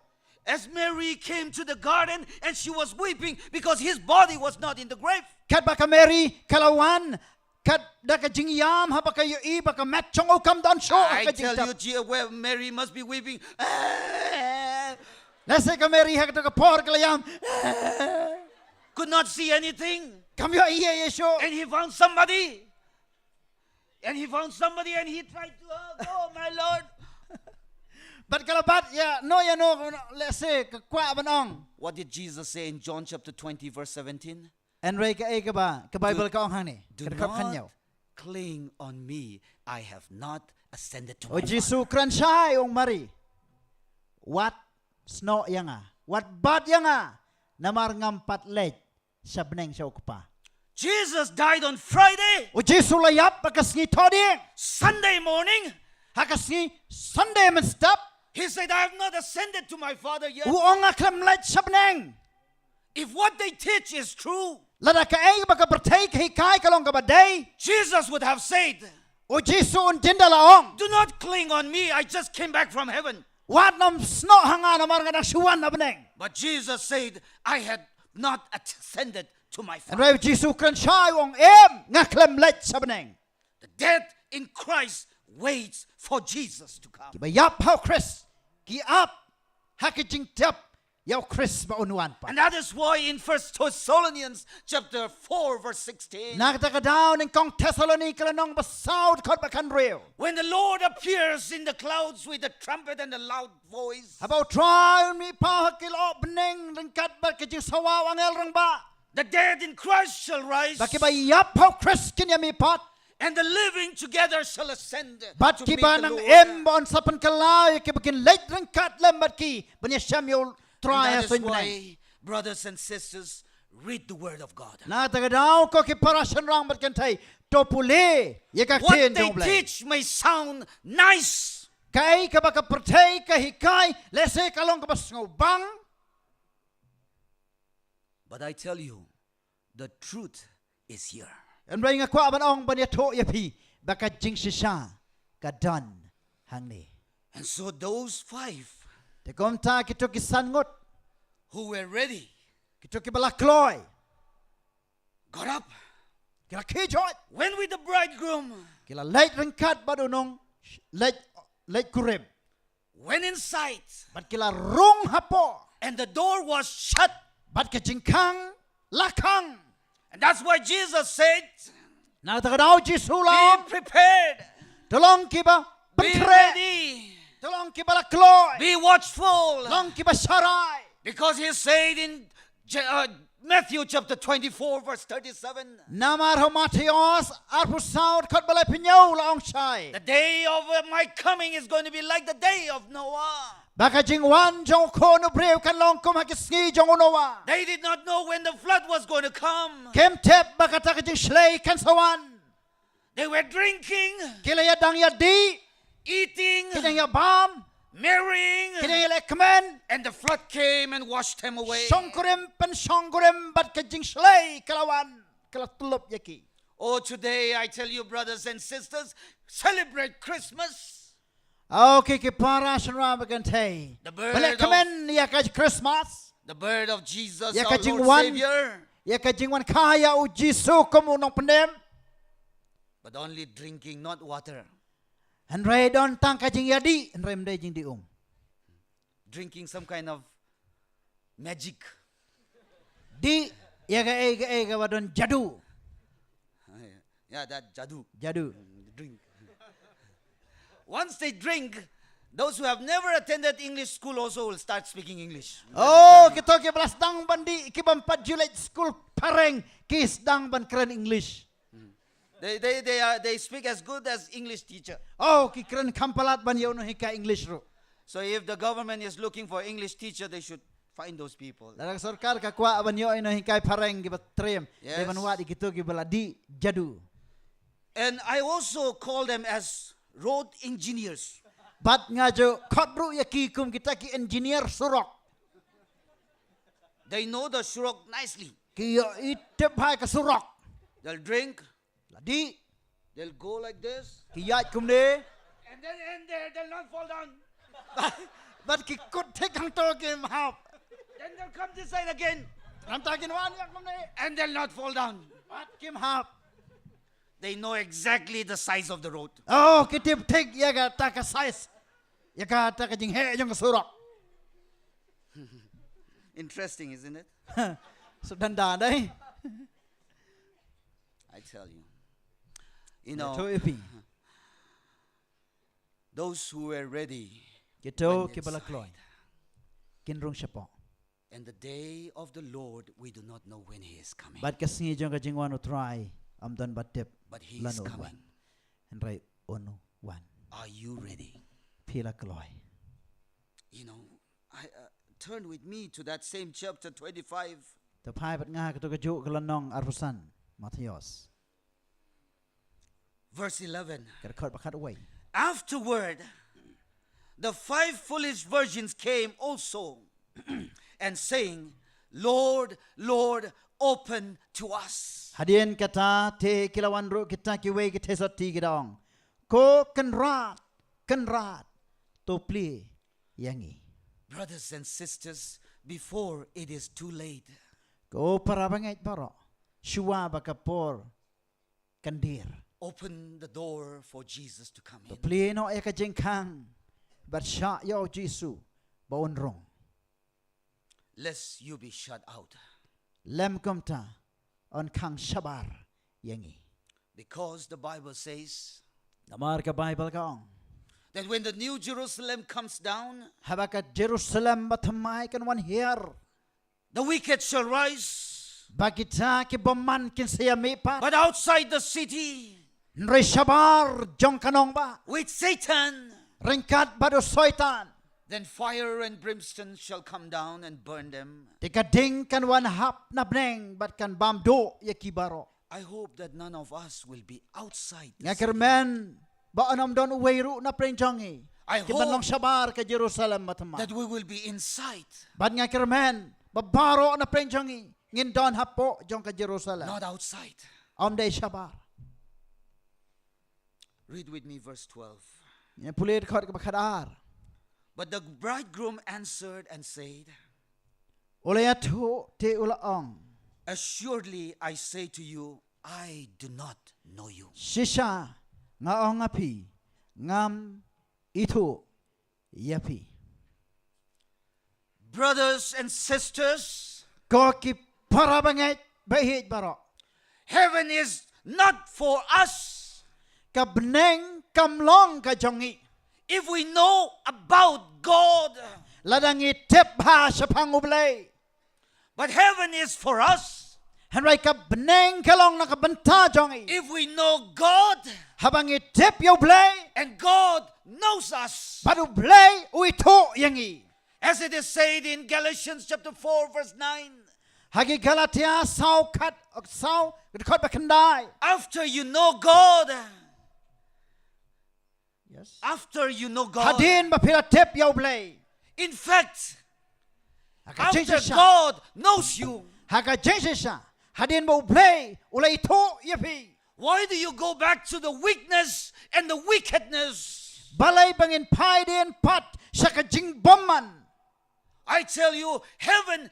Speaker 7: as Mary came to the garden and she was weeping because his body was not in the grave.
Speaker 8: Kat ba ka Mary kalawan kat da ka jing yam ha ba ka yo i ba ka mat chong o kam don show
Speaker 7: I
Speaker 8: ka jing
Speaker 7: tell
Speaker 8: tap.
Speaker 7: you, where Mary must be weeping.
Speaker 8: Nasa ka Mary ha ka to ka por kalayam.
Speaker 7: Could not see anything.
Speaker 8: Kam yo iya show.
Speaker 7: And he found somebody. And he found somebody and he tried to hug. Oh, my Lord.
Speaker 8: But kalabat ya no let's say ka kwa banong.
Speaker 7: What did Jesus say in John chapter 20 verse 17?
Speaker 8: And ray ka ka ba ka Bible ka ong hang ni.
Speaker 7: Do
Speaker 8: Ka kap
Speaker 7: not
Speaker 8: kanyaw.
Speaker 7: cling on me. I have not ascended to
Speaker 8: O
Speaker 7: my Father.
Speaker 8: Jesu kranshay ong Mari. What snow yanga? What bad yanga? Namar ngampat lej sa beneng sa ukpa.
Speaker 7: Jesus died on Friday.
Speaker 8: O Jesu layap pagkasngi todi.
Speaker 7: Sunday morning,
Speaker 8: Hakasngi Sunday man stop.
Speaker 7: he said, I have not ascended to my Father yet.
Speaker 8: Uong aklam lej sa beneng.
Speaker 7: If what they teach is true,
Speaker 8: Lada ka ay baka bertay hikay kalong kabaday.
Speaker 7: Jesus would have said,
Speaker 8: O Jesu un jinda laong.
Speaker 7: do not cling on me. I just came back from heaven.
Speaker 8: What nam snow hanga namar nga suwan na beneng.
Speaker 7: But Jesus said, I had not ascended to my
Speaker 8: And
Speaker 7: Father.
Speaker 8: ray Jesu kranshay ong ngaklam lej sa beneng.
Speaker 7: The dead in Christ waits for Jesus to come.
Speaker 8: Kibayap how Chris. Ki up hakijing tap yaw Chris ba unuan pa.
Speaker 7: And that is why in 1 Thessalonians chapter 4 verse 16,
Speaker 8: Nakita ka down in kong Thessalonica nong basaud kot bakan real.
Speaker 7: when the Lord appears in the clouds with a trumpet and a loud voice,
Speaker 8: About try mi pa hakilo beneng lengkat ba kijing sawaw ang elrang ba.
Speaker 7: the dead in Christ shall rise,
Speaker 8: Baki ba yap how Chris kinya mi pot.
Speaker 7: and the living together shall ascend
Speaker 8: Bat
Speaker 7: to
Speaker 8: ki
Speaker 7: meet
Speaker 8: ba
Speaker 7: the
Speaker 8: nang
Speaker 7: Lord.
Speaker 8: bon sa pankalay ki bakin late lengkat lembat ki banya Samuel try
Speaker 7: And that
Speaker 8: sa
Speaker 7: is
Speaker 8: beneng.
Speaker 7: why, brothers and sisters, read the word of God.
Speaker 8: Nakita ka daw ko ki parasyon rang bat kantay topule yakak
Speaker 7: What
Speaker 8: tin
Speaker 7: they
Speaker 8: dong blay.
Speaker 7: teach may sound nice,
Speaker 8: Kay ka baka pertay ka hikay lese kalong ka bas ngobang.
Speaker 7: but I tell you, the truth is here.
Speaker 8: And ray nga kwa ban ong banya to yapi baka jing shisha ka don hang ni.
Speaker 7: And so those five
Speaker 8: Te komta kito ki sangot
Speaker 7: who were ready
Speaker 8: kito ki balakloy
Speaker 7: got up,
Speaker 8: kila kijot
Speaker 7: went with the bridegroom,
Speaker 8: kila late rengkat badunong late kurib
Speaker 7: went inside,
Speaker 8: bat kila rung hapo
Speaker 7: and the door was shut.
Speaker 8: bat ka jingkang lakang.
Speaker 7: And that's why Jesus said,
Speaker 8: Na ta daw Jesu
Speaker 7: be
Speaker 8: lang
Speaker 7: prepared,
Speaker 8: tolong ki ba
Speaker 7: be
Speaker 8: pentre
Speaker 7: ready,
Speaker 8: tolong ki balakloy
Speaker 7: be watchful.
Speaker 8: tolong ki ba saray.
Speaker 7: Because he said in Matthew chapter 24 verse 37,
Speaker 8: Namar ho Matios arpusaud kot balay pinyaw laong shay.
Speaker 7: the day of my coming is going to be like the day of Noah.
Speaker 8: Baka jingwan jong kono brew kan long kum hakisngi jong unowa.
Speaker 7: They did not know when the flood was going to come.
Speaker 8: Kem tep baka taka jing shlay kan sawan.
Speaker 7: They were drinking,
Speaker 8: Kila ya dang ya di,
Speaker 7: eating,
Speaker 8: kila ya bam,
Speaker 7: marrying,
Speaker 8: kila ya lekmen.
Speaker 7: and the flood came and washed them away.
Speaker 8: Songkurim pen songkurim bat ka jing shlay kalawan kala tulup yaki.
Speaker 7: Oh, today I tell you, brothers and sisters, celebrate Christmas.
Speaker 8: Okay ki para shanra bagantay.
Speaker 7: The bird
Speaker 8: Lekmen ya ka Christmas.
Speaker 7: The birth of Jesus,
Speaker 8: Ya
Speaker 7: our
Speaker 8: kajing
Speaker 7: Lord
Speaker 8: one.
Speaker 7: Savior.
Speaker 8: Ya ka jingwan kaya u Jesu kumunong pandem.
Speaker 7: But only drinking, not water.
Speaker 8: And ray don tang ka jing yadi and ray mday jing di
Speaker 7: Drinking some kind of magic.
Speaker 8: Di ya ka ega wadon jadu.
Speaker 7: Yeah, that jadu.
Speaker 8: Jadu.
Speaker 7: Drink. Once they drink, those who have never attended English school also will start speaking English.
Speaker 8: Oh, kito ki belas dang bandi kibampat Juliet school pareng kis dang ban keren English.
Speaker 7: They speak as good as English teacher.
Speaker 8: Oh, ki keren kampalat ban yaw no hika English ro.
Speaker 7: So if the government is looking for English teacher, they should find those people.
Speaker 8: Larang sarkar ka kwa banyo ino hingkay pareng gibat trem.
Speaker 7: Yes.
Speaker 8: Devan wat ikito gibaladi jadu.
Speaker 7: And I also call them as road engineers.
Speaker 8: Bat nga jo khotru yaki kum kita ki engineer surok.
Speaker 7: They know the shurok nicely.
Speaker 8: Ki itep hai ka surok.
Speaker 7: They'll drink,
Speaker 8: Ladi
Speaker 7: they'll go like this,
Speaker 8: ki yat kum de.
Speaker 7: and then they'll not fall down.
Speaker 8: Bat ki kut thek hang to kim hap.
Speaker 7: Then they'll come this side again,
Speaker 8: Ram ta kin wan yak kum de.
Speaker 7: and they'll not fall down.
Speaker 8: Bat kim hap.
Speaker 7: They know exactly the size of the road.
Speaker 8: Oh, kitip thek yaga ta ka size. Yaga ta ka jing he jong ka surok.
Speaker 7: Interesting, isn't it?
Speaker 8: So danda dai.
Speaker 7: I tell you. You know,
Speaker 8: To ipi.
Speaker 7: those who were ready,
Speaker 8: Kito
Speaker 7: When
Speaker 8: ki bala
Speaker 7: inside.
Speaker 8: kloy. Kin rong siapa.
Speaker 7: and the day of the Lord, we do not know when He is coming.
Speaker 8: Bat kasingi jong ka jing wan utrai. Am don batep.
Speaker 7: But He is
Speaker 8: Lano
Speaker 7: coming.
Speaker 8: wan. And right onu wan.
Speaker 7: Are you ready?
Speaker 8: Pila kloy.
Speaker 7: You know, turn with me to that same chapter 25.
Speaker 8: The pai bat nga kito ka ju kalanong arpusan. Matthias.
Speaker 7: Verse 11.
Speaker 8: Kara khot bakat away.
Speaker 7: Afterward, the 5 foolish virgins came also, and saying, Lord, Lord, open to us.
Speaker 8: Hadien kata te kilawan ru kita kiwe kita soti kidong. Ko kenrat to pli yangi.
Speaker 7: Brothers and sisters, before it is too late,
Speaker 8: Ko para bangai baro. Shua bakapor kandir.
Speaker 7: open the door for Jesus to come
Speaker 8: To
Speaker 7: in.
Speaker 8: pli no eka jengkang. But sha yo Jisu baun rong.
Speaker 7: Lest you be shut out.
Speaker 8: Lem kumta on kang shabar yangi.
Speaker 7: Because the Bible says
Speaker 8: Namar ka Bible kaong.
Speaker 7: that when the new Jerusalem comes down,
Speaker 8: Habaka Jerusalem batamai kan wan here.
Speaker 7: the wicked shall rise.
Speaker 8: Bagita ki boman kin siya mipa.
Speaker 7: But outside the city,
Speaker 8: Nre shabar jong kanong ba.
Speaker 7: with Satan,
Speaker 8: Ringkat bado soitan.
Speaker 7: then fire and brimstone shall come down and burn them.
Speaker 8: Tikading kan wan hap na bneng bat kan bamdo yakibaro.
Speaker 7: I hope that none of us will be outside. the
Speaker 8: Nga
Speaker 7: city.
Speaker 8: kermen ba anam don uweiru na prenjongi.
Speaker 7: I
Speaker 8: Kibanlong
Speaker 7: hope
Speaker 8: shabar ka Jerusalem matama.
Speaker 7: that we will be inside,
Speaker 8: Bat nga kermen babaro na prenjongi. Ngin don hapo jong ka Jerusalem.
Speaker 7: not outside.
Speaker 8: Day shabar.
Speaker 7: Read with me verse 12.
Speaker 8: Yan pulit khot ka bakadar.
Speaker 7: But the bridegroom answered and said,
Speaker 8: Ulayatu te ulaong.
Speaker 7: Assuredly I say to you, I do not know you.
Speaker 8: Shisha nga ong api ngam itu yapi.
Speaker 7: Brothers and sisters,
Speaker 8: Ko ki para bangai bahit baro.
Speaker 7: heaven is not for us.
Speaker 8: Ka bneng kamlong ka jongi.
Speaker 7: If we know about God,
Speaker 8: Ladangi tep ha sa pangublay.
Speaker 7: but heaven is for us.
Speaker 8: Hanray ka bneng kalong nakabanta jongi.
Speaker 7: If we know God,
Speaker 8: Habang itip yo blay.
Speaker 7: and God knows us.
Speaker 8: Padu blay uito yangi.
Speaker 7: As it is said in Galatians chapter 4 verse 9.
Speaker 8: Hagi Galatia saw kat saw kat bakandai.
Speaker 7: After you know God,
Speaker 8: Yes.
Speaker 7: after you know God,
Speaker 8: Hadin bapila tip yo blay.
Speaker 7: in fact,
Speaker 8: Haka
Speaker 7: after
Speaker 8: Jesus siya.
Speaker 7: God knows you,
Speaker 8: Haka Jesus siya. Hadin mo blay ulay ito yapi.
Speaker 7: why do you go back to the weakness and the wickedness?
Speaker 8: Balay bangin pai din pat sa kajing boman.
Speaker 7: I tell you, heaven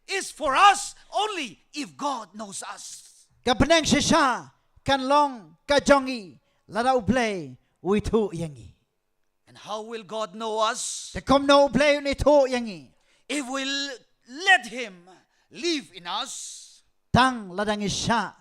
Speaker 7: is for us only if God knows us.
Speaker 8: Kapaneng siya kanlong kajongi lada ublay uito yangi.
Speaker 7: And how will God know us?
Speaker 8: Te kom no ublay unito yangi.
Speaker 7: If we let Him live in us,
Speaker 8: Tang ladang isya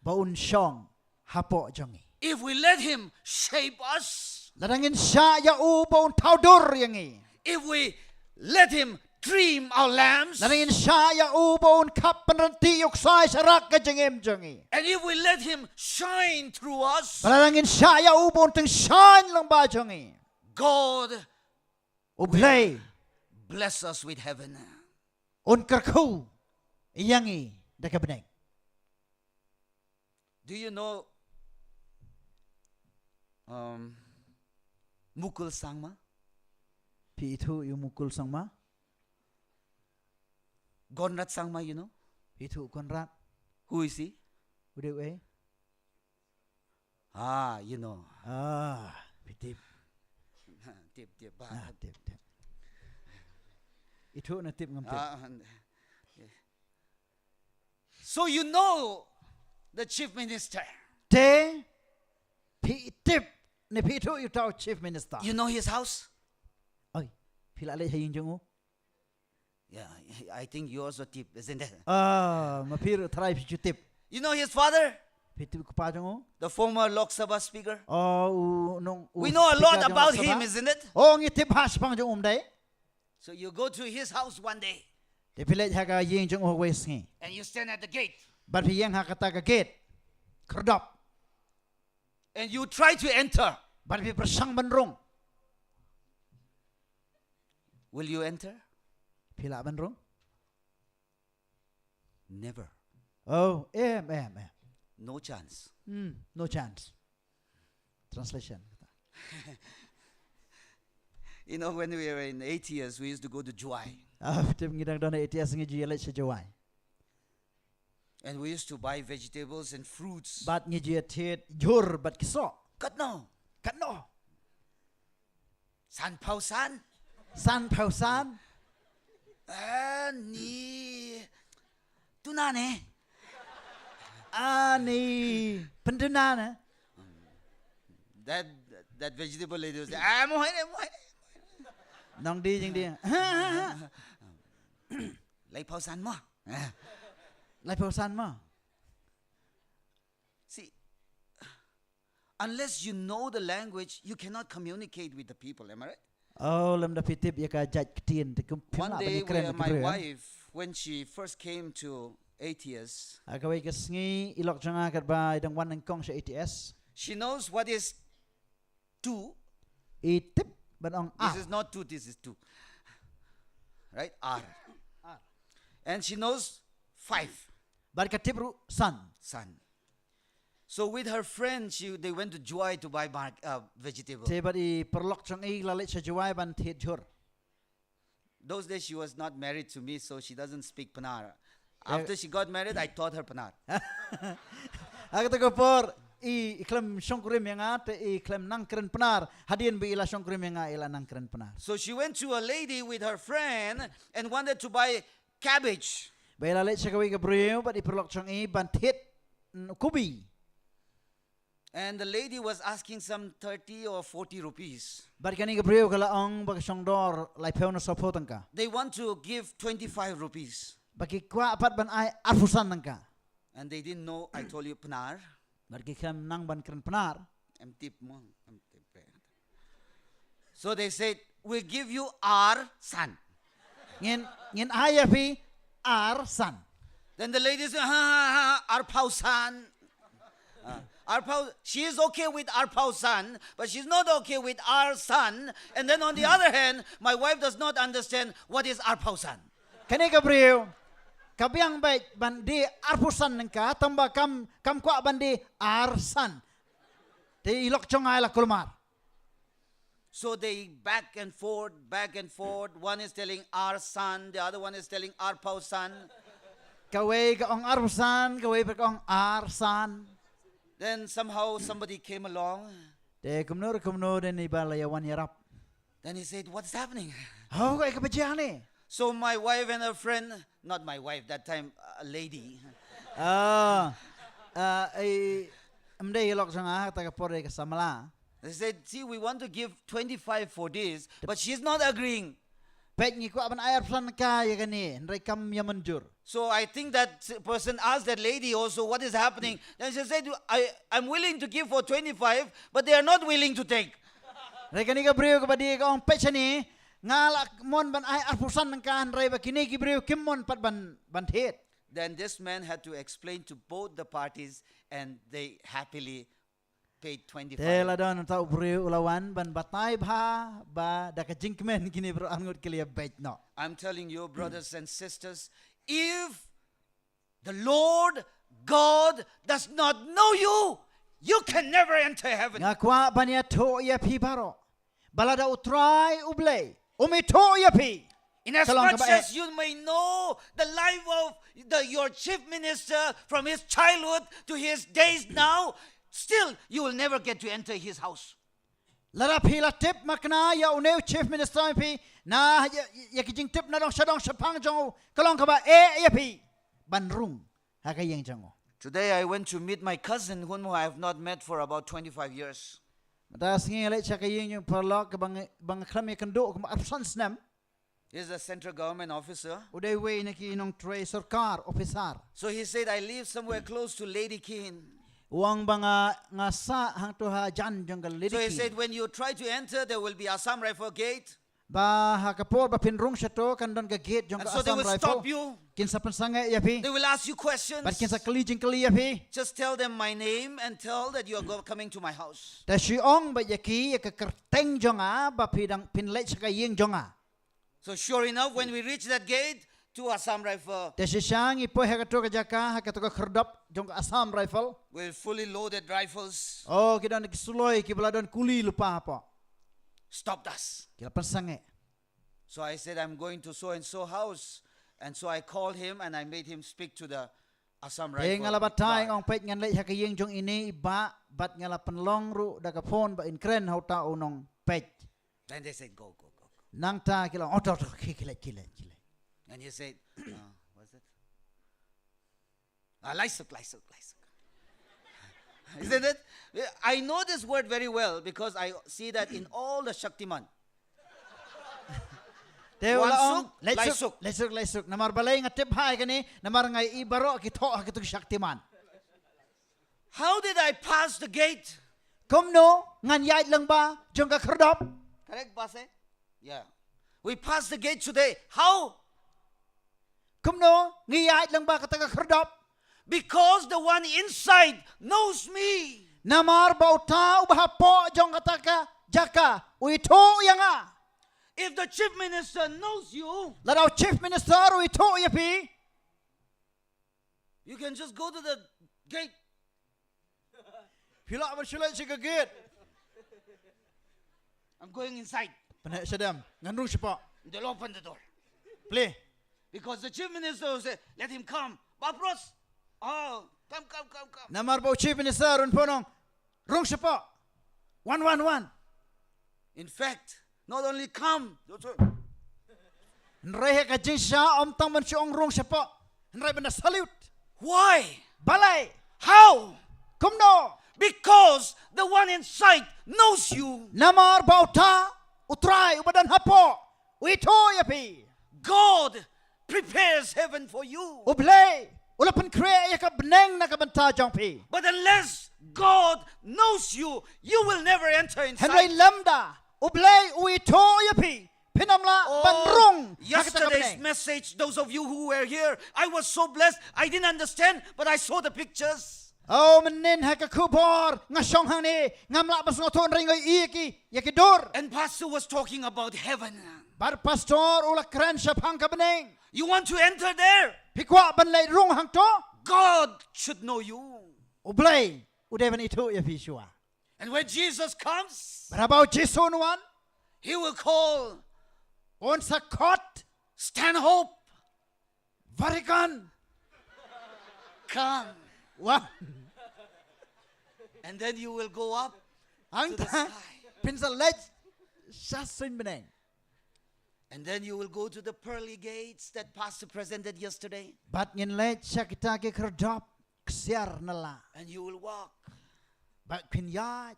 Speaker 8: baun syong hapo jongi.
Speaker 7: if we let Him shape us,
Speaker 8: Ladangin siya ya u baun taudur yangi.
Speaker 7: if we let Him trim our lamps,
Speaker 8: Ladangin siya ya u baun kap penrenti yuksay sarak kajengem jongi.
Speaker 7: and if we let Him shine through us,
Speaker 8: Ladangin siya ya u baun teng shine lang ba jongi.
Speaker 7: God
Speaker 8: Ublay
Speaker 7: bless us with heaven.
Speaker 8: On kerkhu yangi dakabeneng.
Speaker 7: Do you know Mukul Sangma?
Speaker 8: Pi itu yu mukul sangma.
Speaker 7: Gonrat Sangma, you know?
Speaker 8: Itu konrat.
Speaker 7: Who is he?
Speaker 8: Udah
Speaker 7: Ah, you know.
Speaker 8: Pitip.
Speaker 7: Tip.
Speaker 8: Tip. Itu na tip ngam tip.
Speaker 7: So you know the chief minister.
Speaker 8: Te pitip ne pitu yu tau chief minister.
Speaker 7: You know his house?
Speaker 8: Oi, pila le haying jongu.
Speaker 7: Yeah, I think you also tip, isn't it?
Speaker 8: Mapir try pichu tip.
Speaker 7: You know his father?
Speaker 8: Pitip kupa jongu.
Speaker 7: The former Lok Sabha speaker?
Speaker 8: We
Speaker 7: We know a lot about him, isn't it?
Speaker 8: Ngi tip has pang jong dai.
Speaker 7: So you go to his house one day
Speaker 8: Te pila haga ying jong wes ngi.
Speaker 7: and you stand at the gate
Speaker 8: But pi yang hakata ka gate. Kerdop.
Speaker 7: and you try to enter.
Speaker 8: But pi persang benrong.
Speaker 7: Will you enter?
Speaker 8: Pila benrong?
Speaker 7: Never.
Speaker 8: Oh,
Speaker 7: No chance.
Speaker 8: No chance. Translation.
Speaker 7: You know, when we were in 8 years, we used to go to Juai.
Speaker 8: Tip ngidang dona etias ngi jiyalai sa jawai.
Speaker 7: And we used to buy vegetables and fruits.
Speaker 8: Bat ngi jiyatit jur bat kiso.
Speaker 7: Kat no.
Speaker 8: Kano.
Speaker 7: San Pao San.
Speaker 8: San pau san.
Speaker 7: Ni. Tunane.
Speaker 8: Ani pendunana.
Speaker 7: That vegetable lady was like, mo.
Speaker 8: Nong di jing di.
Speaker 7: Lai Pao San mo.
Speaker 8: Lai pau san ma.
Speaker 7: See, unless you know the language, you cannot communicate with the people. Am I right?
Speaker 8: Oh, lam da pitip ya ka jaj ketin te kum
Speaker 7: One
Speaker 8: pila
Speaker 7: day,
Speaker 8: ba kren
Speaker 7: my wife, when she first came to ATS,
Speaker 8: Akawai ka sngi ilok janga kat ba idang wan ng kong sa ATS.
Speaker 7: she knows what is two.
Speaker 8: Itip ban ong
Speaker 7: This is not two, this is two. Right? R. And she knows 5.
Speaker 8: Bar ka tipru san.
Speaker 7: Son. So with her friend, they went to Juai to buy vegetables.
Speaker 8: Te ba i perlok jang i lalit sa jawai ban tit jur.
Speaker 7: Those days she was not married to me, so she doesn't speak Panar. After she got married, I taught her Panar.
Speaker 8: Aku tak por iklam songkurim yang te iklam nang keren penar hadian bi ila songkurim yang ila nang keren penar.
Speaker 7: So she went to a lady with her friend and wanted to buy cabbage.
Speaker 8: Ba ila let sakawi ka brio ba i perlok jang i ban tit kubi.
Speaker 7: And the lady was asking some 30 or 40 rupees.
Speaker 8: Bar kani ka brio kala ong ba song dor lai peu na support ka.
Speaker 7: They want to give 25 rupees.
Speaker 8: Bagi kwa apat ban ai arfusan nangka.
Speaker 7: And they didn't know I told you Panar.
Speaker 8: Bagi kam nang ban keren penar.
Speaker 7: So they said, we'll give you our son.
Speaker 8: Ngin ayah pi arsan.
Speaker 7: Then the lady said, our Pao son. She is okay with our Pao son, but she's not okay with our son. And then on the other hand, my wife does not understand what is our Pao son.
Speaker 8: Kani ka brio. Kabiang baik bandi arfusan nangka tamba kam kwa bandi arsan. Te ilok chongai la kulmar.
Speaker 7: So they back and forth. One is telling our son, the other one is telling our Pao son.
Speaker 8: Kawai ka ong arfusan, kawai pa ka ong arsan.
Speaker 7: Then somehow somebody came along.
Speaker 8: Te kumnur den ibalaya wan yarap.
Speaker 7: Then he said, what's happening?
Speaker 8: Oh, kay kabajian ni.
Speaker 7: So my wife and her friend, not my wife, that time a lady.
Speaker 8: Amde ilok sanga ta ka pore ka samala.
Speaker 7: They said, see, we want to give 25 for this, but she's not agreeing.
Speaker 8: Pek ni ko aban ayar plan ka ya gani, ndray kam ya manjur.
Speaker 7: So I think that person asked that lady also, what is happening? Then she said, I'm willing to give for 25, but they are not willing to take.
Speaker 8: Ndray kani ka brio ka badi ka ong pecha ni, ngalak mon ban ay arpusan ng ka ndray ba kini ki brio kimmon pat ban tet.
Speaker 7: Then this man had to explain to both the parties, and they happily gate 25.
Speaker 8: Tela don tau beri ulawan ban batai bha ba da ka jingkmen kini bro angut kelia bait no.
Speaker 7: I'm telling you, brothers and sisters, if the Lord God does not know you, you can never enter heaven.
Speaker 8: Ngakwa bania to ya pi baro. Balada utrai ublei. Umi to ya pi.
Speaker 7: Inasmuch as you may know the life of your chief minister from his childhood to his days now, still you will never get to enter his house.
Speaker 8: Lara pi la tip makna ya uneu chief minister pi na ya kijing tip na dong shadong shapang jong kalong kaba ya pi banrung haka yang jango.
Speaker 7: Today I went to meet my cousin whom I have not met for about 25 years.
Speaker 8: Da singi le chaka yang yung perlok ke bang klam ya kendo ke absan snam.
Speaker 7: He's a central government officer.
Speaker 8: Udai we neki nong tray sarkar officer.
Speaker 7: So he said, I live somewhere close to Lady King.
Speaker 8: Uang banga ngasa hang to ha jan janggal lady.
Speaker 7: So he said, when you try to enter, there will be Assam Rifle Gate.
Speaker 8: Ba ha kapor ba pinrung shato kan don ga gate jong
Speaker 7: And
Speaker 8: ka
Speaker 7: so they
Speaker 8: Assam
Speaker 7: will
Speaker 8: rifle.
Speaker 7: stop you.
Speaker 8: Kinsa pensanga ya pi.
Speaker 7: They will ask you questions.
Speaker 8: But kinsa kali jing kali ya pi.
Speaker 7: Just tell them my name and tell that you are coming to my house.
Speaker 8: Ta shi ong ba yaki ya ka kerteng jonga ba pidang pinle chaka yeng jonga.
Speaker 7: So sure enough, when we reach that gate, two Assam Rifle
Speaker 8: Ta shi shang ipo ha ka to ka jaka ha ka to ka kherdap jong ka Assam rifle.
Speaker 7: with fully loaded rifles
Speaker 8: Oh kita nak suloi ki bala don kuli lupa apa.
Speaker 7: stopped us.
Speaker 8: Kila pensange.
Speaker 7: So I said, I'm going to so and so house. And so I called him and I made him speak to the Assam Rifle.
Speaker 8: Hey ngala batai
Speaker 7: guard.
Speaker 8: ong pet ngan le ha ka yeng jong ini ba bat ngala penlong ru da ka phone ba in kren hau ta unong pet.
Speaker 7: Then they said, go.
Speaker 8: Nang ta kila oto kila.
Speaker 7: And he said, what's it? Lysuk. Isn't it? I know this word very well because I see that in all the Shaktiman.
Speaker 8: Teula
Speaker 7: Wansuk,
Speaker 8: ong lesuk namar balay nga tip hai kani namar ngai ibaro ki tho ki tu shaktiman.
Speaker 7: How did I pass the gate?
Speaker 8: Kumno ngan yai lang ba jong ka kherdop.
Speaker 7: Correct, Base? Yeah. We passed the gate today. How?
Speaker 8: Kumno ngi yai lang ba ka ta ka kherdop.
Speaker 7: Because the one inside knows me.
Speaker 8: Namar ba uta ubah po jong ka ta ka jaka ui tho yanga.
Speaker 7: If the chief minister knows you,
Speaker 8: Ladau chief minister ui tho ya pi.
Speaker 7: you can just go to the gate.
Speaker 8: Pila ba sulai siga gate.
Speaker 7: I'm going inside.
Speaker 8: Pana sadam nganrung sipa.
Speaker 7: They'll open the door.
Speaker 8: Play.
Speaker 7: Because the chief minister will say, let him come. Bapros, oh, come.
Speaker 8: Namar ba chief minister un ponong rung sipa. 111.
Speaker 7: In fact, not only come,
Speaker 8: Nrai ka jinsha om tang man siong rung sipa. Nrai benda salute.
Speaker 7: why?
Speaker 8: Balai.
Speaker 7: How?
Speaker 8: Kumno.
Speaker 7: Because the one inside knows you.
Speaker 8: Namar bauta utrai ubadan hapo. Uito yapi.
Speaker 7: God prepares heaven for you.
Speaker 8: Ublay. Ulapan kre ya ka beneng na ka banta jongpi.
Speaker 7: But unless God knows you, you will never enter
Speaker 8: Henry
Speaker 7: inside.
Speaker 8: lamda. Ublay uito yapi. Pinamla banrung.
Speaker 7: Yesterday's message, those of you who were here, I was so blessed. I didn't understand, but I saw the pictures.
Speaker 8: Oh menin ha ka kubor nga song hang ni ngamla bas ngoton ringoy iki yakidor.
Speaker 7: And Pastor was talking about heaven.
Speaker 8: Bar pastor ula kran sa phang ka beneng.
Speaker 7: You want to enter there?
Speaker 8: Pikwa ban lay rung hang to.
Speaker 7: God should know you.
Speaker 8: Ublay udevan ito yapi shua.
Speaker 7: And when Jesus comes,
Speaker 8: Barabaw Jason one
Speaker 7: he will call,
Speaker 8: on sa kot
Speaker 7: Stanhope,
Speaker 8: Varigan
Speaker 7: come.
Speaker 8: one.
Speaker 7: And then you will go up
Speaker 8: Ang
Speaker 7: to the
Speaker 8: ta
Speaker 7: sky.
Speaker 8: pinsa lej shasin beneng.
Speaker 7: And then you will go to the pearly gates that Pastor presented yesterday.
Speaker 8: Bat ngin lej sya kita ke kerdop ksiar nala.
Speaker 7: And you will walk.
Speaker 8: Bat pinyat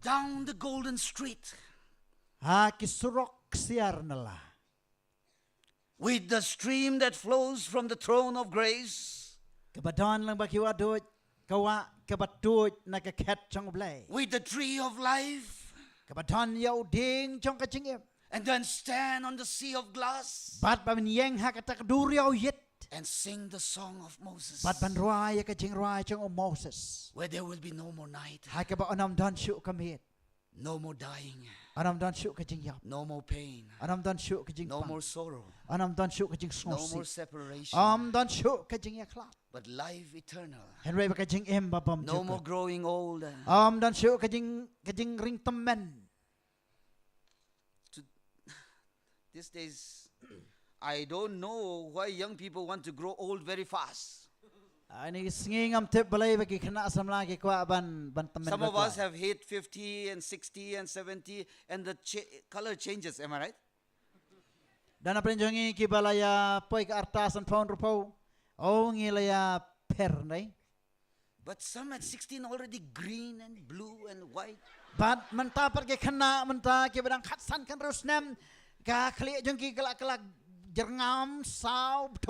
Speaker 7: Down the golden street
Speaker 8: ha kisurok ksiar nala.
Speaker 7: with the stream that flows from the throne of grace,
Speaker 8: Kabadon lang ba kiwa doj kawa kabatuj na kaket chong blay.
Speaker 7: with the tree of life,
Speaker 8: Kabadon yaw ding chong kachingip.
Speaker 7: and then stand on the sea of glass.
Speaker 8: Bat ba min yeng ha katak duryaw yit
Speaker 7: and sing the song of Moses,
Speaker 8: บัดบันรายก็จิงรายจงโอโมเสส
Speaker 7: where there will be no more night,
Speaker 8: หายก็บอกอนำดอนชุก็มีด
Speaker 7: no more dying,
Speaker 8: อนำดอนชุก็จิงยับ
Speaker 7: no more pain,
Speaker 8: อนำดอนชุก็จิง
Speaker 7: no
Speaker 8: ปัง
Speaker 7: more sorrow,
Speaker 8: อนำดอนชุก็จิงสง
Speaker 7: no
Speaker 8: สี
Speaker 7: more separation,
Speaker 8: ดอนชุก็จิงยาคลาด
Speaker 7: but life eternal.
Speaker 8: เห็นไรก็จิงเอ็มบะบอม
Speaker 7: No more growing old.
Speaker 8: ดอนชุก็จิงริงตำแมน
Speaker 7: These days, I don't know why young people want to grow old very fast.
Speaker 8: อันนี้สงิงอัมเทปบเลยไปกี่คณะสำลักกี่กว่าบันตำแมน
Speaker 7: Some of us have hit 50 and 60 and 70 and the color changes, am I right?
Speaker 8: ดานาเป็นจังงี้กี่บาลายาป่วยกับอัตราสันพอนรูปโอ้งี้เลยาเพร์นเลย
Speaker 7: But some at 16 already green and blue and white.
Speaker 8: บัดมันตาเปิดกี่คณะมันตากี่บัดขัดสันกันรู้สแนมกาเคลียจังกี้กลักจงามสาวโถ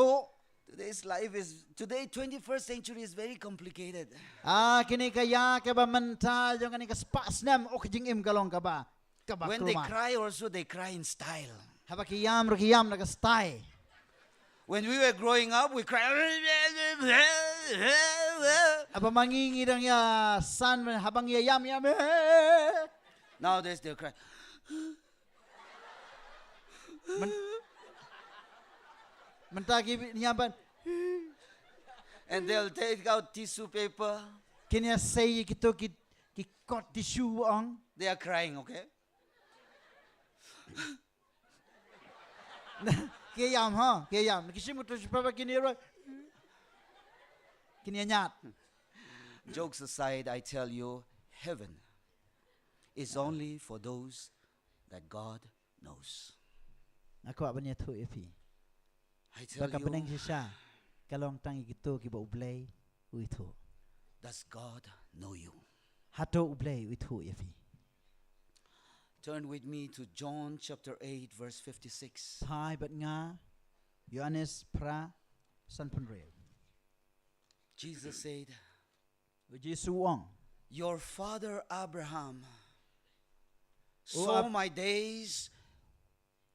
Speaker 7: Today's life is, today 21st century is very complicated.
Speaker 8: กินี่ก็ยากี่บัดมันตาจังกันนี่ก็สปาสแนมโอ้จิงอิมก็ลองกับบ้า
Speaker 7: When they cry also, they cry in style.
Speaker 8: ฮับกี่ยามรุกี่ยามแล้วก็สไตล์
Speaker 7: When we were growing up, we cried.
Speaker 8: apa mangingi dang ya san habang ya yam yam
Speaker 7: Nowadays they cry.
Speaker 8: mentagi nyaban
Speaker 7: And they'll take out tissue paper.
Speaker 8: kini say kito ki kot tissue ang
Speaker 7: They are crying, okay?
Speaker 8: ke yam ha ke yam kisim to papa kini ro kini nyat
Speaker 7: Jokes aside, I tell you, heaven is only for those that God knows.
Speaker 8: aku abanya tu epi
Speaker 7: I tell
Speaker 8: baka peneng
Speaker 7: you,
Speaker 8: sisa kalong tangi kito ki ba ublay uitu
Speaker 7: does God know you?
Speaker 8: hato ublay uitu epi
Speaker 7: Turn with me to John chapter 8, verse 56.
Speaker 8: pai bat nga Yohanes pra san penre
Speaker 7: Jesus said,
Speaker 8: Jesu ong
Speaker 7: your father Abraham saw my days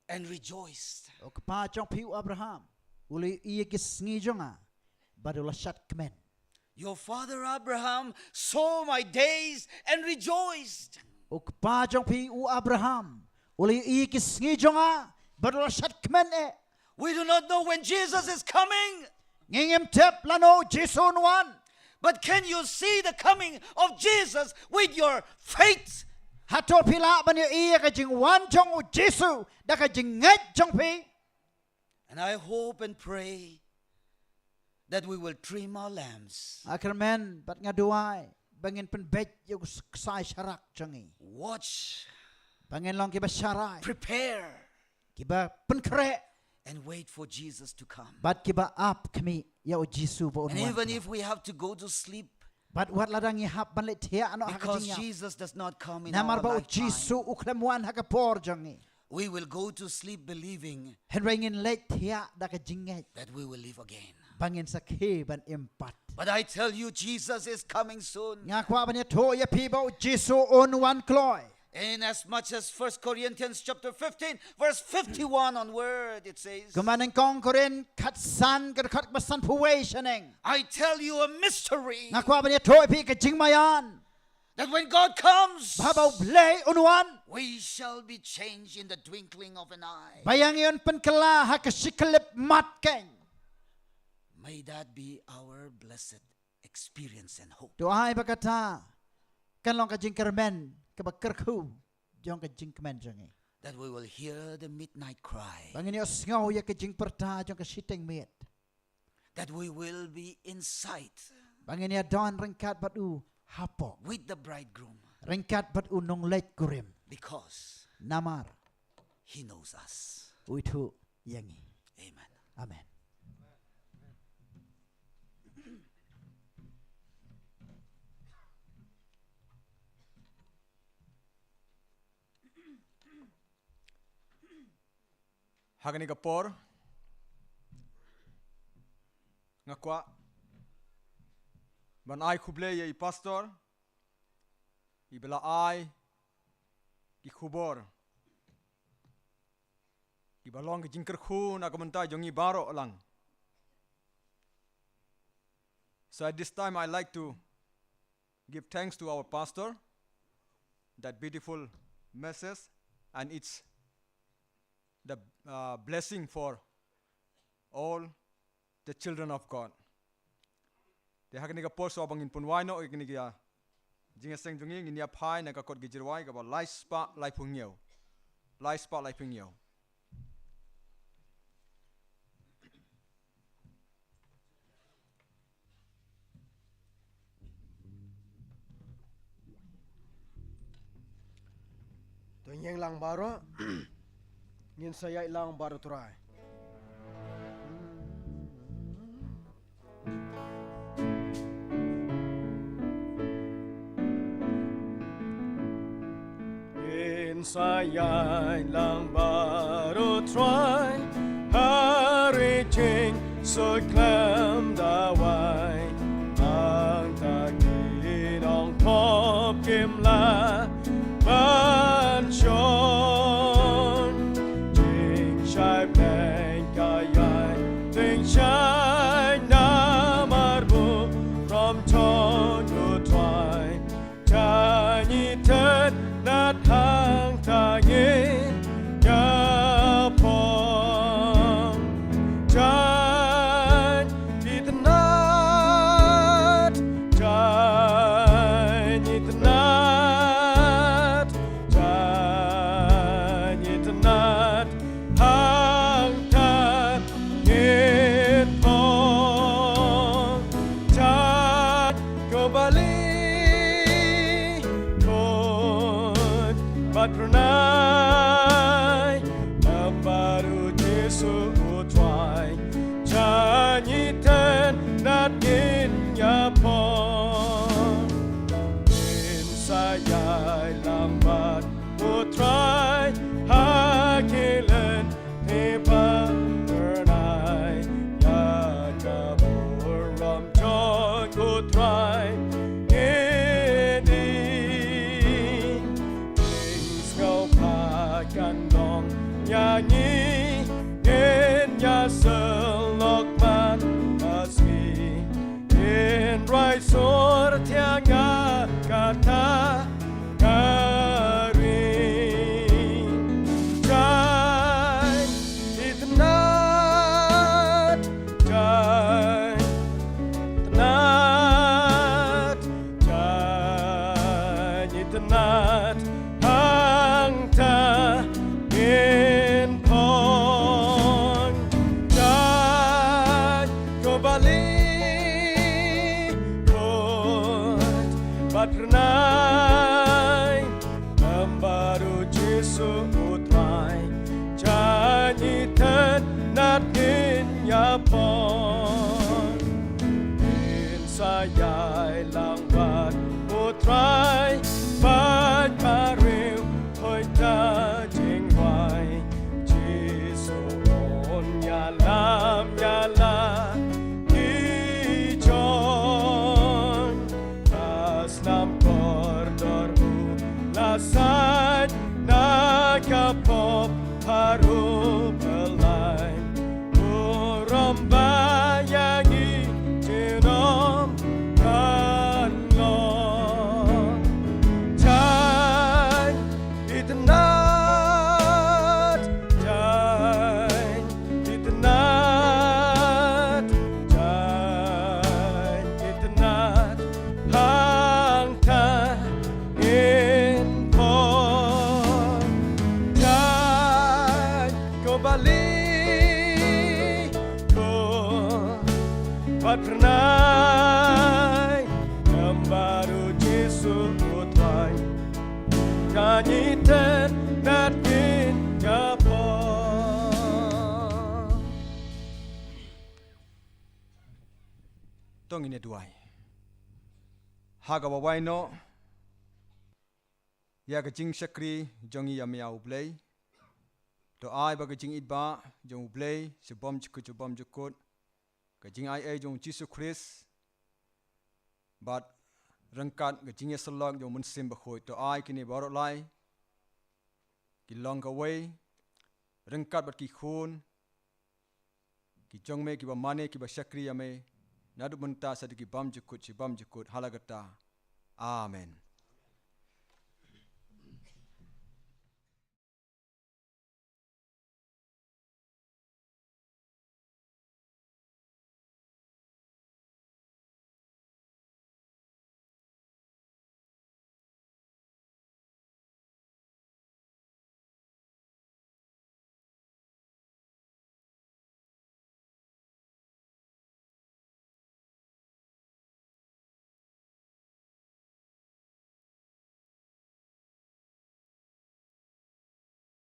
Speaker 7: and rejoiced.
Speaker 8: o kapa chong piu Abraham uli iya kis ngijonga badula shat kmen
Speaker 7: Your father Abraham saw my days and rejoiced.
Speaker 8: o kapa chong piu Abraham uli iya kis ngijonga badula shat kmen e
Speaker 7: We do not know when Jesus is coming,
Speaker 8: ngingem tep lano Jesu nuan
Speaker 7: but can you see the coming of Jesus with your faith?
Speaker 8: hato pila banyo iya ka jing wan chong u Jesu da ka jing ngai chong pi
Speaker 7: And I hope and pray that we will trim our lambs,
Speaker 8: akramen bat ngaduai bangin pen bet yu sai sharak changi
Speaker 7: watch,
Speaker 8: bangin long ki ba sharai
Speaker 7: prepare,
Speaker 8: ki ba pen kre
Speaker 7: and wait for Jesus to come.
Speaker 8: bat ki ba ap kami ya u Jesu ba
Speaker 7: And
Speaker 8: unwan
Speaker 7: even if we have to go to sleep,
Speaker 8: bat wat ladang i hap ban le thia ano ha ka
Speaker 7: because
Speaker 8: jing ya
Speaker 7: Jesus does not come in
Speaker 8: namar
Speaker 7: our
Speaker 8: ba u
Speaker 7: lifetime,
Speaker 8: Jesu u klemwan ha ka por jangi
Speaker 7: we will go to sleep believing
Speaker 8: hen ringin le thia da ka jing ngai
Speaker 7: that we will live again.
Speaker 8: bangin sa ke ban impat
Speaker 7: But I tell you, Jesus is coming soon.
Speaker 8: nga kwa ban ya tho ya pi ba u Jesu on wan kloi
Speaker 7: In as much as 1 Corinthians chapter 15, verse 51 onward, it says,
Speaker 8: kumanen kong korin khat san ka khat ba san phuwei shaneng
Speaker 7: I tell you a mystery,
Speaker 8: nga kwa ban ya tho pi ka jing mayan
Speaker 7: that when God comes,
Speaker 8: ba ba ble unwan
Speaker 7: we shall be changed in the twinkling of an eye.
Speaker 8: bayang yon pen kala ha ka shiklep mat keng
Speaker 7: May that be our blessed experience and hope.
Speaker 8: do ai ba kata kan long ka jing kermen ka ba kerkhu jong ka jing kemen jangi
Speaker 7: That we will hear the midnight cry.
Speaker 8: bangin yo sngaw ya ka jing perta jong ka siteng met
Speaker 7: That we will be in sight
Speaker 8: bangin ya don ringkat bat u hapok
Speaker 7: with the bridegroom,
Speaker 8: ringkat bat u nong lek kurim
Speaker 7: because
Speaker 8: namar
Speaker 7: he knows us.
Speaker 8: uitu yangi
Speaker 7: Amen.
Speaker 8: amen
Speaker 5: Hagani kapor. Ngakwa. Ban ai kuble ye I pastor. I bela ai. Ki kubor. I balong ki jingker khu na kamantai jongi baro lang. So at this time, I like to give thanks to our pastor, that beautiful message, and it's the blessing for all the children of God. They have a post of in Punwano, Ignigia, Jingaseng Junging, in Yapai, Nakakot Gijirwai, about life spa, life pungyo. Life spa, life pungyo.
Speaker 2: Tuan yang lang baro, ngin saya lang baro turai. Ngin saya lang baro turai, hari jing so klam dawai, ang tagin ang pop kim la. Ban Sean, Jing Shai Bang Kayai, Ding Shai Namarbu, from Ton to Twine, Tiny Ted, not Hang Tayin, Yapong, Jan, eat the nut, Jan, eat the nut. Patronai, Ambaru Jesu Utwai, Jaiñtia, not in Yapon. In Sayai Lambat, Utrai, Hakilen, Tepa, Bernai, Yakabur, Ram John, Utrai. Nyanyi Nya selokman asmi In rai sor tianga kata kari Jai itnat Jai itnat Jai itnat Hang ta in pon Jai kembali kot paternai Ambaru Jesu utrai Jaiñtia nat in Yapon In sayai langbat utrai Pat kariu hoi ta jing hoai Jesu on nyalam nyala Ijon Aslam kordor lasat nakapop haru belai Uram bayangi jinom kanlong Jai itnat Jai itnat Jai itnat hang ta in pon Jai kembali ko paternai Ambaru Jesu utrai Jaiñtia nat in Yapon
Speaker 5: Tong ini duai. Haga bawai no. Ya kecing sekri jongi yamia ublay. To ai ba kecing itba jong ublay sebom jukut. Kecing ai jong Jesu Christ. But rengkat kecing selong jong munsim bakhoy to ai kini barot lai. Kilong kaway. Rengkat bat ki khun. Ki jong me ki ba mane ki ba sekri yame. nadu munta sadiki bam jukut halagata. Amen.